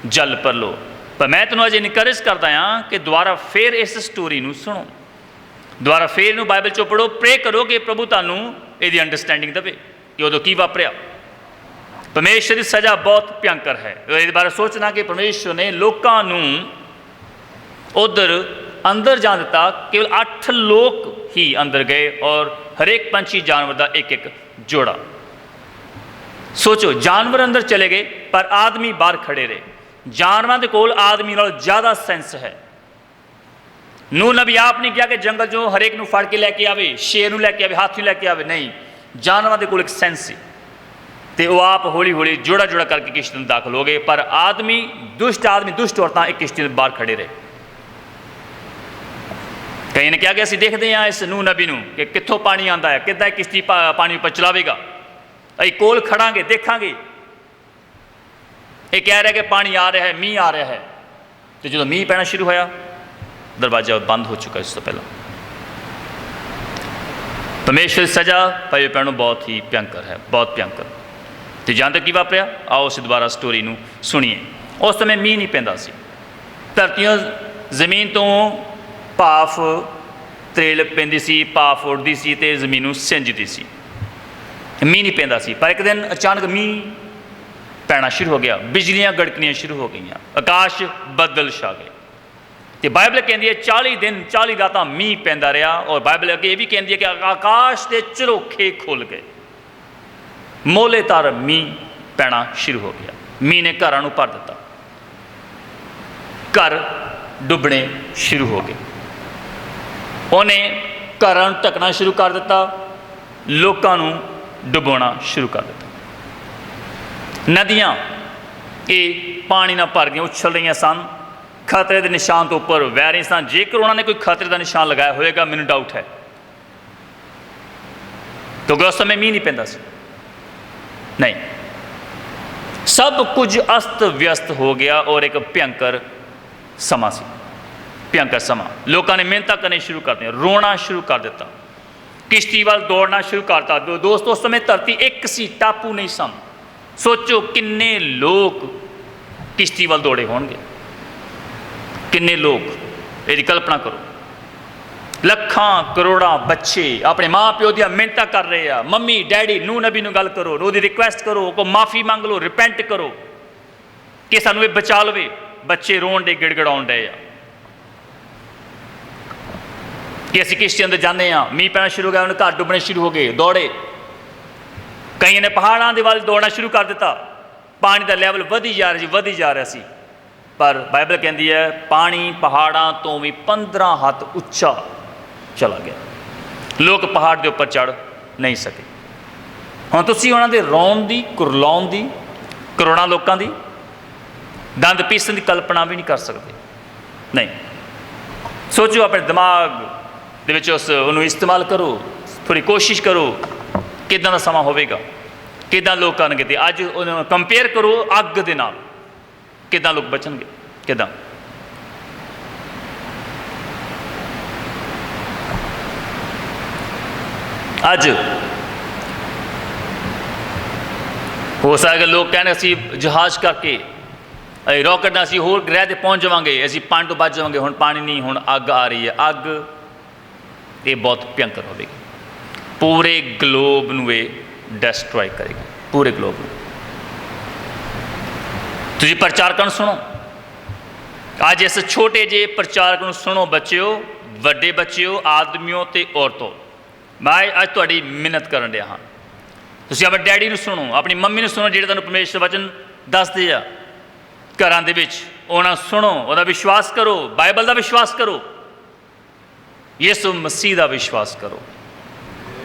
Speaker 1: ਜਲ ਪਰਲੋ। ਪਰ ਮੈਂ ਤੈਨੂੰ ਅਜੇ ਇਨਕਰੇਜ ਕਰਦਾ ਹਾਂ ਕਿ ਦੁਬਾਰਾ ਫਿਰ ਇਸ ਸਟੋਰੀ ਨੂੰ ਸੁਣੋ, ਦੁਬਾਰਾ ਫਿਰ ਇਹਨੂੰ ਬਾਈਬਲ 'ਚੋਂ ਪੜ੍ਹੋ, ਪ੍ਰੇ ਕਰੋ ਕਿ ਪ੍ਰਭੂ ਤੁਹਾਨੂੰ ਇਹਦੀ ਅੰਡਰਸਟੈਂਡਿੰਗ ਦੇਵੇ ਕਿ ਉਦੋਂ ਕੀ ਵਾਪਰਿਆ। ਪਰਮੇਸ਼ਰ ਦੀ ਸਜ਼ਾ ਬਹੁਤ ਭਿਅੰਕਰ ਹੈ। ਇਹਦੇ ਬਾਰੇ ਸੋਚਣਾ ਕਿ ਪਰਮੇਸ਼ਰ ਨੇ ਲੋਕਾਂ ਨੂੰ ਉੱਧਰ ਅੰਦਰ ਜਾਣ ਦਿੱਤਾ, ਕੇਵਲ 8 ਲੋਕ ਹੀ ਅੰਦਰ ਗਏ ਔਰ ਹਰੇਕ ਪੰਛੀ ਜਾਨਵਰ ਦਾ ਇੱਕ ਜੋੜਾ। ਸੋਚੋ, ਜਾਨਵਰ ਅੰਦਰ ਚਲੇ ਗਏ ਪਰ ਆਦਮੀ ਬਾਹਰ ਖੜੇ ਰਹੇ। ਜਾਨਵਰਾਂ ਦੇ ਕੋਲ ਆਦਮੀ ਨਾਲੋਂ ਜ਼ਿਆਦਾ ਸੈਂਸ ਹੈ। ਨੂਹ ਨਬੀ ਆਪ ਨਹੀਂ ਕਿਹਾ ਕਿ ਜੰਗਲ 'ਚੋਂ ਹਰੇਕ ਨੂੰ ਫੜ ਕੇ ਲੈ ਕੇ ਆਵੇ, ਸ਼ੇਰ ਨੂੰ ਲੈ ਕੇ ਆਵੇ, ਹਾਥੀ ਨੂੰ ਲੈ ਕੇ ਆਵੇ, ਨਹੀਂ, ਜਾਨਵਰਾਂ ਦੇ ਕੋਲ ਇੱਕ ਸੈਂਸ ਸੀ ਤੇ ਉਹ ਆਪ ਹੌਲੀ ਹੌਲੀ ਜੋੜਾ ਕਰਕੇ ਕਿਸ਼ਤੀ ਨੂੰ ਦਾਖਲ ਹੋ ਗਏ। ਪਰ ਆਦਮੀ, ਦੁਸ਼ਟ ਔਰਤਾਂ ਇੱਕ ਕਿਸ਼ਤੀ ਦੇ ਬਾਹਰ ਖੜੇ ਰਹੇ। ਕਈ ਨੇ ਕਿਹਾ ਕਿ ਅਸੀਂ ਦੇਖਦੇ ਹਾਂ ਇਸ ਨੂਹ ਨਬੀ ਨੂੰ ਕਿ ਕਿੱਥੋਂ ਪਾਣੀ ਆਉਂਦਾ ਹੈ, ਕਿੱਦਾਂ ਇਹ ਕਿਸ਼ਤੀ ਪਾਣੀ ਉੱਪਰ ਚਲਾਵੇਗਾ, ਅਸੀਂ ਕੋਲ ਖੜਾਂਗੇ, ਦੇਖਾਂਗੇ। ਇਹ ਕਹਿ ਰਿਹਾ ਕਿ ਪਾਣੀ ਆ ਰਿਹਾ ਹੈ, ਮੀਂਹ ਆ ਰਿਹਾ ਹੈ। ਤੇ ਜਦੋਂ ਮੀਂਹ ਪੈਣਾ ਸ਼ੁਰੂ ਹੋਇਆ, ਦਰਵਾਜ਼ਾ ਬੰਦ ਹੋ ਚੁੱਕਾ ਇਸ ਤੋਂ ਪਹਿਲਾਂ। ਪਰਮੇਸ਼ਰ ਦੀ ਸਜ਼ਾ ਪਏ ਪੈਣ ਨੂੰ ਬਹੁਤ ਹੀ ਭਿਅੰਕਰ ਹੈ, ਬਹੁਤ ਭਿਅੰਕਰ। ਤੇ ਜਾਣਦੇ ਕੀ ਵਾਪਰਿਆ? ਆਓ ਅਸੀਂ ਦੁਬਾਰਾ ਸਟੋਰੀ ਨੂੰ ਸੁਣੀਏ। ਉਸ ਸਮੇਂ ਮੀਂਹ ਨਹੀਂ ਪੈਂਦਾ ਸੀ, ਧਰਤੀਆਂ ਜ਼ਮੀਨ ਤੋਂ ਭਾਫ ਤਰੇਲ ਪੈਂਦੀ ਸੀ, ਭਾਫ ਉੱਡਦੀ ਸੀ ਅਤੇ ਜ਼ਮੀਨ ਨੂੰ ਸਿੰਜਦੀ ਸੀ। ਮੀਂਹ ਨਹੀਂ ਪੈਂਦਾ ਸੀ। ਪਰ ਇੱਕ ਦਿਨ ਅਚਾਨਕ ਮੀਂਹ ਪੈਣਾ ਸ਼ੁਰੂ ਹੋ ਗਿਆ, ਬਿਜਲੀਆਂ ਗੜਕਣੀਆਂ ਸ਼ੁਰੂ ਹੋ ਗਈਆਂ, ਆਕਾਸ਼ ਬੱਦਲ ਛਾ ਗਏ। ਅਤੇ ਬਾਈਬਲ ਕਹਿੰਦੀ ਹੈ 40 ਦਿਨ 40 ਰਾਤਾਂ ਮੀਂਹ ਪੈਂਦਾ ਰਿਹਾ। ਔਰ ਬਾਈਬਲ ਅੱਗੇ ਇਹ ਵੀ ਕਹਿੰਦੀ ਹੈ ਕਿ ਆਕਾਸ਼ ਦੇ ਝਰੋਖੇ ਖੁੱਲ੍ਹ ਗਏ, ਮੋਹਲੇਧਾਰ ਮੀਂਹ ਪੈਣਾ ਸ਼ੁਰੂ ਹੋ ਗਿਆ। ਮੀਂਹ ਨੇ ਘਰਾਂ ਨੂੰ ਭਰ ਦਿੱਤਾ, ਘਰ ਡੁੱਬਣੇ ਸ਼ੁਰੂ ਹੋ ਗਏ। ਉਹਨੇ ਘਰਾਂ ਨੂੰ ਢੱਕਣਾ ਸ਼ੁਰੂ ਕਰ ਦਿੱਤਾ, ਲੋਕਾਂ ਨੂੰ ਡੁਬੋਣਾ ਸ਼ੁਰੂ ਕਰ ਦਿੱਤਾ। ਨਦੀਆਂ ਇਹ ਪਾਣੀ ਨਾਲ ਭਰ ਗਈਆਂ, ਉਛਲ ਰਹੀਆਂ ਸਨ, ਖਤਰੇ ਦੇ ਨਿਸ਼ਾਨ ਤੋਂ ਉੱਪਰ ਵਹਿ ਰਹੀਆਂ ਸਨ। ਜੇਕਰ ਉਹਨਾਂ ਨੇ ਕੋਈ ਖਤਰੇ ਦਾ ਨਿਸ਼ਾਨ ਲਗਾਇਆ ਹੋਵੇਗਾ, ਮੈਨੂੰ ਡਾਊਟ ਹੈ, ਕਿਉਂਕਿ ਉਸ ਸਮੇਂ ਮੀਂਹ ਨਹੀਂ ਪੈਂਦਾ ਸੀ। ਨਹੀਂ, ਸਭ ਕੁਝ ਅਸਤ ਵਿਅਸਤ ਹੋ ਗਿਆ ਔਰ ਇੱਕ ਭਿਅੰਕਰ ਸਮਾਂ ਸੀ, ਭਿਅੰਕਰ ਸਮਾਂ। ਲੋਕਾਂ ਨੇ ਮਿਹਨਤਾਂ ਕਰਨੀ ਸ਼ੁਰੂ ਕਰ ਦਿੱਤੀਆਂ, ਰੋਣਾ ਸ਼ੁਰੂ ਕਰ ਦਿੱਤਾ, ਕਿਸ਼ਤੀ ਵੱਲ ਦੌੜਨਾ ਸ਼ੁਰੂ ਕਰ ਦਿੱਤਾ। ਦੋਸਤੋ, ਉਸ ਸਮੇਂ ਧਰਤੀ ਇੱਕ ਸੀ, ਟਾਪੂ ਨਹੀਂ ਸਨ। ਸੋਚੋ ਕਿੰਨੇ ਲੋਕ ਕਿਸ਼ਤੀ ਵੱਲ ਦੌੜੇ ਹੋਣਗੇ, ਕਿੰਨੇ ਲੋਕ, ਇਹਦੀ ਕਲਪਨਾ ਕਰੋ। ਲੱਖਾਂ ਕਰੋੜਾਂ ਬੱਚੇ ਆਪਣੇ ਮਾਂ ਪਿਓ ਦੀਆਂ ਮਿਹਨਤਾਂ ਕਰ ਰਹੇ ਆ। ਮੰਮੀ ਡੈਡੀ, ਨੂਹ ਨਬੀ ਨੂੰ ਗੱਲ ਕਰੋ, ਉਹਦੀ ਰਿਕੁਐਸਟ ਕਰੋ, ਕੋ ਮਾਫੀ ਮੰਗ ਲਓ, ਰਿਪੈਂਟ ਕਰੋ ਕਿ ਸਾਨੂੰ ਇਹ ਬਚਾ ਲਵੇ। ਬੱਚੇ ਰੋਣ ਦੇ, ਗਿੜਗੜਾਉਣ ਡਏ ਆ ਕਿ ਅਸੀਂ ਕਿਸ਼ਤੀ ਅੰਦਰ ਜਾਂਦੇ ਹਾਂ, ਮੀਂਹ ਪੈਣਾ ਸ਼ੁਰੂ ਹੋ ਗਿਆ, ਉਹਨੇ ਘਰ ਡੁੱਬਣੇ ਸ਼ੁਰੂ ਹੋ ਗਏ, ਦੌੜੇ। ਕਈਆਂ ਨੇ ਪਹਾੜਾਂ ਦੇ ਵੱਲ ਦੌੜਨਾ ਸ਼ੁਰੂ ਕਰ ਦਿੱਤਾ। ਪਾਣੀ ਦਾ ਲੈਵਲ ਵਧੀ ਜਾ ਰਿਹਾ ਸੀ। ਪਰ ਬਾਈਬਲ ਕਹਿੰਦੀ ਹੈ ਪਾਣੀ ਪਹਾੜਾਂ ਤੋਂ ਵੀ 15 ਹੱਥ ਉੱਚਾ ਚਲਾ ਗਿਆ। ਲੋਕ ਪਹਾੜ ਦੇ ਉੱਪਰ ਚੜ੍ਹ ਨਹੀਂ ਸਕੇ। ਹੁਣ ਤੁਸੀਂ ਉਹਨਾਂ ਦੇ ਰੋਣ ਦੀ, ਕੁਰਲਾਉਣ ਦੀ, ਕਰੋੜਾਂ ਲੋਕਾਂ ਦੀ ਦੰਦ ਪੀਸਣ ਦੀ ਕਲਪਨਾ ਵੀ ਨਹੀਂ ਕਰ ਸਕਦੇ। ਨਹੀਂ, ਸੋਚੋ, ਆਪਣੇ ਦਿਮਾਗ ਦੇ ਵਿੱਚ ਉਹਨੂੰ ਇਸਤੇਮਾਲ ਕਰੋ, ਥੋੜ੍ਹੀ ਕੋਸ਼ਿਸ਼ ਕਰੋ ਕਿੱਦਾਂ ਦਾ ਸਮਾਂ ਹੋਵੇਗਾ, ਕਿੱਦਾਂ ਲੋਕ ਕਰਨਗੇ। ਅਤੇ ਅੱਜ ਉਹਨੂੰ ਕੰਪੇਅਰ ਕਰੋ ਅੱਗ ਦੇ ਨਾਲ, ਕਿੱਦਾਂ ਲੋਕ ਬਚਣਗੇ, ਕਿੱਦਾਂ। ਅੱਜ ਹੋ ਸਕਦਾ ਲੋਕ ਕਹਿਣ ਅਸੀਂ ਜਹਾਜ਼ ਕਰਕੇ, ਰੌਕਟ ਨਾਲ ਅਸੀਂ ਹੋਰ ਗ੍ਰਹਿ 'ਤੇ ਪਹੁੰਚ ਜਾਵਾਂਗੇ, ਅਸੀਂ ਪਾਣੀ ਤੋਂ ਬਚ ਜਾਵਾਂਗੇ। ਹੁਣ ਪਾਣੀ ਨਹੀਂ, ਹੁਣ ਅੱਗ ਆ ਰਹੀ ਹੈ। ਅੱਗ ਇਹ ਬਹੁਤ ਭਿਅੰਕਰ ਹੋਵੇਗੀ, ਪੂਰੇ ਗਲੋਬ ਨੂੰ ਇਹ ਡੈਸਟਰੋਏ ਕਰੇਗੀ, ਪੂਰੇ ਗਲੋਬ ਨੂੰ। ਤੁਸੀਂ ਪ੍ਰਚਾਰਕਾਂ ਨੂੰ ਸੁਣੋ, ਅੱਜ ਇਸ ਛੋਟੇ ਜਿਹੇ ਪ੍ਰਚਾਰਕ ਨੂੰ ਸੁਣੋ ਬੱਚਿਓ, ਵੱਡੇ ਬੱਚਿਓ, ਆਦਮੀਓ ਅਤੇ ਔਰਤੋਂ। ਮੈਂ ਅੱਜ ਤੁਹਾਡੀ ਮਿਹਨਤ ਕਰਨ ਰਿਹਾ ਹਾਂ। ਤੁਸੀਂ ਆਪਣੇ ਡੈਡੀ ਨੂੰ ਸੁਣੋ, ਆਪਣੀ ਮੰਮੀ ਨੂੰ ਸੁਣੋ, ਜਿਹੜੇ ਤੁਹਾਨੂੰ ਪਰਮੇਸ਼ਰ ਵਚਨ ਦੱਸਦੇ ਆ ਘਰਾਂ ਦੇ ਵਿੱਚ। ਉਹਨਾਂ ਸੁਣੋ, ਉਹਦਾ ਵਿਸ਼ਵਾਸ ਕਰੋ, ਬਾਈਬਲ ਦਾ ਵਿਸ਼ਵਾਸ ਕਰੋ, ਯਿਸੂ ਮਸੀਹ ਦਾ ਵਿਸ਼ਵਾਸ ਕਰੋ।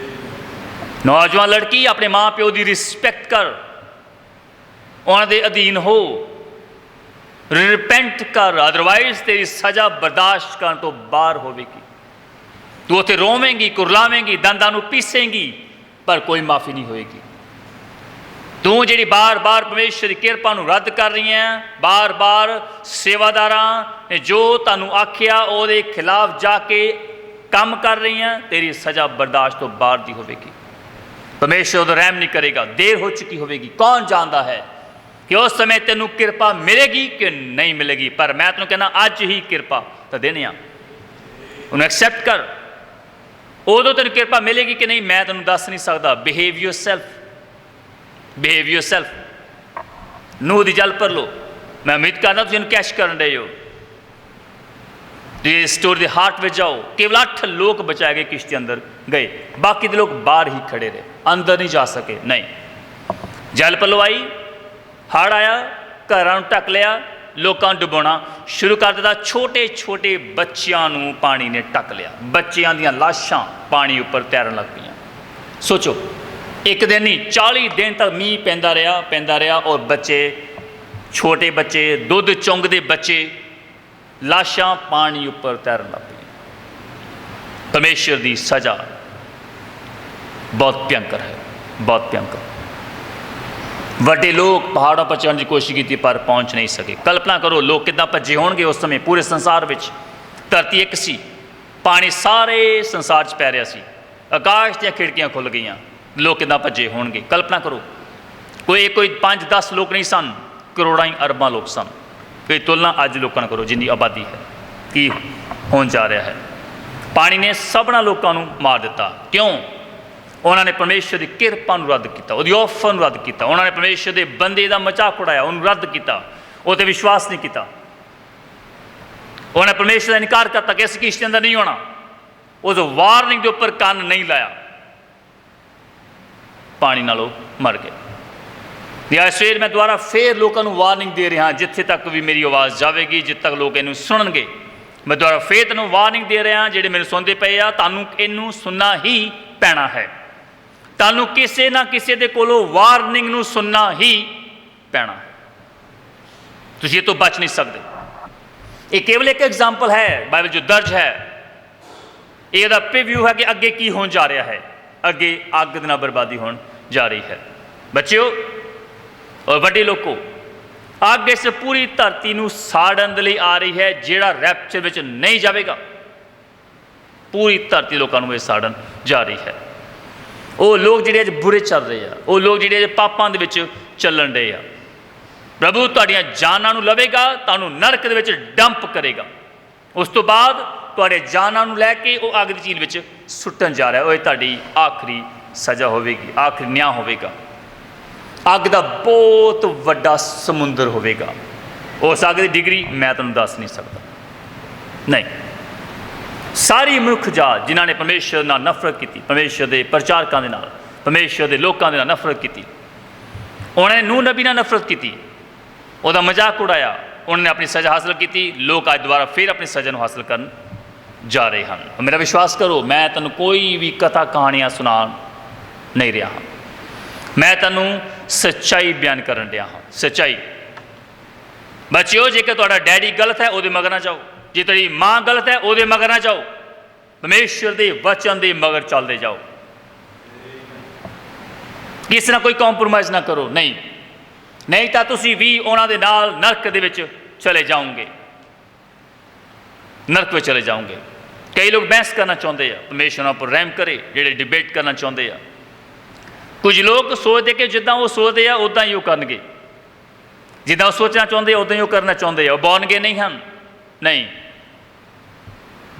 Speaker 1: ਨੌਜਵਾਨ ਲੜਕੀ, ਆਪਣੇ ਮਾਂ ਪਿਓ ਦੀ ਰਿਸਪੈਕਟ ਕਰ, ਉਹਨਾਂ ਦੇ ਅਧੀਨ ਹੋ, ਰਿਪੈਂਟ ਕਰ, ਅਦਰਵਾਈਜ਼ ਤੇਰੀ ਸਜ਼ਾ ਬਰਦਾਸ਼ਤ ਕਰਨ ਤੋਂ ਬਾਹਰ ਹੋਵੇਗੀ। ਤੂੰ ਉੱਥੇ ਰੋਵੇਂਗੀ, ਕੁਰਲਾਵੇਂਗੀ, ਦੰਦਾਂ ਨੂੰ ਪੀਸੇਂਗੀ, ਪਰ ਕੋਈ ਮਾਫੀ ਨਹੀਂ ਹੋਏਗੀ। ਤੂੰ ਜਿਹੜੀ ਬਾਰ-ਬਾਰ ਪਰਮੇਸ਼ਰ ਦੀ ਕਿਰਪਾ ਨੂੰ ਰੱਦ ਕਰ ਰਹੀ ਹੈ, ਬਾਰ-ਬਾਰ ਸੇਵਾਦਾਰਾਂ ਨੇ ਜੋ ਤੁਹਾਨੂੰ ਆਖਿਆ ਉਹਦੇ ਖਿਲਾਫ ਜਾ ਕੇ ਕੰਮ ਕਰ ਰਹੀ ਹੈ, ਤੇਰੀ ਸਜ਼ਾ ਬਰਦਾਸ਼ਤ ਤੋਂ ਬਾਹਰ ਦੀ ਹੋਵੇਗੀ। परमेश्वर उदों रहम नहीं करेगा, देर हो चुकी होगी। कौन जानता है कि उस समय तेनों किरपा मिलेगी कि नहीं मिलेगी, पर मैं तेनों कहना अज ही किरपा तो देने आ, उन्हें एक्सैप्ट कर। उदों तेन किरपा मिलेगी कि नहीं मैं तेनों दस नहीं सकता। Behave योरसैल्फ, behave योरसैल्फ। नूह दी जल पर लो, मैं उम्मीद करना तुम कैश कर रहे हो। स्टोर के हार्ट में जाओ, केवल 8 लोग बचाए गए, किश्ती अंदर गए, बाकी के लोग बाहर ही खड़े रहे, अंदर नहीं जा सके। नहीं, जल पलो आई, हड़ आया, घरों ढक लिया, लोगों डुबाना शुरू कर दिता। छोटे छोटे बच्चों को पानी ने ढक लिया, बच्चों दी लाशां पानी उपर तैरन लग पईयां। सोचो, एक दिन नहीं 40 दिन तक मीह पैंदा रहा और बच्चे, छोटे बच्चे, दुध चुंगदे बच्चे, लाशां पानी उपर तैरन लग पईयां। परमेश्वर की सज़ा बहुत भयंकर है, बहुत भयंकर। वड्डे लोग पहाड़ों पर चढ़ने की कोशिश की पर पहुँच नहीं सके। कल्पना करो लोग कितना भज्जे होणगे उस समय। पूरे संसार में धरती एक सी, पानी सारे संसार च पै रहा सी, आकाश दी खिड़कियां खुल गई, लोग कितना भज्जे होणगे। कल्पना करो, कोई 5-10 लोग नहीं सन, करोड़ों अरबां लोग सन। कोई तुलना अज लोगों करो जिन्नी आबादी है, की होने जा रहा है। पानी ने सबना लोगों को मार दिता। क्यों? उन्होंने परमेश्वर की किरपा रद्द किया, उसकी ऑफर रद्द किया। उन्होंने परमेश्वर के बंदे का मजाक उड़ाया, उन्होंने रद्द किया, उस विश्वास नहीं किया। उन्हें परमेश्वर का इनकार करता कि इस किश्ती अंदर नहीं होना, उस वार्निंग के उपर कान नहीं लाया, पानी नालों मर गए। या सवेर मैं दोबारा फिर लोगों को वार्निंग दे रहा, जिथे तक भी मेरी आवाज़ जाएगी, जिथे तक लोग इनू सुनणगे, मैं दोबारा फिर तेन वार्निंग दे रहा, जिहड़े मैनूं सुनते पे आ, तुहानूं इनू सुनना ही पैना है। तुहानूं किसी ना किसी दे कोलों वार्निंग नूं सुनना ही पैना है, तुसीं तो बच नहीं सकते। ये केवल एक एग्जाम्पल है बाइबल जो दर्ज है, यदा प्रीव्यू है कि अगे की होने जा रहा है। अगे अग दे नाल बर्बादी होने जा रही है। बच्चों और वड्डे लोगों, अग इस पूरी धरती नूं साड़न दे लई आ रही है। जिहड़ा रैप्चर विच नहीं जाएगा, पूरी धरती लोगों को साड़न जा रही है। वो लोग जिहड़े अज बुरे चल रहे हैं, वो लोग जिहड़े अज पापां दे विच चलन रहे हैं, प्रभु तुहाड़ियां जानां नूं लवेगा, तुहानूं नरक दे विच डंप करेगा। उस तो बाद तुहाडे जानां नूं लैके वो अग दी झील विच सुट्टन जा रहा है। वो तुहाडी आखिरी सज़ा होवेगी, आखिरी न्याय होवेगा। अग का बहुत वड्डा समुंदर होवेगा। उस अग की डिग्री मैं तुहानूं दस नहीं सकता। नहीं, सारी मनुख जात जिन्होंने परमेश्वर नाल नफरत की, परमेश्वर के प्रचारकों के नाल, परमेश्वर के लोगों के नाल नफरत की, उन्होंने नूह नबी नाल नफरत की, उसका मजाक उड़ाया, उन्होंने अपनी सज़ा हासिल की। लोग अज दोबारा फिर अपनी सज़ा को हासिल कर जा रहे हैं। मेरा विश्वास करो, मैं तुहानूं कोई भी कथा कहानियां सुना नहीं रहा, मैं तुहानूं सच्चाई बयान करन दिया हाँ। सच्चाई बच्चों, जेकर तुहाडा डैडी गलत है उहदे मगर ना जाओ, जे तेरी माँ गलत है उहदे मगर ना जाओ, परमेश्वर के वचन के मगर चलते जाओ। किसी ना कोई कॉम्प्रोमाइज़ ना करो। नहीं, नहीं तो तुसीं भी उन्हां दे नाल नरक दे विच चले जाओगे, नरक में चले जाओगे। कई लोग बहस करना चाहते हैं, परमेश्वर पर रहम करे, जिहड़े डिबेट करना चाहते हैं। कुछ लोग सोचते कि जिदा वो सोचते हैं उदा ही वो करनगे, जिदा वो सोचना चाहते हैं उदा ही वो करना चाहते हैं। वो बॉर्न अगेन नहीं हैं। नहीं,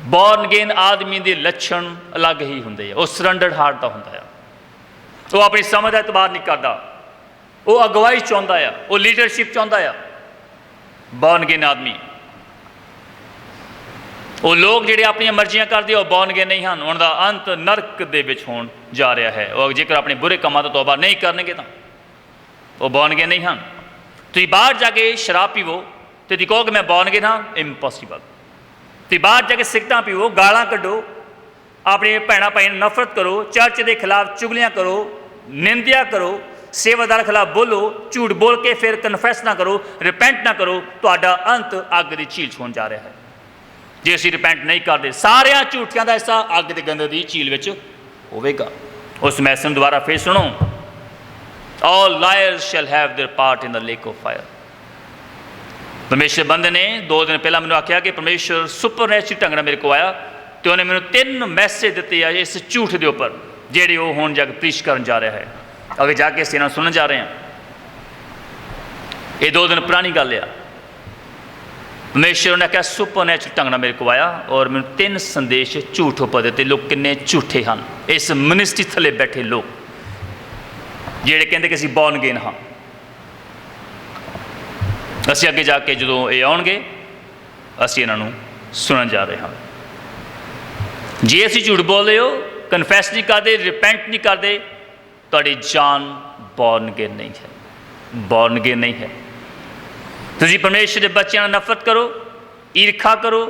Speaker 1: बॉर्न अगेन आदमी के लक्षण अलग ही होंगे हैं। वो सरैंडर्ड हार्ट का होंदा है, वो अपनी समझ का एतबार नहीं करता, वो अगवाई चाहता है, वो लीडरशिप चाहता है। बॉर्न अगेन आदमी, वो लोग जिहड़े अपनी मर्जियां करते हैं, वो बॉर्न अगेन नहीं हैं। उनका अंत नरक दे विच होण जा रहा है। और जेकर अपने बुरे कामों तो तौबा नहीं करनगे तो वो बॉर्न अगेन नहीं हैं। तुसीं बाहर जाके शराब पीवो तो तुसीं कहो कि मैं बॉर्न अगेन हाँ, इम्पॉसिबल। तुसीं बाहर जाके सिगरटां पीवो, गालां कड्डो, अपने भैणां भाईआं नूं नफरत करो, चर्च के खिलाफ चुगलियां करो, निंदिया करो, सेवादार खिलाफ बोलो, झूठ बोल के फिर कन्फैस ना करो, रिपेंट ना करो, तुहाडा अंत अग की झील च होण जा रहा है। जे असीं रिपेंट नहीं करते, सारिया झूठियां का हिस्सा अग के गंदे की झील विच होवेगा। उस मैसेज दोबारा फिर सुनो, all lawyers shall have their part in the lake of fire. परमेश्वर बंदे ने 2 दिन पहला मैंने आख्या कि परमेश्वर सुपर नैचुरल ढंग नाल मेरे को आया तो उन्हें मैंने 3 मैसेज दिते हैं इस झूठ के उपर ਜਿਹੜੇ ਉਹ ਹੁਣ ਜਾ ਕੇ ਪ੍ਰੀਚ ਕਰਨ ਜਾ ਰਿਹਾ ਹੈ। ਅੱਗੇ ਜਾ ਕੇ ਅਸੀਂ ਇਹਨਾਂ ਨੂੰ ਸੁਣਨ ਜਾ ਰਹੇ ਹਾਂ। ਇਹ 2 ਦਿਨ ਪੁਰਾਣੀ ਗੱਲ ਆ। ਪਰਮੇਸ਼ਰ ਨੇ ਕਿਹਾ ਸੁਪਰਨੈਚੁਰਲ ਢੰਗ ਨਾਲ ਮੇਰੇ ਕੋਲ ਆਇਆ ਔਰ ਮੈਨੂੰ 3 ਸੰਦੇਸ਼ ਝੂਠ ਉੱਪਰ ਦਿੱਤੇ। ਲੋਕ ਕਿੰਨੇ ਝੂਠੇ ਹਨ ਇਸ ਮਿਨਿਸਟਰੀ ਥੱਲੇ ਬੈਠੇ ਲੋਕ, ਜਿਹੜੇ ਕਹਿੰਦੇ ਕਿ ਅਸੀਂ ਬੌਰਨ ਅਗੇਨ ਹਾਂ। ਅਸੀਂ ਅੱਗੇ ਜਾ ਕੇ ਜਦੋਂ ਇਹ ਆਉਣਗੇ ਅਸੀਂ ਇਹਨਾਂ ਨੂੰ ਸੁਣਨ ਜਾ ਰਹੇ ਹਾਂ। ਜੇ ਅਸੀਂ ਝੂਠ ਬੋਲਦੇ ਹੋ, ਕਨਫੈਸ ਨਹੀਂ ਕਰਦੇ, ਰਿਪੈਂਟ ਨਹੀਂ ਕਰਦੇ, ਤੁਹਾਡੀ ਜਾਨ ਬੌਰਨ ਅਗੇਨ ਨਹੀਂ ਹੈ, ਬੌਰਨ ਅਗੇਨ ਨਹੀਂ ਹੈ। ਤੁਸੀਂ ਪਰਮੇਸ਼ਰ ਦੇ ਬੱਚਿਆਂ ਨਾਲ ਨਫ਼ਰਤ ਕਰੋ, ਈਰਖਾ ਕਰੋ,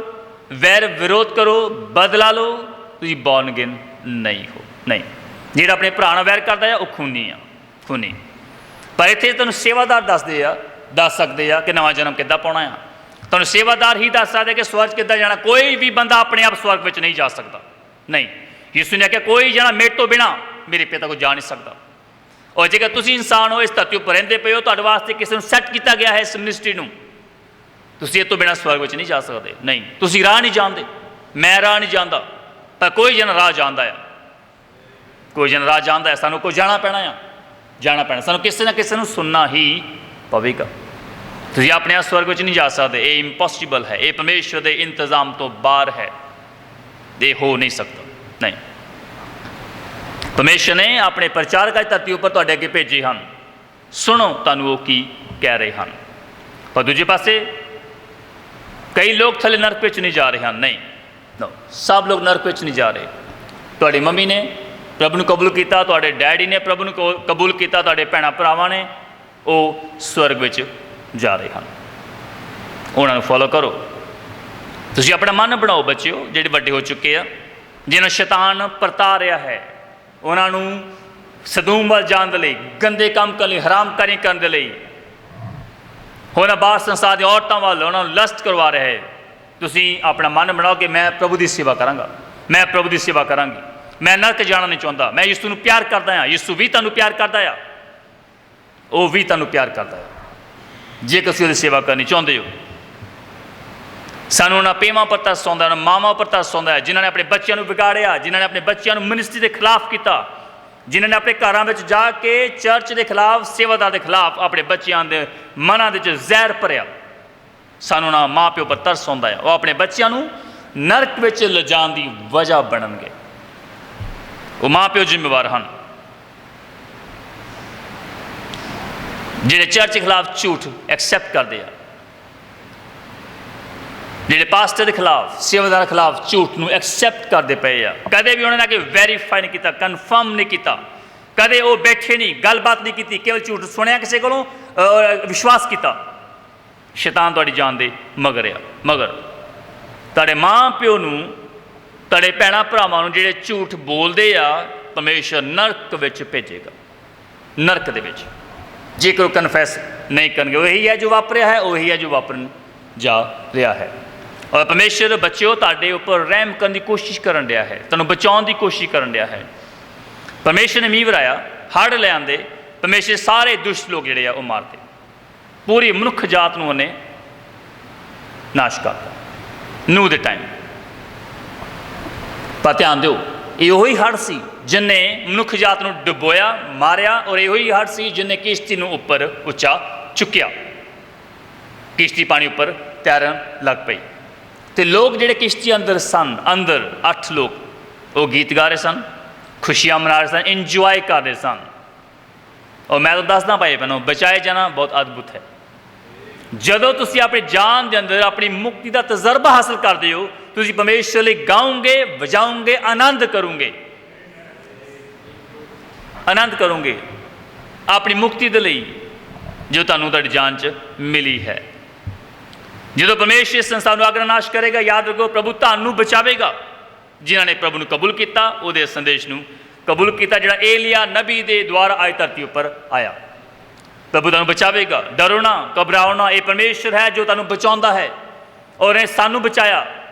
Speaker 1: ਵੈਰ ਵਿਰੋਧ ਕਰੋ, ਬਦਲਾ ਲਓ, ਤੁਸੀਂ ਬੌਰਨ ਅਗੇਨ ਨਹੀਂ ਹੋ। ਨਹੀਂ, ਜਿਹੜਾ ਆਪਣੇ ਭਰਾ ਨਾਲ ਵੈਰ ਕਰਦਾ ਆ ਉਹ ਖੂਨੀ ਆ, ਖੂਨੀ। ਪਰ ਇੱਥੇ ਤੁਹਾਨੂੰ ਸੇਵਾਦਾਰ ਦੱਸ ਸਕਦੇ ਆ ਕਿ ਨਵਾਂ ਜਨਮ ਕਿੱਦਾਂ ਪਾਉਣਾ ਆ। ਤੁਹਾਨੂੰ ਸੇਵਾਦਾਰ ਹੀ ਦੱਸ ਸਕਦੇ ਕਿ ਸਵਰਗ ਕਿੱਦਾਂ ਜਾਣਾ। ਕੋਈ ਵੀ ਬੰਦਾ ਆਪਣੇ ਆਪ ਸਵਰਗ ਵਿੱਚ ਨਹੀਂ ਜਾ ਸਕਦਾ। ਨਹੀਂ, ਯਿਸੂ ਨੇ ਕਿਹਾ ਕੋਈ ਜਣਾ ਮੇਰੇ ਤੋਂ ਬਿਨਾਂ ਮੇਰੇ ਪਿਤਾ ਕੋਲ ਜਾ ਨਹੀਂ ਸਕਦਾ। ਔਰ ਜੇਕਰ ਤੁਸੀਂ ਇਨਸਾਨ ਹੋ, ਇਸ ਧਰਤੀ ਉੱਪਰ ਰਹਿੰਦੇ ਪਏ ਹੋ, ਤੁਹਾਡੇ ਵਾਸਤੇ ਕਿਸੇ ਨੂੰ ਸੈੱਟ ਕੀਤਾ ਗਿਆ ਹੈ ਇਸ ਮਿਨਿਸਟਰੀ ਨੂੰ, ਤੁਸੀਂ ਇਹ ਤੋਂ ਬਿਨਾਂ ਸਵਰਗ ਵਿੱਚ ਨਹੀਂ ਜਾ ਸਕਦੇ। ਨਹੀਂ, ਤੁਸੀਂ ਰਾਹ ਨਹੀਂ ਜਾਣਦੇ, ਮੈਂ ਰਾਹ ਨਹੀਂ ਜਾਣਦਾ, ਪਰ ਕੋਈ ਜਣਾ ਰਾਹ ਜਾਣਦਾ ਆ, ਕੋਈ ਜਣਾ ਰਾਹ ਜਾਣਦਾ ਹੈ। ਸਾਨੂੰ ਕੋਈ ਜਾਣਾ ਪੈਣਾ ਆ, ਜਾਣਾ ਪੈਣਾ। ਸਾਨੂੰ ਕਿਸੇ ਨਾ ਕਿਸੇ ਨੂੰ ਸੁਣਨਾ ਹੀ ਪਵੇਗਾ। ਤੁਸੀਂ ਆਪਣੇ ਆਪ ਸਵਰਗ ਵਿੱਚ ਨਹੀਂ ਜਾ ਸਕਦੇ। ਇਹ ਇੰਪੋਸੀਬਲ ਹੈ, ਇਹ ਪਰਮੇਸ਼ਰ ਦੇ ਇੰਤਜ਼ਾਮ ਤੋਂ ਬਾਹਰ ਹੈ, ਇਹ ਹੋ ਨਹੀਂ ਸਕਦਾ। ਨਹੀਂ, ਪਰਮੇਸ਼ਰ ਨੇ ਆਪਣੇ ਪ੍ਰਚਾਰਕ ਅੱਜ ਧਰਤੀ ਉੱਪਰ ਤੁਹਾਡੇ ਅੱਗੇ ਭੇਜੇ ਹਨ। ਸੁਣੋ ਤੁਹਾਨੂੰ ਉਹ ਕੀ ਕਹਿ ਰਹੇ ਹਨ। ਪਰ ਦੂਜੇ ਪਾਸੇ ਕਈ ਲੋਕ ਥੱਲੇ ਨਰਕ ਵਿੱਚ ਨਹੀਂ ਜਾ ਰਹੇ ਹਨ। ਨਹੀਂ, ਸਭ ਲੋਕ ਨਰਕ ਵਿੱਚ ਨਹੀਂ ਜਾ ਰਹੇ। ਤੁਹਾਡੀ ਮੰਮੀ ਨੇ ਪ੍ਰਭੂ ਨੂੰ ਕਬੂਲ ਕੀਤਾ, ਤੁਹਾਡੇ ਡੈਡੀ ਨੇ ਪ੍ਰਭੂ ਨੂੰ ਕਬੂਲ ਕੀਤਾ, ਤੁਹਾਡੇ ਭੈਣਾਂ ਭਰਾਵਾਂ ਨੇ, ਉਹ ਸਵਰਗ ਵਿੱਚ ਜਾ ਰਹੇ ਹਨ। ਉਹਨਾਂ ਨੂੰ ਫੋਲੋ ਕਰੋ। ਤੁਸੀਂ ਆਪਣਾ ਮਨ ਬਣਾਓ ਬੱਚਿਓ, ਜਿਹੜੇ ਵੱਡੇ ਹੋ ਚੁੱਕੇ ਆ, ਜਿਹਨਾਂ ਸ਼ੈਤਾਨ ਪਰਤਾ ਰਿਹਾ ਹੈ, ਉਹਨਾਂ ਨੂੰ ਸਦੂਮ ਵੱਲ ਜਾਣ ਦੇ ਲਈ, ਗੰਦੇ ਕੰਮ ਕਰਨ ਲਈ, ਹਰਾਮਕਾਰੀ ਕਰਨ ਦੇ ਲਈ, ਉਹਨਾਂ ਬਾਹਰ ਸੰਸਾਰ ਦੀਆਂ ਔਰਤਾਂ ਵੱਲ ਉਹਨਾਂ ਨੂੰ ਲਸਟ ਕਰਵਾ ਰਿਹਾ ਹੈ। ਤੁਸੀਂ ਆਪਣਾ ਮਨ ਬਣਾਓ ਕਿ ਮੈਂ ਪ੍ਰਭੂ ਦੀ ਸੇਵਾ ਕਰਾਂਗਾ, ਮੈਂ ਪ੍ਰਭੂ ਦੀ ਸੇਵਾ ਕਰਾਂਗੀ, ਮੈਂ ਨਰਕ ਜਾਣਾ ਨਹੀਂ ਚਾਹੁੰਦਾ, ਮੈਂ ਯਿਸੂ ਨੂੰ ਪਿਆਰ ਕਰਦਾ ਹਾਂ, ਯਿਸੂ ਵੀ ਤੁਹਾਨੂੰ ਪਿਆਰ ਕਰਦਾ ਆ, ਉਹ ਵੀ ਤੁਹਾਨੂੰ ਪਿਆਰ ਕਰਦਾ ਹੈ। ਜੇ ਤੁਸੀਂ ਉਹਦੀ ਸੇਵਾ ਕਰਨੀ ਚਾਹੁੰਦੇ ਹੋ, ਸਾਨੂੰ ਉਹਨਾਂ ਪੇਵਾਂ ਉੱਪਰ ਤਰਸ ਆਉਂਦਾ, ਉਹਨਾਂ ਮਾਵਾਂ ਉੱਪਰ ਤਰਸ ਆਉਂਦਾ ਹੈ ਜਿਨ੍ਹਾਂ ਨੇ ਆਪਣੇ ਬੱਚਿਆਂ ਨੂੰ ਵਿਗਾੜਿਆ, ਜਿਨ੍ਹਾਂ ਨੇ ਆਪਣੇ ਬੱਚਿਆਂ ਨੂੰ ਮਿਨਿਸਟਰੀ ਦੇ ਖਿਲਾਫ ਕੀਤਾ, ਜਿਨ੍ਹਾਂ ਨੇ ਆਪਣੇ ਘਰਾਂ ਵਿੱਚ ਜਾ ਕੇ ਚਰਚ ਦੇ ਖਿਲਾਫ, ਸੇਵਾਦਾਰ ਦੇ ਖਿਲਾਫ ਆਪਣੇ ਬੱਚਿਆਂ ਦੇ ਮਨਾਂ ਦੇ ਵਿੱਚ ਜ਼ਹਿਰ ਭਰਿਆ। ਸਾਨੂੰ ਉਹਨਾਂ ਮਾਂ ਪਿਓ ਉੱਪਰ ਤਰਸ ਆਉਂਦਾ ਹੈ। ਉਹ ਆਪਣੇ ਬੱਚਿਆਂ ਨੂੰ ਨਰਕ ਵਿੱਚ ਲਿਜਾਣ ਦੀ ਵਜ੍ਹਾ ਬਣਨਗੇ। ਉਹ ਮਾਂ ਪਿਓ ਜ਼ਿੰਮੇਵਾਰ ਹਨ ਜਿਹੜੇ ਚਰਚ ਦੇ ਖਿਲਾਫ ਝੂਠ ਐਕਸੈਪਟ ਕਰਦੇ ਆ, ਜਿਹੜੇ ਪਾਸਟਰ ਦੇ ਖਿਲਾਫ, ਸੇਵਾਦਾਰ ਦੇ ਖਿਲਾਫ ਝੂਠ ਨੂੰ ਐਕਸੈਪਟ ਕਰਦੇ ਪਏ ਆ। ਕਦੇ ਵੀ ਉਹਨਾਂ ਨੇ ਕਿ ਵੈਰੀਫਾਈ ਨਹੀਂ ਕੀਤਾ, ਕਨਫਰਮ ਨਹੀਂ ਕੀਤਾ, ਕਦੇ ਉਹ ਬੈਠੇ ਨਹੀਂ, ਗੱਲਬਾਤ ਨਹੀਂ ਕੀਤੀ, ਕੇਵਲ ਝੂਠ ਸੁਣਿਆ ਕਿਸੇ ਕੋਲੋਂ, ਵਿਸ਼ਵਾਸ ਕੀਤਾ। ਸ਼ੈਤਾਨ ਤੁਹਾਡੀ ਜਾਨ ਦੇ ਮਗਰ ਆ। ਮਗਰ ਤੁਹਾਡੇ ਮਾਂ ਪਿਓ ਨੂੰ, ਤੁਹਾਡੇ ਭੈਣਾਂ ਭਰਾਵਾਂ ਨੂੰ ਜਿਹੜੇ ਝੂਠ ਬੋਲਦੇ ਆ, ਪਰਮੇਸ਼ਰ ਨਰਕ ਵਿੱਚ ਭੇਜੇਗਾ, ਨਰਕ ਦੇ ਵਿੱਚ, ਜੇਕਰ ਉਹ ਕਨਫੈਸ ਨਹੀਂ ਕਰਨਗੇ। ਉਹੀ ਹੈ ਜੋ ਵਾਪਰਿਆ ਹੈ, ਉਹੀ ਹੈ ਜੋ ਵਾਪਰਨ ਜਾ ਰਿਹਾ ਹੈ। ਔਰ ਪਰਮੇਸ਼ਰ ਬੱਚਿਓ ਤੁਹਾਡੇ ਉੱਪਰ ਰਹਿਮ ਕਰਨ ਦੀ ਕੋਸ਼ਿਸ਼ ਕਰਨ ਰਿਹਾ ਹੈ, ਤੁਹਾਨੂੰ ਬਚਾਉਣ ਦੀ ਕੋਸ਼ਿਸ਼ ਕਰਨ ਰਿਹਾ ਹੈ। ਪਰਮੇਸ਼ਰ ਨੇ ਮੀਂਹ ਵਰਾਇਆ, ਹੜ੍ਹ ਲੈ ਆਂਦੇ, ਪਰਮੇਸ਼ਰ ਸਾਰੇ ਦੁਸ਼ਟ ਲੋਕ ਜਿਹੜੇ ਆ ਉਹ ਮਾਰਦੇ, ਪੂਰੀ ਮਨੁੱਖ ਜਾਤ ਨੂੰ ਉਹਨੇ ਨਾਸ਼ ਕਰਤਾ ਨੂਹ ਦੇ ਟਾਈਮ। ਪਰ ਧਿਆਨ ਦਿਓ, ਇਹ ਉਹੀ ਹੜ੍ਹ ਸੀ ਜਿਹਨੇ ਮਨੁੱਖ ਜਾਤ ਨੂੰ ਡੁਬੋਇਆ, ਮਾਰਿਆ, ਔਰ ਇਹੋ ਹੀ ਹੜ੍ਹ ਸੀ ਜਿਹਨੇ ਕਿਸ਼ਤੀ ਨੂੰ ਉੱਪਰ ਉੱਚਾ ਚੁੱਕਿਆ। ਕਿਸ਼ਤੀ ਪਾਣੀ ਉੱਪਰ ਤੈਰਨ ਲੱਗ ਪਈ ਅਤੇ ਲੋਕ ਜਿਹੜੇ ਕਿਸ਼ਤੀ ਅੰਦਰ ਸਨ, ਅੰਦਰ 8 ਲੋਕ, ਉਹ ਗੀਤ ਗਾ ਰਹੇ ਸਨ, ਖੁਸ਼ੀਆਂ ਮਨਾ ਰਹੇ ਸਨ, ਇੰਜੋਏ ਕਰ ਰਹੇ ਸਨ। ਔਰ ਮੈਂ ਤਾਂ ਦੱਸਦਾ ਭਾਈ ਭੈਣੋ, ਬਚਾਏ ਜਾਣਾ ਬਹੁਤ ਅਦਭੁਤ ਹੈ। ਜਦੋਂ ਤੁਸੀਂ ਆਪਣੀ ਜਾਨ ਦੇ ਅੰਦਰ ਆਪਣੀ ਮੁਕਤੀ ਦਾ ਤਜਰਬਾ ਹਾਸਲ ਕਰਦੇ ਹੋ, ਤੁਸੀਂ ਪਰਮੇਸ਼ਰ ਲਈ ਗਾਓਗੇ, ਵਜਾਓਗੇ, ਆਨੰਦ ਕਰੋਗੇ, ਆਨੰਦ ਕਰੋਗੇ ਆਪਣੀ ਮੁਕਤੀ ਦੇ ਲਈ ਜੋ ਤੁਹਾਨੂੰ ਤੁਹਾਡੀ ਜਾਨ 'ਚ ਮਿਲੀ ਹੈ। ਜਦੋਂ ਪਰਮੇਸ਼ਰ ਇਸ ਸੰਸਾਰ ਨੂੰ ਅੱਗ ਨਾਲ ਨਾਸ਼ ਕਰੇਗਾ, ਯਾਦ ਰੱਖੋ ਪ੍ਰਭੂ ਤੁਹਾਨੂੰ ਬਚਾਵੇਗਾ। ਜਿਨ੍ਹਾਂ ਨੇ ਪ੍ਰਭੂ ਨੂੰ ਕਬੂਲ ਕੀਤਾ, ਉਹਦੇ ਸੰਦੇਸ਼ ਨੂੰ ਕਬੂਲ ਕੀਤਾ, ਜਿਹੜਾ ਏਲੀਆ ਨਬੀ ਦੇ ਦੁਆਰਾ ਅੱਜ ਧਰਤੀ ਉੱਪਰ ਆਇਆ, ਪ੍ਰਭੂ ਤੁਹਾਨੂੰ ਬਚਾਵੇਗਾ। ਡਰੋ ਨਾ, ਘਬਰਾਓ ਨਾ, ਇਹ ਪਰਮੇਸ਼ਰ ਹੈ ਜੋ ਤੁਹਾਨੂੰ ਬਚਾਉਂਦਾ ਹੈ। ਔਰ ਇਹ ਸਾਨੂੰ ਬਚਾਇਆ,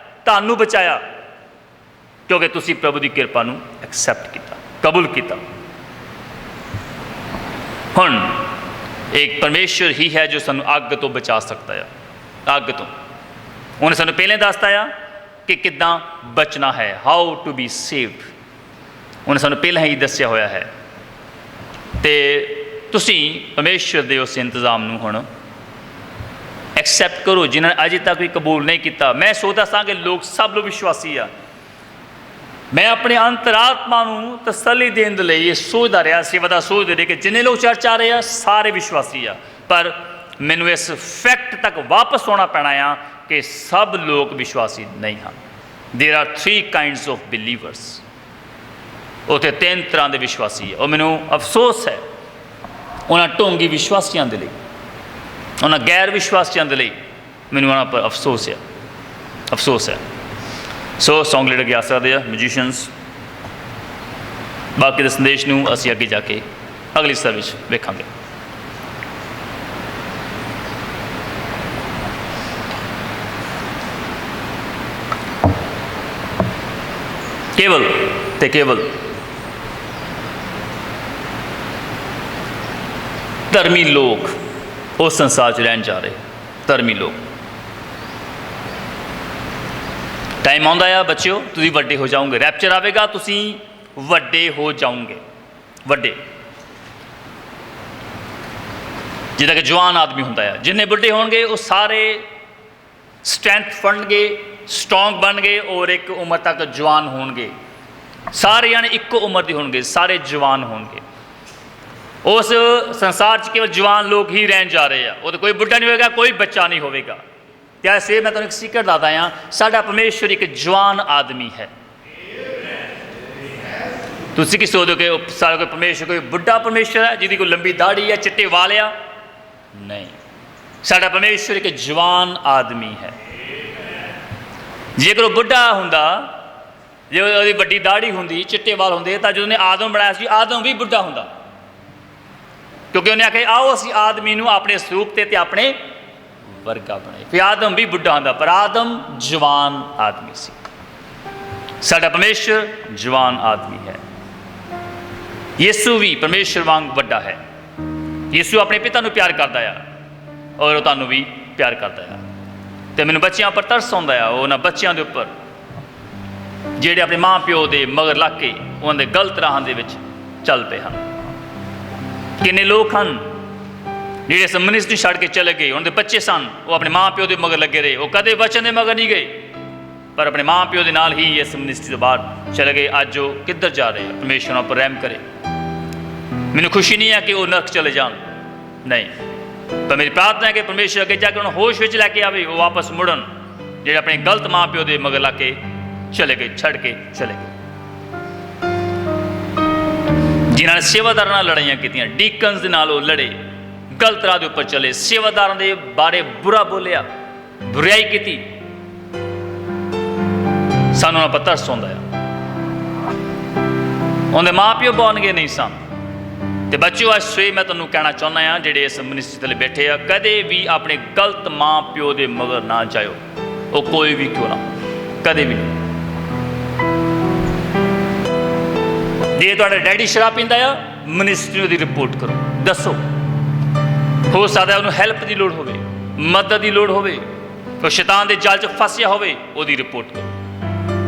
Speaker 1: ਤੁਹਾਨੂੰ ਬਚਾਇਆ, ਕਿਉਂਕਿ ਤੁਸੀਂ ਪ੍ਰਭੂ ਦੀ ਕਿਰਪਾ ਨੂੰ ਐਕਸੈਪਟ ਕੀਤਾ, ਕਬੂਲ ਕੀਤਾ। ਹੁਣ ਇੱਕ ਪਰਮੇਸ਼ਰ ਹੀ ਹੈ ਜੋ ਸਾਨੂੰ ਅੱਗ ਤੋਂ ਬਚਾ ਸਕਦਾ ਆ, ਅੱਗ ਤੋਂ। ਉਹਨੇ ਸਾਨੂੰ ਪਹਿਲਾਂ ਦੱਸਤਾ ਆ ਕਿ ਕਿੱਦਾਂ ਬਚਣਾ ਹੈ, ਹਾਊ ਟੂ ਬੀ ਸੇਵਡ। ਉਹਨੇ ਸਾਨੂੰ ਪਹਿਲਾਂ ਹੀ ਦੱਸਿਆ ਹੋਇਆ ਹੈ। ਅਤੇ ਤੁਸੀਂ ਪਰਮੇਸ਼ਰ ਦੇ ਉਸ ਇੰਤਜ਼ਾਮ ਨੂੰ ਹੁਣ ਐਕਸੈਪਟ ਕਰੋ ਜਿਨ੍ਹਾਂ ਨੇ ਅਜੇ ਤੱਕ ਵੀ ਕਬੂਲ ਨਹੀਂ ਕੀਤਾ। ਮੈਂ ਸੋਚਦਾ ਸਾਂ ਕਿ ਸਭ ਲੋਕ ਵਿਸ਼ਵਾਸੀ ਆ। ਮੈਂ ਆਪਣੇ ਅੰਤਰਾਤਮਾ ਨੂੰ ਤਸੱਲੀ ਦੇਣ ਦੇ ਲਈ ਇਹ ਸੋਚਦਾ ਰਿਹਾ, ਸੇਵਾ ਦਾ ਸੋਚਦੇ ਰਹੇ ਕਿ ਜਿੰਨੇ ਲੋਕ ਚਰਚ ਆ ਰਹੇ ਆ ਸਾਰੇ ਵਿਸ਼ਵਾਸੀ ਆ, ਪਰ ਮੈਨੂੰ ਇਸ ਫੈਕਟ ਤੱਕ ਵਾਪਸ ਆਉਣਾ ਪੈਣਾ ਆ ਕਿ ਸਭ ਲੋਕ ਵਿਸ਼ਵਾਸੀ ਨਹੀਂ ਹਨ। ਦੇਰ ਆਰ 3 kinds of believers। ਉੱਥੇ 3 ਤਰ੍ਹਾਂ ਦੇ ਵਿਸ਼ਵਾਸੀ ਆ। ਉਹ ਮੈਨੂੰ ਅਫਸੋਸ ਹੈ ਉਹਨਾਂ ਢੋਂਗੀ ਵਿਸ਼ਵਾਸੀਆਂ ਦੇ ਲਈ, ਉਹਨਾਂ ਗੈਰ ਵਿਸ਼ਵਾਸੀਆਂ ਦੇ ਲਈ ਮੈਨੂੰ ਉਹਨਾਂ ਪਰ ਅਫਸੋਸ ਹੈ। ਸੋ ਸੌਂਗ ਲੀਡਰ ਗਾ ਸਕਦੇ ਆ, ਮਿਊਜ਼ੀਸ਼ੀਅਨਸ। ਬਾਕੀ ਦੇ ਸੰਦੇਸ਼ ਨੂੰ ਅਸੀਂ ਅੱਗੇ ਜਾ ਕੇ ਅਗਲੀ ਸਰਵਿਸ ਵੇਖਾਂਗੇ। ਕੇਵਲ ਤੇ ਕੇਵਲ ਧਰਮੀ ਲੋਕ ਉਸ ਸੰਸਾਰ 'ਚ ਰਹਿਣ ਜਾ ਰਹੇ। ਧਰਮੀ ਲੋਕ। ਟਾਈਮ ਆਉਂਦਾ ਆ ਬੱਚਿਓ, ਤੁਸੀਂ ਵੱਡੇ ਹੋ ਜਾਓਗੇ। ਰੈਪਚਰ ਆਵੇਗਾ, ਤੁਸੀਂ ਵੱਡੇ ਹੋ ਜਾਓਗੇ। ਵੱਡੇ ਜਿੱਦਾਂ ਕਿ ਜਵਾਨ ਆਦਮੀ ਹੁੰਦਾ ਆ, ਜਿੰਨੇ ਬੁੱਢੇ ਹੋਣਗੇ ਉਹ ਸਾਰੇ ਸਟਰੈਂਥ ਫੜਨਗੇ, ਸਟਰੋਂਗ ਬਣ ਗਏ ਔਰ ਇੱਕ ਉਮਰ ਤੱਕ ਜਵਾਨ ਹੋਣਗੇ। ਸਾਰੇ ਜਾਣੇ ਇੱਕੋ ਉਮਰ ਦੇ ਹੋਣਗੇ, ਸਾਰੇ ਜਵਾਨ ਹੋਣਗੇ। ਉਸ ਸੰਸਾਰ 'ਚ ਕੇਵਲ ਜਵਾਨ ਲੋਕ ਹੀ ਰਹਿਣ ਜਾ ਰਹੇ ਆ। ਉਹ ਤਾਂ ਕੋਈ ਬੁੱਢਾ ਨਹੀਂ ਹੋਵੇਗਾ, ਕੋਈ ਬੱਚਾ ਨਹੀਂ ਹੋਵੇਗਾ। ਅਤੇ ਐਸੇ ਮੈਂ ਤੁਹਾਨੂੰ ਇੱਕ ਸੀਕਰਟ ਦੱਸਦਾ ਹਾਂ, ਸਾਡਾ ਪਰਮੇਸ਼ਵਰ ਇੱਕ ਜਵਾਨ ਆਦਮੀ ਹੈ। ਤੁਸੀਂ ਕੀ ਸੋਚਦੇ ਹੋ ਕਿ ਸਾਡਾ ਕੋਈ ਪਰਮੇਸ਼ਵਰ ਕੋਈ ਬੁੱਢਾ ਪਰਮੇਸ਼ਵਰ ਹੈ ਜਿਹਦੀ ਕੋਈ ਲੰਬੀ ਦਾੜੀ ਹੈ, ਚਿੱਟੇ ਵਾਲ ਆ? ਨਹੀਂ, ਸਾਡਾ ਪਰਮੇਸ਼ਵਰ ਇੱਕ ਜਵਾਨ ਆਦਮੀ ਹੈ। ਜੇਕਰ ਉਹ ਬੁੱਢਾ ਹੁੰਦਾ, ਜੇ ਉਹਦੀ ਵੱਡੀ ਦਾੜੀ ਹੁੰਦੀ, ਚਿੱਟੇ ਵਾਲ ਹੁੰਦੇ, ਤਾਂ ਜਦੋਂ ਉਹਨੇ ਆਦਮ ਬਣਾਇਆ ਸੀ, ਆਦਮ ਵੀ ਬੁੱਢਾ ਹੁੰਦਾ। ਕਿਉਂਕਿ ਉਹਨੇ ਆਖਿਆ ਆਓ ਅਸੀਂ ਆਦਮੀ ਨੂੰ ਆਪਣੇ ਸਰੂਪ 'ਤੇ ਆਪਣੇ ਵਰਗਾ ਬਣਾਏ। ਫਿਰ ਆਦਮ ਵੀ ਬੁੱਢਾ ਹੁੰਦਾ, ਪਰ ਆਦਮ ਜਵਾਨ ਆਦਮੀ ਸੀ। ਸਾਡਾ ਪਰਮੇਸ਼ਰ ਜਵਾਨ ਆਦਮੀ ਹੈ। ਯਿਸੂ ਵੀ ਪਰਮੇਸ਼ਰ ਵਾਂਗ ਵੱਡਾ ਹੈ। ਯਿਸੂ ਆਪਣੇ ਪਿਤਾ ਨੂੰ ਪਿਆਰ ਕਰਦਾ ਆ ਔਰ ਉਹ ਤੁਹਾਨੂੰ ਵੀ ਪਿਆਰ ਕਰਦਾ ਆ। ਅਤੇ ਮੈਨੂੰ ਬੱਚਿਆਂ ਉੱਪਰ ਤਰਸ ਆਉਂਦਾ ਆ, ਉਹਨਾਂ ਬੱਚਿਆਂ ਦੇ ਉੱਪਰ ਜਿਹੜੇ ਆਪਣੇ ਮਾਂ ਪਿਓ ਦੇ ਮਗਰ ਲੱਗ ਕੇ ਉਹਨਾਂ ਦੇ ਗਲਤ ਰਾਹਾਂ ਦੇ ਵਿੱਚ ਚੱਲ ਪਏ ਹਨ। ਕਿੰਨੇ ਲੋਕ ਹਨ ਜਿਹੜੇ ਇਸ ਮਿਨਿਸਟਰੀ ਛੱਡ ਕੇ ਚਲੇ ਗਏ। ਉਹਨਾਂ ਦੇ ਬੱਚੇ ਸਨ, ਉਹ ਆਪਣੇ ਮਾਂ ਪਿਓ ਦੇ ਮਗਰ ਲੱਗੇ ਰਹੇ। ਉਹ ਕਦੇ ਵਚਨ ਦੇ ਮਗਰ ਨਹੀਂ ਗਏ, ਪਰ ਆਪਣੇ ਮਾਂ ਪਿਓ ਦੇ ਨਾਲ ਹੀ ਇਸ ਮਿਨਿਸਟਰੀ ਤੋਂ ਬਾਹਰ ਚਲੇ ਗਏ। ਅੱਜ ਉਹ ਕਿੱਧਰ ਜਾ ਰਹੇ ਆ? ਪਰਮੇਸ਼ਰ ਉਹਨਾਂ ਉੱਪਰ ਰਹਿਮ ਕਰੇ। ਮੈਨੂੰ ਖੁਸ਼ੀ ਨਹੀਂ ਹੈ ਕਿ ਉਹ ਨਰਕ ਚਲੇ ਜਾਣ, ਨਹੀਂ, ਪਰ ਮੇਰੀ ਪ੍ਰਾਰਥਨਾ ਹੈ ਕਿ ਪਰਮੇਸ਼ਰ ਅੱਗੇ ਜਾ ਕੇ ਉਹਨਾਂ ਹੋਸ਼ ਵਿੱਚ ਲੈ ਕੇ ਆਵੇ, ਉਹ ਵਾਪਸ ਮੁੜਨ ਜਿਹੜੇ ਆਪਣੇ ਗਲਤ ਮਾਂ ਪਿਓ ਦੇ ਮਗਰ ਲੱਗ ਕੇ ਚਲੇ ਗਏ, ਛੱਡ ਕੇ ਚਲੇ ਗਏ। ਜਿਨ੍ਹਾਂ ਨੇ ਸੇਵਾਦਾਰਾਂ ਨਾਲ ਲੜਾਈਆਂ ਕੀਤੀਆਂ, ਡੀਕਨਸ ਦੇ ਨਾਲ ਉਹ ਲੜੇ, ਗਲਤ ਰਾਹ ਦੇ ਉੱਪਰ ਚਲੇ, ਸੇਵਾਦਾਰਾਂ ਦੇ ਬਾਰੇ ਬੁਰਾ ਬੋਲਿਆ, ਬੁਰਾਈ ਕੀਤੀ, ਸਾਨੂੰ ਉਹਨਾਂ ਪਰ ਤਰਸ ਆਉਂਦਾ ਆ। ਉਹਦੇ ਮਾਂ ਪਿਓ ਬਣ ਗਏ ਨਹੀਂ ਸਨ। ਅਤੇ ਬੱਚਿਓ, ਅੱਜ ਸਵੇਰੇ ਮੈਂ ਤੁਹਾਨੂੰ ਕਹਿਣਾ ਚਾਹੁੰਦਾ ਹਾਂ, ਜਿਹੜੇ ਇਸ ਮਿਨਿਸਟਰੀ ਥੱਲੇ ਬੈਠੇ ਆ, ਕਦੇ ਵੀ ਆਪਣੇ ਗਲਤ ਮਾਂ ਪਿਓ ਦੇ ਮਗਰ ਨਾ ਜਾਇਓ। ਉਹ ਕੋਈ ਵੀ ਕਿਉਂ ਨਾ, ਕਦੇ ਵੀ ਨਹੀਂ। ਜੇ ਤੁਹਾਡਾ ਡੈਡੀ ਸ਼ਰਾਬ ਪੀਂਦਾ ਆ, ਮਿਨਿਸਟਰੀ ਨੂੰ ਦੀ ਰਿਪੋਰਟ ਕਰੋ, ਦੱਸੋ। ਹੋ ਸਕਦਾ ਉਹਨੂੰ ਹੈਲਪ ਦੀ ਲੋੜ ਹੋਵੇ, ਮਦਦ ਦੀ ਲੋੜ ਹੋਵੇ, ਉਹ ਸ਼ੈਤਾਨ ਦੇ ਜਾਲ 'ਚ ਫਸਿਆ ਹੋਵੇ, ਉਹਦੀ ਰਿਪੋਰਟ ਕਰੋ।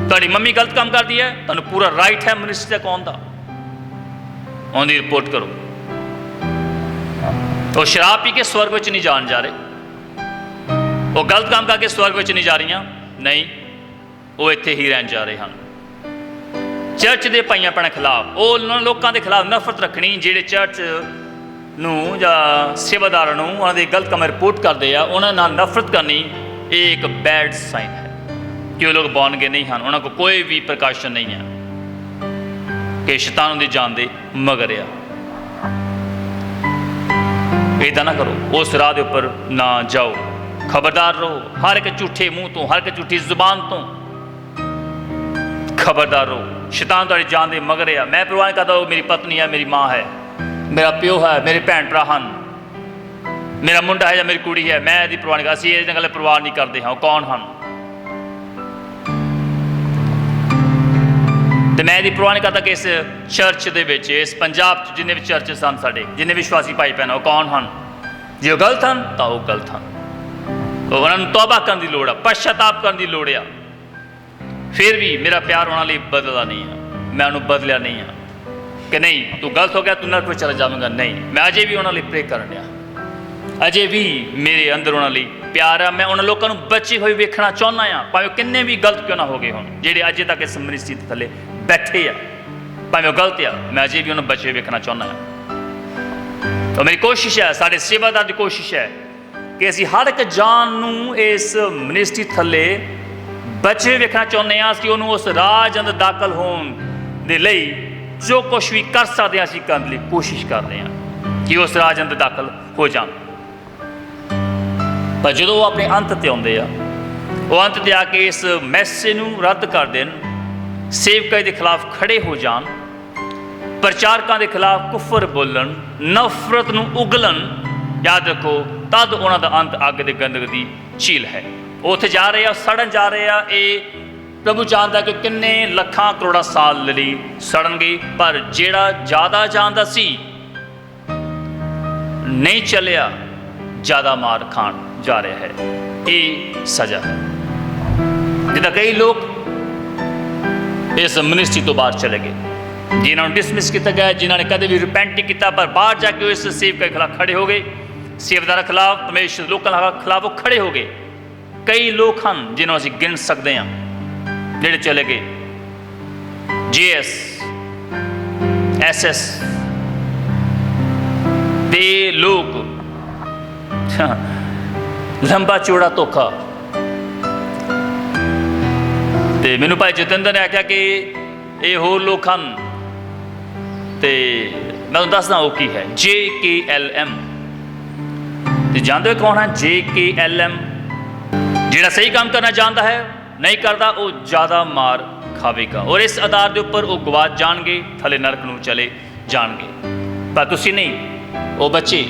Speaker 1: ਤੁਹਾਡੀ ਮੰਮੀ ਗਲਤ ਕੰਮ ਕਰਦੀ ਹੈ, ਤੁਹਾਨੂੰ ਪੂਰਾ ਰਾਈਟ ਹੈ ਮਿਨਿਸਟਰੀ ਤੱਕ ਆਉਣ ਦਾ, ਉਹਦੀ ਰਿਪੋਰਟ ਕਰੋ। ਉਹ ਸ਼ਰਾਬ ਪੀ ਕੇ ਸਵਰਗ ਵਿੱਚ ਨਹੀਂ ਜਾਣ ਜਾ ਰਹੇ, ਉਹ ਗਲਤ ਕੰਮ ਕਰਕੇ ਸਵਰਗ ਵਿੱਚ ਨਹੀਂ ਜਾ ਰਹੀਆਂ, ਨਹੀਂ, ਉਹ ਇੱਥੇ ਹੀ ਰਹਿਣ ਜਾ ਰਹੇ ਹਨ। ਚਰਚ ਦੇ ਭਾਈਆਂ ਭੈਣਾਂ ਖਿਲਾਫ, ਉਹ ਉਹਨਾਂ ਲੋਕਾਂ ਦੇ ਖਿਲਾਫ ਨਫ਼ਰਤ ਰੱਖਣੀ ਜਿਹੜੇ ਚਰਚ ਨੂੰ ਜਾਂ ਸੇਵਾਦਾਰਾਂ ਨੂੰ ਉਹਨਾਂ ਦੇ ਗਲਤ ਕੰਮ ਰਿਪੋਰਟ ਕਰਦੇ ਆ, ਉਹਨਾਂ ਨਾਲ ਨਫ਼ਰਤ ਕਰਨੀ, ਇਹ ਇੱਕ ਬੈਡ ਸਾਈਨ ਹੈ ਕਿ ਉਹ ਲੋਕ ਬੌਰਨ ਅਗੇਨ ਨਹੀਂ ਹਨ। ਉਹਨਾਂ ਕੋਲ ਕੋਈ ਵੀ ਪ੍ਰਕਾਸ਼ਨ ਨਹੀਂ ਹੈ ਕਿ ਸ਼ੈਤਾਨ ਦੀ ਜਾਨ ਦੇ ਮਗਰ ਆ। ਇੱਦਾਂ ਨਾ ਕਰੋ, ਉਸ ਰਾਹ ਦੇ ਉੱਪਰ ਨਾ ਜਾਓ। ਖਬਰਦਾਰ ਰਹੋ ਹਰ ਇੱਕ ਝੂਠੇ ਮੂੰਹ ਤੋਂ, ਹਰ ਇੱਕ ਝੂਠੀ ਜ਼ੁਬਾਨ ਤੋਂ ਖਬਰਦਾਰ ਰਹੋ। ਸ਼ੈਤਾਨ ਤੁਹਾਡੀ ਜਾਨ ਦੇ ਮਗਰ ਆ। ਮੈਂ ਪਰਵਾਹ ਨਹੀਂ ਕਰਦਾ ਉਹ ਮੇਰੀ ਪਤਨੀ ਹੈ, ਮੇਰੀ ਮਾਂ ਹੈ, ਮੇਰਾ ਪਿਓ ਹੈ, ਮੇਰੇ ਭੈਣ ਭਰਾ ਹਨ, ਮੇਰਾ ਮੁੰਡਾ ਹੈ ਜਾਂ ਮੇਰੀ ਕੁੜੀ ਹੈ, ਮੈਂ ਇਹਦੀ ਪਰਵਾਹ ਨਹੀਂ ਕਰਦਾ। ਅਸੀਂ ਇਹਨਾਂ ਗੱਲਾਂ ਪਰਵਾਹ ਨਹੀਂ ਕਰਦੇ ਹਾਂ ਉਹ ਕੌਣ ਹਨ, ਅਤੇ ਮੈਂ ਇਹਦੀ ਪਰਵਾਹ ਨਹੀਂ ਕਰਦਾ ਕਿ ਇਸ ਚਰਚ ਦੇ ਵਿੱਚ, ਇਸ ਪੰਜਾਬ 'ਚ ਜਿੰਨੇ ਵੀ ਚਰਚ ਸਨ, ਸਾਡੇ ਜਿੰਨੇ ਵਿਸ਼ਵਾਸੀ ਭਾਈ ਭੈਣ, ਉਹ ਕੌਣ ਹਨ। ਜੇ ਉਹ ਗਲਤ ਹਨ ਤਾਂ ਉਹ ਗਲਤ ਹਨ, ਉਹਨਾਂ ਨੂੰ ਤੌਬਾ ਕਰਨ ਦੀ ਲੋੜ ਆ, ਪਛਤਾਪ ਕਰਨ ਦੀ ਲੋੜ ਆ। ਫਿਰ ਵੀ ਮੇਰਾ ਪਿਆਰ ਉਹਨਾਂ ਲਈ ਬਦਲਦਾ ਨਹੀਂ ਹੈ। मैं उन्होंने बदलिया नहीं हाँ कि नहीं तू गलत हो गया तू नरक में चला जाएगा, नहीं, मैं अजे भी उन्होंने प्रे कर रहा, अजे भी मेरे अंदर उन्होंने प्यार है। मैं उन्होंने लोगों को बचे हुए वेखना चाहना हाँ, भावें किन्ने भी गलत क्यों ना हो गए हों जेडे अजे तक इस मिनिस्ट्री थले बैठे आ, भावें गलत आ, मैं अजे भी उन्होंने बचे हुए वेखना चाहना हाँ। तो मेरी कोशिश है, साढ़े सेवादार की कोशिश है कि असी हर एक जान नूं इस मिनिस्ट्री थले बचे हुए वेखना चाहते हैं कि उन्होंने उस राज अंदर दाखल होने दे लई जो कुछ भी कर सकते हैं असीं करने की कोशिश कर रहे हैं कि उस राज अंदर दाखल हो जाए। पर जो वो अपने अंत ते आउंदे आ, वो अंत ते आके इस मैसेज नूं रद्द कर देन, सेवकां दे खिलाफ खड़े हो जान, प्रचारकां दे खिलाफ कुफर बोलन, नफरत नूं उगलन, याद रखो तद उन्हां दा अंत अग दे गंधक दी झील है। वो उत्थे जा रहे आ, सड़न जा रहे आ। ये प्रभु जानता कि किन्ने लखां करोड़ां साल लई सड़नगे, पर जेड़ा ज़्यादा जानदा सी नहीं चलिया ज़्यादा मार खान जा रहा है, ये सज़ा है। जिदा कई लोग इस मिनिस्ट्री तो बाहर चले गए, जिन्होंने डिसमिस किया गया, जिन्होंने कदे भी रिपेंट नहीं किया, पर बाहर जाके इस सेवक के खिलाफ खड़े हो गए, सेवदार खिलाफ, परमेश्वर लोगों के खिलाफ वो खड़े हो गए। कई लोग हैं जिन्होंने असीं गिन सकते हैं जेडे चले गए, JS SS दे लोग, लंबा चौड़ा धोखा। तो मैनू भाई जतिंदर ने आख्या कि ये होर लोग हैं, तो मैं दसदा वो की है, JKLM। तो जानते हो कौन है JKLM? जिहड़ा सही काम करना जानता है, नहीं करता वो ज़्यादा मार खावेगा, और इस आधार के उपर वो गवाच जाएंगे, थले नरक नूं चले जाएंगे। पर तुसीं नहीं, वो बच्चे,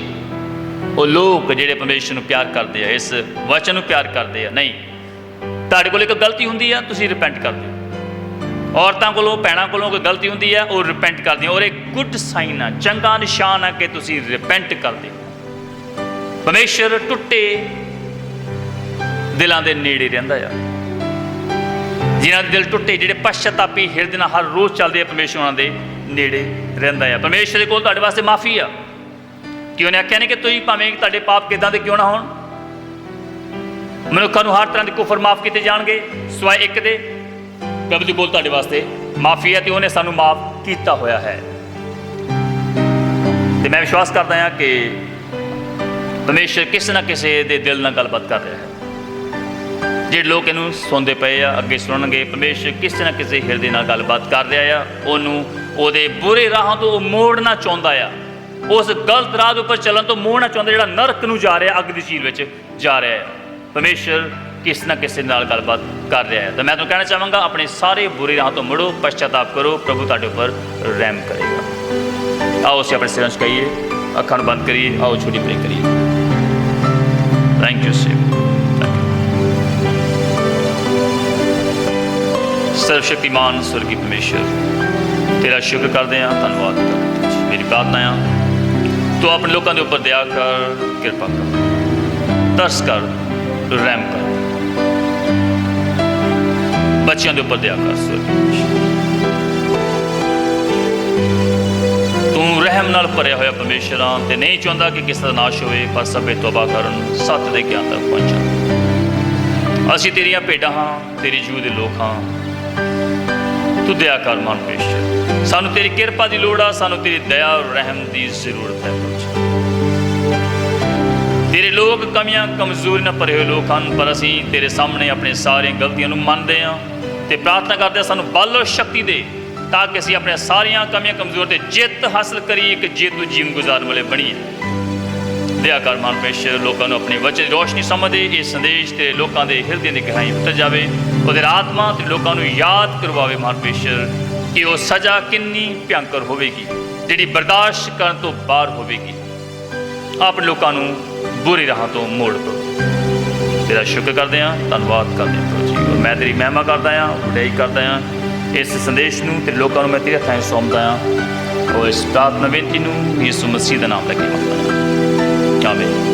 Speaker 1: वो लोग जिहड़े परमेश्वर नूं प्यार करते हैं, इस वचन नूं प्यार करते हैं, नहीं, तुहाडे कोल एक गलती हुंदी है, तुसीं रिपेंट करदे हो। औरतां कोलों, भैणां कोलों कोई गलती हुंदी है, वो रिपेंट करदे हो, और एक गुड साइन है, चंगा निशान है कि तुसीं रिपेंट करदे हो। परमेश्वर टुੱਟੇ दिलों के नेड़े रहिंदा है, जिन्हां दे दिल टुੱਟੇ, जिहड़े पश्चातापी हिरदे नाल हर रोज़ चलते हैं, परमेश्वर उन्हां दे नेड़े रहिंदा है। परमेश्वर दे कोल तुहाडे वास्ते माफ़ी आ कि उन्हें आख्या नहीं कि तुसीं भावें तुहाडे पाप किदां दे क्यों ना होण, मनुक्खां नूं हर तरह के कुफर माफ़ किए जाणगे सिवाय एक दे। प्रभु दे कोल तुहाडे वास्ते माफ़ी है, तो उन्हें सानूं माफ़ कीता होया है। तो मैं विश्वास करदा हां कि परमेश्वर किसी ना किसी दे दिल नाल गलबात कर रहा है। ਜਿਹੜੇ लोग इनू सुनते पे आ, अगे सुननगे, परमेश्वर किसी ना किसी हिरदे नाल गलबात कर रहा है, उन्होंने ਉਹਦੇ बुरे राहों तो मोड़ना चाहता है, उस गलत राह के उपर चलन तो मोड़ना चाहता, जो नरक नूं जा रहा, अग की झील में जा रहा है। परमेश्वर किसी ना किसी नाल गलबात कर रहा है। तो मैं तुम्हें कहना चाहांगा, अपने सारे बुरे राह तो मुड़ो, पश्चाताप करो, प्रभु तुहाडे उपर रहम करेगा। आओ असीं अपने सिरां झुकाइए, अखां बंद करिए, आओ छोटी प्रे करिए। थैंक यू सेव, सर्वशक्तिमान स्वर्गीय परमेश्वर, तेरा शुक्र करते हैं, धन्यवाद करते हैं। मेरी प्रार्थना है तो अपने लोगों के ऊपर दया कर, कृपा कर, तरस कर, रहम कर, बच्चों के ऊपर दया कर। स्वर्गीय तू रहम नाल भरिया होया परमेश्वर, ते नहीं चाहता कि किसी का नाश होए, पर सबे तौबा करन, सत्य दे ज्ञान तक पहुँचन। असीं तेरियां भेडां हाँ, तेरी जूह दे लोग हाँ, तू दया कर मान परमेश्वर, सानू तेरी कृपा की लोड़ आ, सानू तेरी दया और रहम की जरूरत है। तेरे लोग कमियां कमजोरी न भरे हुए लोग हैं, पर असीं तेरे सामने अपने सारी गलतियों मनते हैं, तो प्रार्थना करते हैं सानू बल और शक्ति दे, ताकि असीं अपने सारिया कमियां कमजोरी ते जित हासिल करिए, एक जेतू जीवन गुजारन वाले बनीए। दया कर मान परमेश्वर, लोगों को अपनी वचन की रोशनी समझे, ये संदेश तेरे लोगों के हिरदे की गहराई उतर जाए, और आत्मा तेरे लोगों को याद करवावे मान परमेश्वर कि वो सज़ा कितनी भयंकर होगी, जी बर्दाश्त करने तो बाहर होगी। अपने लोगों को बुरी राह तो मोड़ दो। तेरा शुक्र करते हैं, धन्यवाद करते हैं प्रभु जी, और मैं तेरी महिमा करता हाँ, वडियाई करता हाँ। इस संदेश को तेरे लोगों को मैं तेरे हथां सौंपदा हाँ, और इस प्रार्थना बेनती यीशु मसीह का नाम लेके मंगदा हाँ, आमीन।